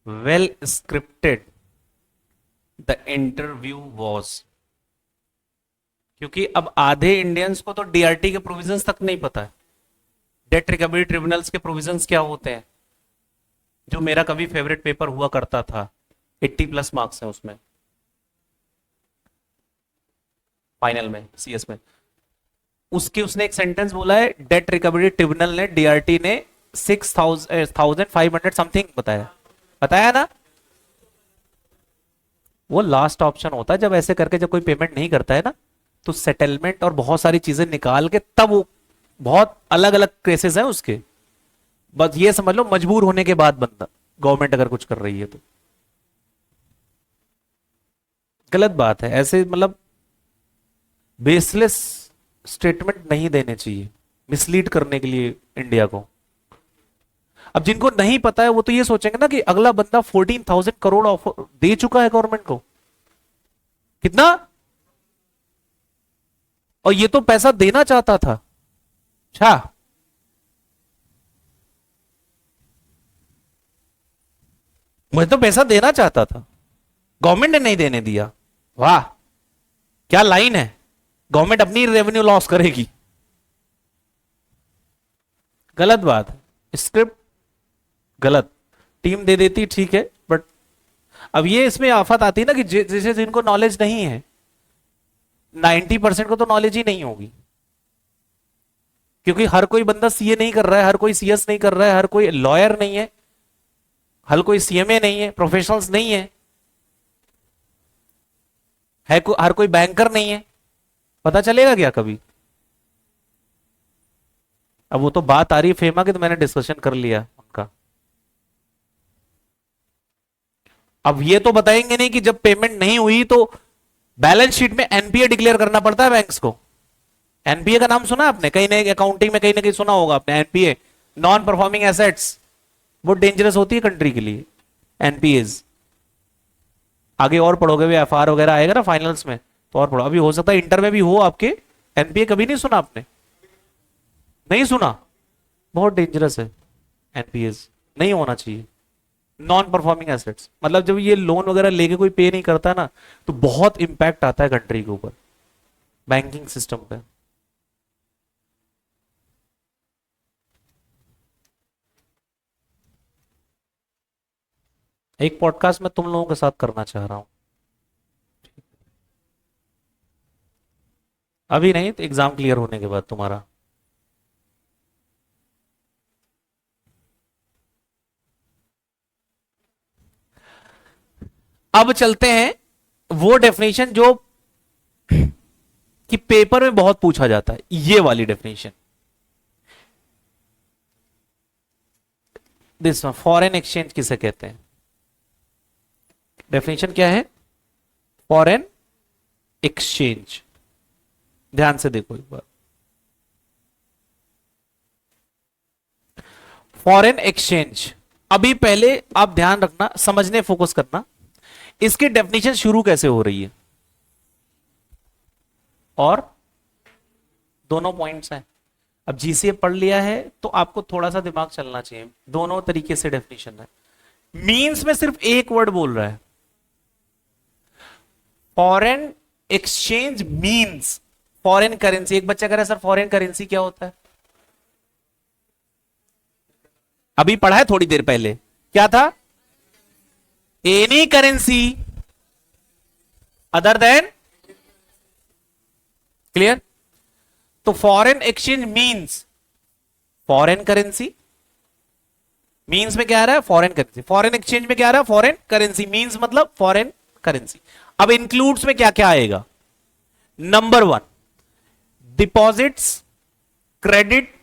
Speaker 1: well scripted the interview was। क्योंकि अब आधे इंडियंस को तो डीआरटी के प्रोविजंस तक नहीं पता है, डेट रिकवरी ट्रिब्यूनल्स के प्रोविजंस क्या होते हैं, जो मेरा कभी फेवरेट पेपर हुआ करता था, 80+ मार्क्स हैं उसमें फाइनल में सीएस में। उसके उसने एक सेंटेंस बोला है, डेट रिकवरी ट्रिब्यूनल ने, डीआरटी ने 6,500 समथिंग बताया, बताया ना। वो लास्ट ऑप्शन होता है, जब ऐसे करके जब कोई पेमेंट नहीं करता है ना, तो सेटलमेंट और बहुत सारी चीजें निकाल के तब वो, बहुत अलग अलग केसेस हैं उसके, बस ये समझ लो मजबूर होने के बाद बंदा, गवर्नमेंट अगर कुछ कर रही है तो गलत बात है। ऐसे मतलब बेसलेस स्टेटमेंट नहीं देने चाहिए, मिसलीड करने के लिए इंडिया को। अब जिनको नहीं पता है वो तो ये सोचेंगे ना कि अगला बंदा 14,000 करोड़ ऑफर दे चुका है गवर्नमेंट को। कितना? और ये तो पैसा देना चाहता था। अच्छा, मुझे तो पैसा देना चाहता था, गवर्नमेंट ने नहीं देने दिया। वाह, क्या लाइन है। गवर्नमेंट अपनी रेवेन्यू लॉस करेगी। गलत बात है, स्क्रिप्ट गलत। टीम दे देती ठीक है, बट अब ये इसमें आफत आती है ना कि जैसे जिनको नॉलेज नहीं है, 90% को तो नॉलेज ही नहीं होगी, क्योंकि हर कोई बंदा सीए नहीं कर रहा है, हर कोई सीएस नहीं कर रहा है, हर कोई लॉयर नहीं है, हर कोई सीएमए नहीं है, प्रोफेशनल्स नहीं है, हर कोई बैंकर नहीं है। पता चलेगा क्या कभी? अब वो तो बात आ रही है फेमा की, तो मैंने डिस्कशन कर लिया उनका। अब ये तो बताएंगे नहीं कि जब पेमेंट नहीं हुई तो बैलेंस शीट में एनपीए डिक्लेयर करना पड़ता है बैंक्स को। एनपीए का नाम सुना आपने? कहीं ना अकाउंटिंग में कहीं ना कहीं सुना होगा आपने एनपीए, नॉन परफॉर्मिंग एसेट्स। बहुत डेंजरस होती है कंट्री के लिए एनपीएज। आगे और पढ़ोगे, भी एफआर वगैरह आएगा ना फाइनल्स में, तो और पढ़ो। अभी हो सकता है इंटर में भी हो आपके। एनपीए कभी नहीं सुना आपने? नहीं सुना? बहुत डेंजरस है एनपीएज, नहीं होना चाहिए। नॉन परफॉर्मिंग एसेट्स मतलब जब ये लोन वगैरह लेके कोई पे नहीं करता ना, तो बहुत इंपैक्ट आता है कंट्री के ऊपर, बैंकिंग सिस्टम पे। एक पॉडकास्ट में तुम लोगों के साथ करना चाह रहा हूं, अभी नहीं तो एग्जाम क्लियर होने के बाद तुम्हारा। अब चलते हैं वो डेफिनेशन जो कि पेपर में बहुत पूछा जाता है, ये वाली डेफिनेशन। दिस फॉरेन एक्सचेंज किसे कहते हैं? डेफिनेशन क्या है? Foreign exchange. ध्यान से देखो एक बार। फॉरेन एक्सचेंज, अभी पहले आप ध्यान रखना, समझने फोकस करना, इसकी डेफिनेशन शुरू कैसे हो रही है, और दोनों पॉइंट्स हैं। अब जीसीए पढ़ लिया है तो आपको थोड़ा सा दिमाग चलना चाहिए। दोनों तरीके से डेफिनेशन है। मींस में सिर्फ एक वर्ड बोल रहा है, foreign exchange means foreign currency. एक बच्चा कह रहा है सर फॉरेन करेंसी क्या होता है? अभी पढ़ा है थोड़ी देर पहले, क्या था? Any currency other than, clear? तो foreign exchange means foreign currency. Means में क्या आ रहा है? Foreign currency. फॉरेन एक्सचेंज में क्या आ रहा है? Foreign currency. मींस मतलब फॉरेन करेंसी। अब इंक्लूड्स में क्या क्या आएगा? Number 1, deposits, credit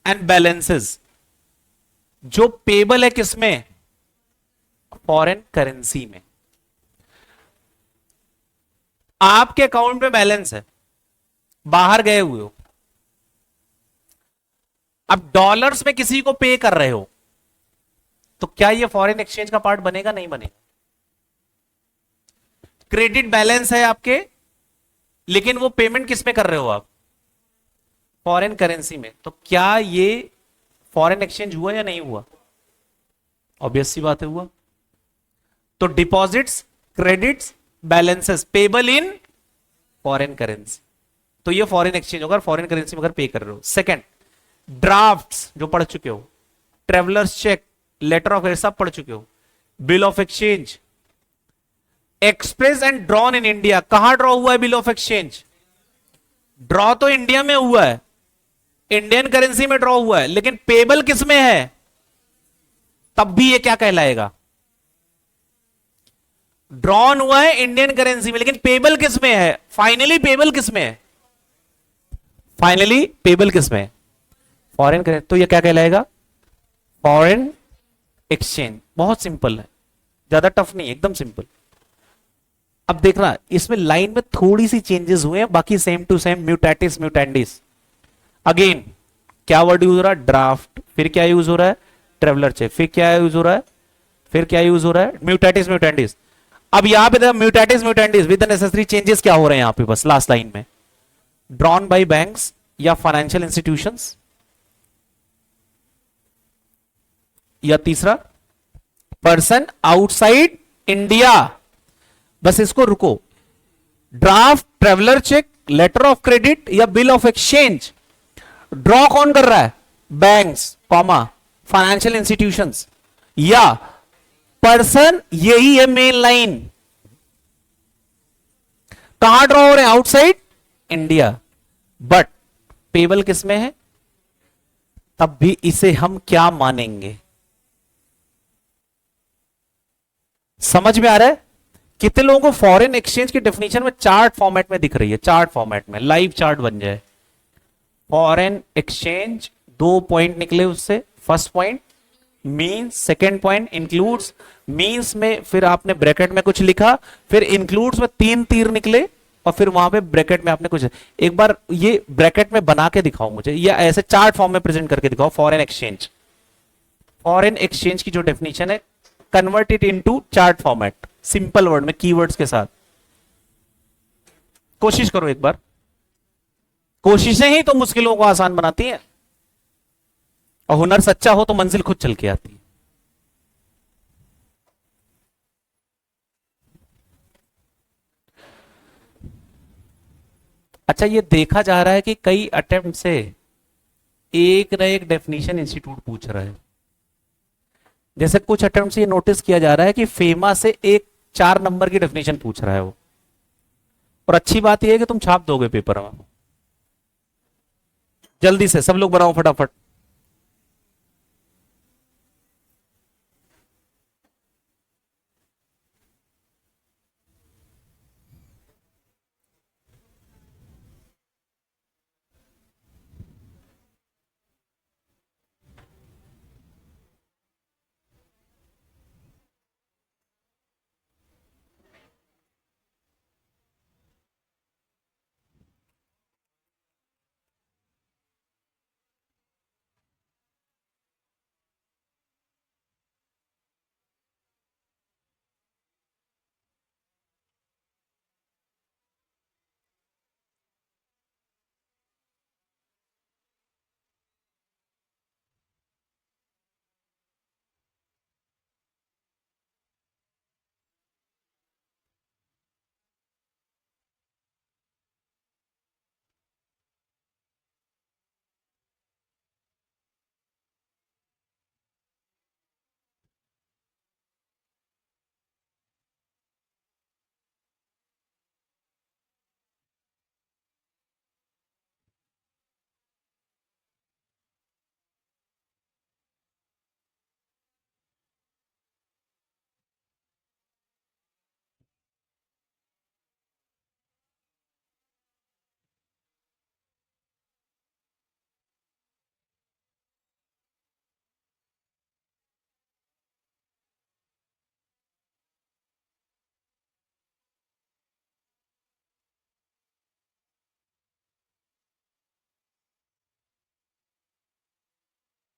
Speaker 1: and balances, जो पेबल है किसमें? फॉरेन करेंसी में। आपके अकाउंट में बैलेंस है, बाहर गए हुए हो, अब डॉलर्स में किसी को पे कर रहे हो, तो क्या ये फॉरेन एक्सचेंज का पार्ट बनेगा? नहीं बनेगा। क्रेडिट बैलेंस है आपके, लेकिन वो पेमेंट किस में कर रहे हो आप? फॉरेन करेंसी में। तो क्या ये फॉरेन एक्सचेंज हुआ या नहीं हुआ? ऑब्वियस सी बात है, हुआ। तो deposits, credits, balances payable in foreign currency, तो ये फॉरेन एक्सचेंज होगा, फॉरेन करेंसी में अगर पे कर रहे हो। सेकंड, ड्राफ्ट्स जो पढ़ चुके हो, ट्रेवलर्स चेक, लेटर ऑफ सब पढ़ चुके हो, bill of exchange, express and drawn in India. कहां ड्रॉ हुआ है बिल ऑफ एक्सचेंज? ड्रॉ तो इंडिया में हुआ है, इंडियन करेंसी में ड्रॉ हुआ है, लेकिन पेबल किस में है? तब भी ये क्या कहलाएगा? ड्रॉन हुआ है इंडियन करेंसी में, लेकिन पेबल किस में है? फाइनली पेबल किस में है? फाइनली पेबल किस में है? Foreign currency. तो ये क्या कहलाएगा? Foreign exchange. बहुत सिंपल है, ज्यादा टफ नहीं, एकदम सिंपल। अब देखना इसमें लाइन में थोड़ी सी चेंजेस हुए हैं, बाकी same to same, mutatis mutandis. Again क्या वर्ड यूज हो रहा है? ड्राफ्ट। फिर क्या यूज हो रहा है? Traveller cheque. फिर क्या यूज हो रहा है? फिर क्या यूज हो रहा है? Mutatis mutandis. अब यहां पे mutatis mutandis with necessary changes क्या हो रहे हैं यहां पे? बस लास्ट लाइन में ड्रॉन बाय बैंक्स या फाइनेंशियल इंस्टीट्यूशंस, या तीसरा पर्सन आउटसाइड इंडिया। बस इसको रुको। Draft, traveller cheque, letter of credit या बिल ऑफ एक्सचेंज, ड्रॉ कौन कर रहा है? बैंक्स कॉमा फाइनेंशियल इंस्टीट्यूशंस या पर्सन, यही है मेन लाइन। कहां ड्रॉ हो रहे हैं? Outside India. बट पेबल किसमें है? तब भी इसे हम क्या मानेंगे? समझ में आ रहा है? कितने लोगों को फॉरेन एक्सचेंज की डेफिनेशन में चार्ट फॉर्मेट में दिख रही है? चार्ट फॉर्मेट में लाइव चार्ट बन जाए। फॉरेन एक्सचेंज, 2 पॉइंट निकले उससे। First point means, second point includes. Means में फिर आपने ब्रैकेट में कुछ लिखा, फिर इंक्लूड्स में 3 तीर निकले, और फिर वहां पे ब्रैकेट में आपने कुछ। एक बार ये ब्रैकेट में बना के दिखाओ मुझे, या ऐसे चार्ट फॉर्म में प्रेजेंट करके दिखाओ। फॉरेन एक्सचेंज, फॉरेन एक्सचेंज की जो डेफिनेशन है, convert it into chart format, simple word में, कीवर्ड्स के साथ। कोशिश करो एक बार। कोशिशें ही तो मुश्किलों को आसान बनाती हैं, और हुनर सच्चा हो तो मंजिल खुद चल के आती है। अच्छा, ये देखा जा रहा है कि कई अटेम्प्ट से एक न एक डेफिनेशन इंस्टीट्यूट पूछ रहा है। जैसे कुछ अटेम्प्ट से ये नोटिस किया जा रहा है कि फेमा से एक 4 नंबर की डेफिनेशन पूछ रहा है वो। और अच्छी बात यह है कि तुम छाप दोगे पेपर में। जल्दी से सब लोग बनाओ फटाफट।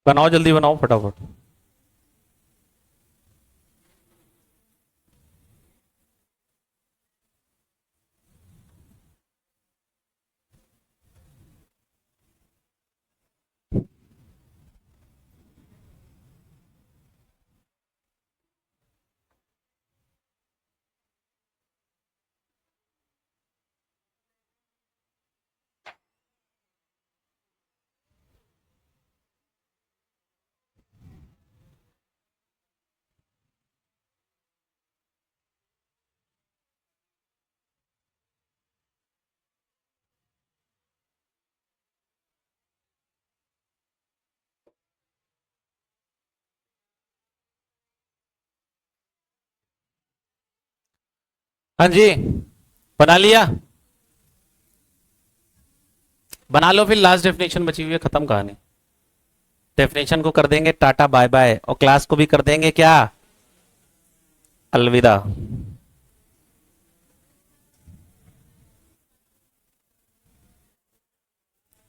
Speaker 1: बनाओ, जल्दी बनाओ फटाफट। हाँ जी, बना लिया? बना लो फिर। लास्ट डेफिनेशन बची हुई है, खत्म कहानी। डेफिनेशन को कर देंगे टाटा बाय बाय, और क्लास को भी कर देंगे क्या? अलविदा।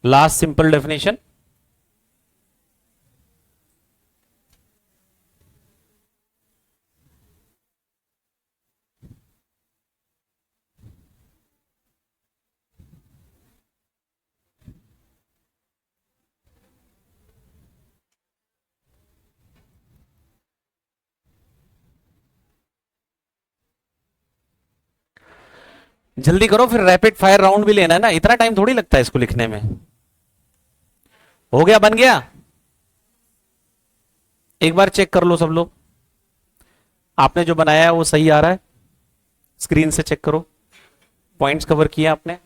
Speaker 1: Last simple definition. जल्दी करो, फिर रैपिड फायर राउंड भी लेना है ना, इतना टाइम थोड़ी लगता है इसको लिखने में। हो गया, बन गया? एक बार चेक कर लो सब लोग, आपने जो बनाया है वो सही आ रहा है? स्क्रीन से चेक करो, पॉइंट्स कवर किए आपने?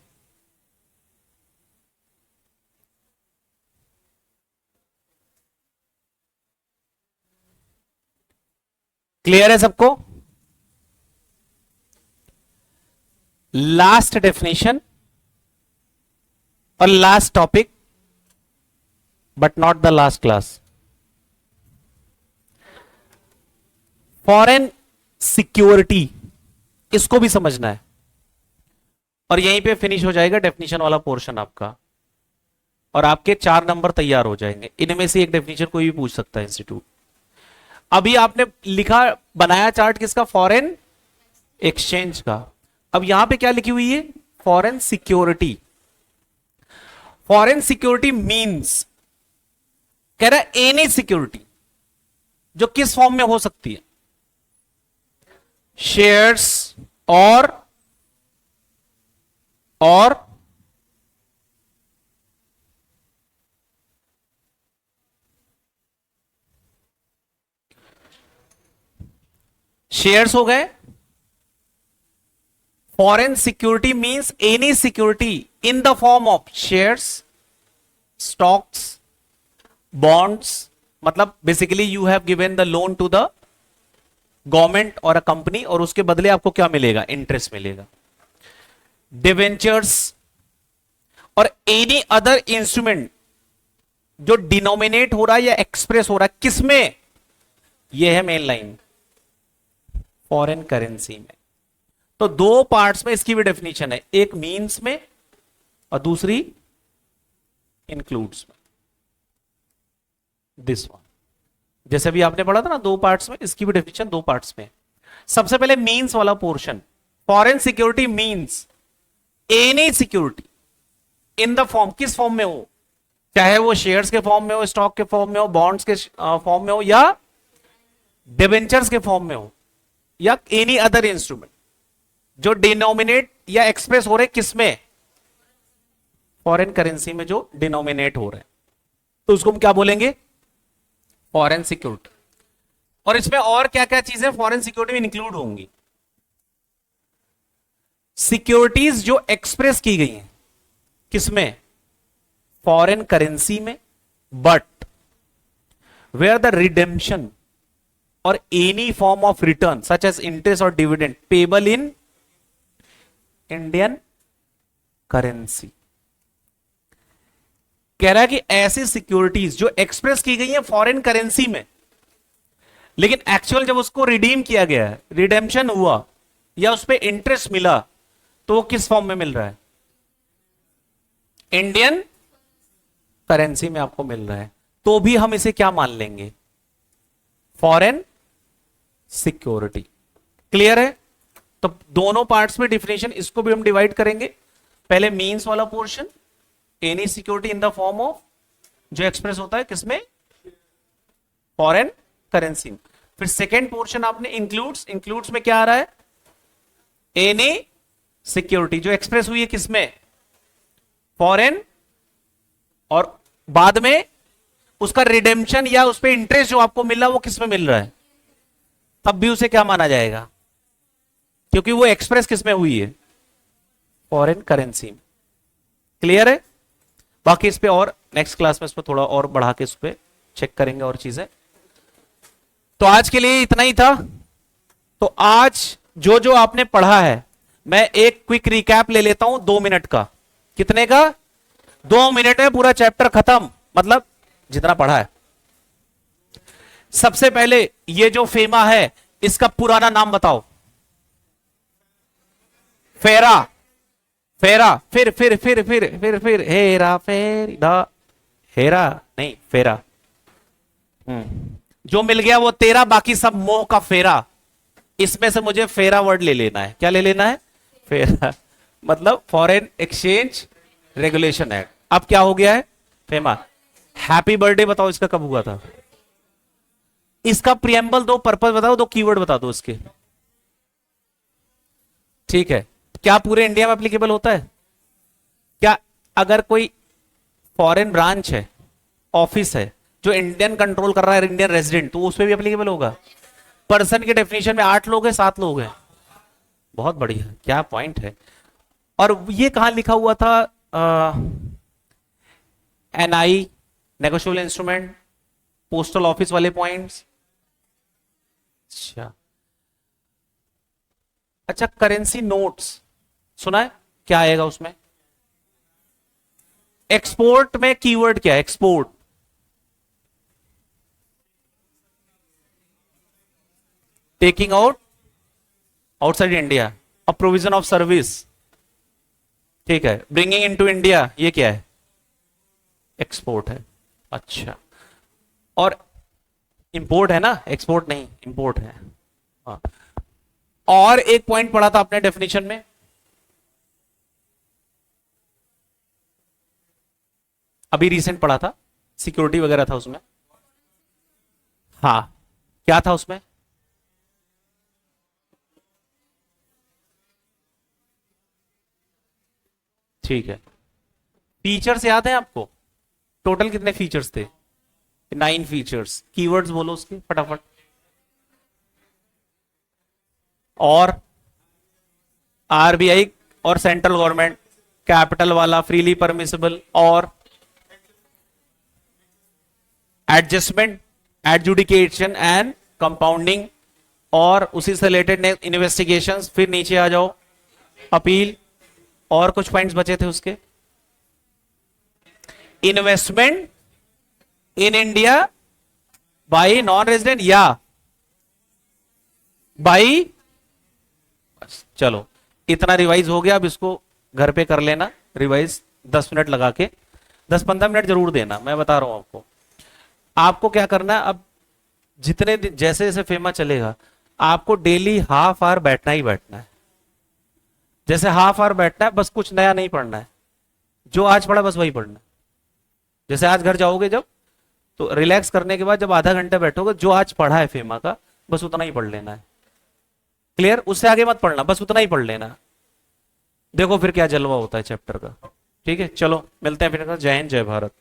Speaker 1: क्लियर है सबको? लास्ट डेफिनेशन और last topic, but not the last class. Foreign security, इसको भी समझना है, और यहीं पे फिनिश हो जाएगा डेफिनेशन वाला पोर्शन आपका, और आपके 4 नंबर तैयार हो जाएंगे। इनमें से एक डेफिनेशन कोई भी पूछ सकता है इंस्टीट्यूट। अभी आपने लिखा, बनाया चार्ट किसका? फॉरेन एक्सचेंज का। अब यहां पे क्या लिखी हुई है? Foreign security. Foreign security means, कह रहा है एनी सिक्योरिटी जो किस फॉर्म में हो सकती है? शेयर्स और शेयर्स हो गए। Foreign security means any security in the form of shares, stocks, bonds. मतलब basically you have given the loan to the government और अ कंपनी, और उसके बदले आपको क्या मिलेगा? इंटरेस्ट मिलेगा। डिवेंचर्स और एनी अदर इंस्ट्रूमेंट जो डिनोमिनेट हो रहा है या एक्सप्रेस हो रहा है किसमें? यह है मेन लाइन, फॉरेन करेंसी में। तो 2 पार्ट्स में इसकी भी डेफिनेशन है, एक मींस में और दूसरी इंक्लूड्स में। दिस वन, जैसे भी आपने पढ़ा था ना 2 पार्ट्स में, इसकी भी डेफिनेशन 2 पार्ट्स में। सबसे पहले मींस वाला portion. Foreign security means any security in the form, किस फॉर्म में हो, चाहे वो शेयर्स के फॉर्म में हो, स्टॉक के फॉर्म में हो, बॉन्ड्स के फॉर्म में हो, या डिबेंचर्स के फॉर्म में हो, या एनी अदर इंस्ट्रूमेंट जो डिनोमिनेट या एक्सप्रेस हो रहे किसमें? फॉरेन करेंसी में जो डिनोमिनेट हो रहे हैं, तो उसको हम क्या बोलेंगे? Foreign security. और इसमें और क्या क्या चीजें फॉरेन सिक्योरिटी में इंक्लूड होंगी? सिक्योरिटीज जो एक्सप्रेस की गई हैं किसमें? फॉरेन करेंसी में, बट वेयर द रिडेम्पशन और any form of return such as interest और dividend payable in Indian currency. कह रहा है कि ऐसी सिक्योरिटीज जो एक्सप्रेस की गई है फॉरेन करेंसी में, लेकिन एक्चुअल जब उसको रिडीम किया गया है, रिडेम्पशन हुआ या उस पर इंटरेस्ट मिला, तो वो किस फॉर्म में मिल रहा है? इंडियन करेंसी में आपको मिल रहा है, तो भी हम इसे क्या मान लेंगे? Foreign security. क्लियर है? तो दोनों पार्ट्स में डिफिनेशन, इसको भी हम डिवाइड करेंगे। पहले मींस वाला portion, any security in the form of, जो एक्सप्रेस होता है किसमें? फॉरेन करेंसी में। फिर सेकेंड पोर्शन आपने इंक्लूड्स, इंक्लूड्स में क्या आ रहा है? एनी सिक्योरिटी जो एक्सप्रेस हुई है किसमें? फॉरेन, और बाद में उसका रिडेम्पशन या उस पर इंटरेस्ट जो आपको मिल रहा है वो किसमें मिल रहा है, तब भी उसे क्या माना जाएगा? क्योंकि वो एक्सप्रेस किसमें हुई है? फॉरेन करेंसी में। क्लियर है? बाकी इस पे और नेक्स्ट क्लास में इस पे थोड़ा और बढ़ा के इस पे चेक करेंगे और चीजें। तो आज के लिए इतना ही था। तो आज जो जो आपने पढ़ा है, मैं एक क्विक रिकैप ले लेता हूं 2 मिनट का। कितने का? 2 मिनट में पूरा चैप्टर खत्म, मतलब जितना पढ़ा है। सबसे पहले ये जो फेमा है इसका पुराना नाम बताओ। फेरा, फेरा, फिर हेरा फेरा, हेरा नहीं फेरा। जो मिल गया वो तेरा, बाकी सब मोह का फेरा। इसमें से मुझे फेरा वर्ड ले लेना है। क्या ले लेना है? फेरा, मतलब फॉरेन एक्सचेंज रेगुलेशन एक्ट। अब क्या हो गया है? फेमा। हैप्पी बर्थडे बताओ, इसका कब हुआ था? इसका प्रियम्बल दो, पर्पस बताओ, 2 कीवर्ड बता दो इसके। ठीक है, क्या पूरे इंडिया में एप्लीकेबल होता है? क्या अगर कोई फॉरेन ब्रांच है, ऑफिस है, जो इंडियन कंट्रोल कर रहा है, इंडियन रेजिडेंट, तो उस पर भी एप्लीकेबल होगा? पर्सन के डेफिनेशन में 8 लोग हैं, 7 लोग हैं? बहुत बढ़िया, क्या पॉइंट है। और ये कहां लिखा हुआ था? NI, negotiable instrument, postal office वाले पॉइंट्स। अच्छा अच्छा, करेंसी नोट्स सुना है? क्या आएगा उसमें? एक्सपोर्ट में कीवर्ड क्या है? Export, taking out outside India, a provision of service, ठीक है। ब्रिंगिंग इनटू इंडिया, ये क्या है? एक्सपोर्ट है। अच्छा, और इंपोर्ट है ना, एक्सपोर्ट नहीं, इंपोर्ट है। हाँ। और एक पॉइंट पढ़ा था आपने डेफिनेशन में, अभी रिसेंट पढ़ा था, सिक्योरिटी वगैरह था उसमें। हाँ, क्या था उसमें? ठीक है, फीचर्स याद है आपको? टोटल कितने फीचर्स थे? 9 फीचर्स। कीवर्ड्स बोलो उसके फटाफट। और आरबीआई और सेंट्रल गवर्नमेंट, कैपिटल वाला, फ्रीली परमिसिबल, और एडजस्टमेंट, एडजुडिकेशन एंड कंपाउंडिंग, और उसी से रिलेटेड इन्वेस्टिगेशंस। फिर नीचे आ जाओ, अपील, और कुछ पॉइंट्स बचे थे उसके। Investment in India by non resident या बाई, चलो इतना रिवाइज हो गया। अब इसको घर पे कर लेना रिवाइज, 10 मिनट लगा के, 10-15 मिनट जरूर देना, मैं बता रहा हूं आपको। आपको क्या करना है अब, जितने दिन जैसे जैसे फेमा चलेगा, आपको डेली हाफ आवर बैठना ही बैठना है। जैसे हाफ आवर बैठना है, बस कुछ नया नहीं पढ़ना है, जो आज पढ़ा बस वही पढ़ना है। जैसे आज घर जाओगे जब, तो रिलैक्स करने के बाद जब आधा घंटा बैठोगे, जो आज पढ़ा है फेमा का, बस उतना ही पढ़ लेना है। क्लियर? उससे आगे मत पढ़ना, बस उतना ही पढ़ लेना। देखो फिर क्या जलवा होता है चैप्टर का। ठीक है, चलो मिलते हैं फिर। जय हिंद, जय भारत।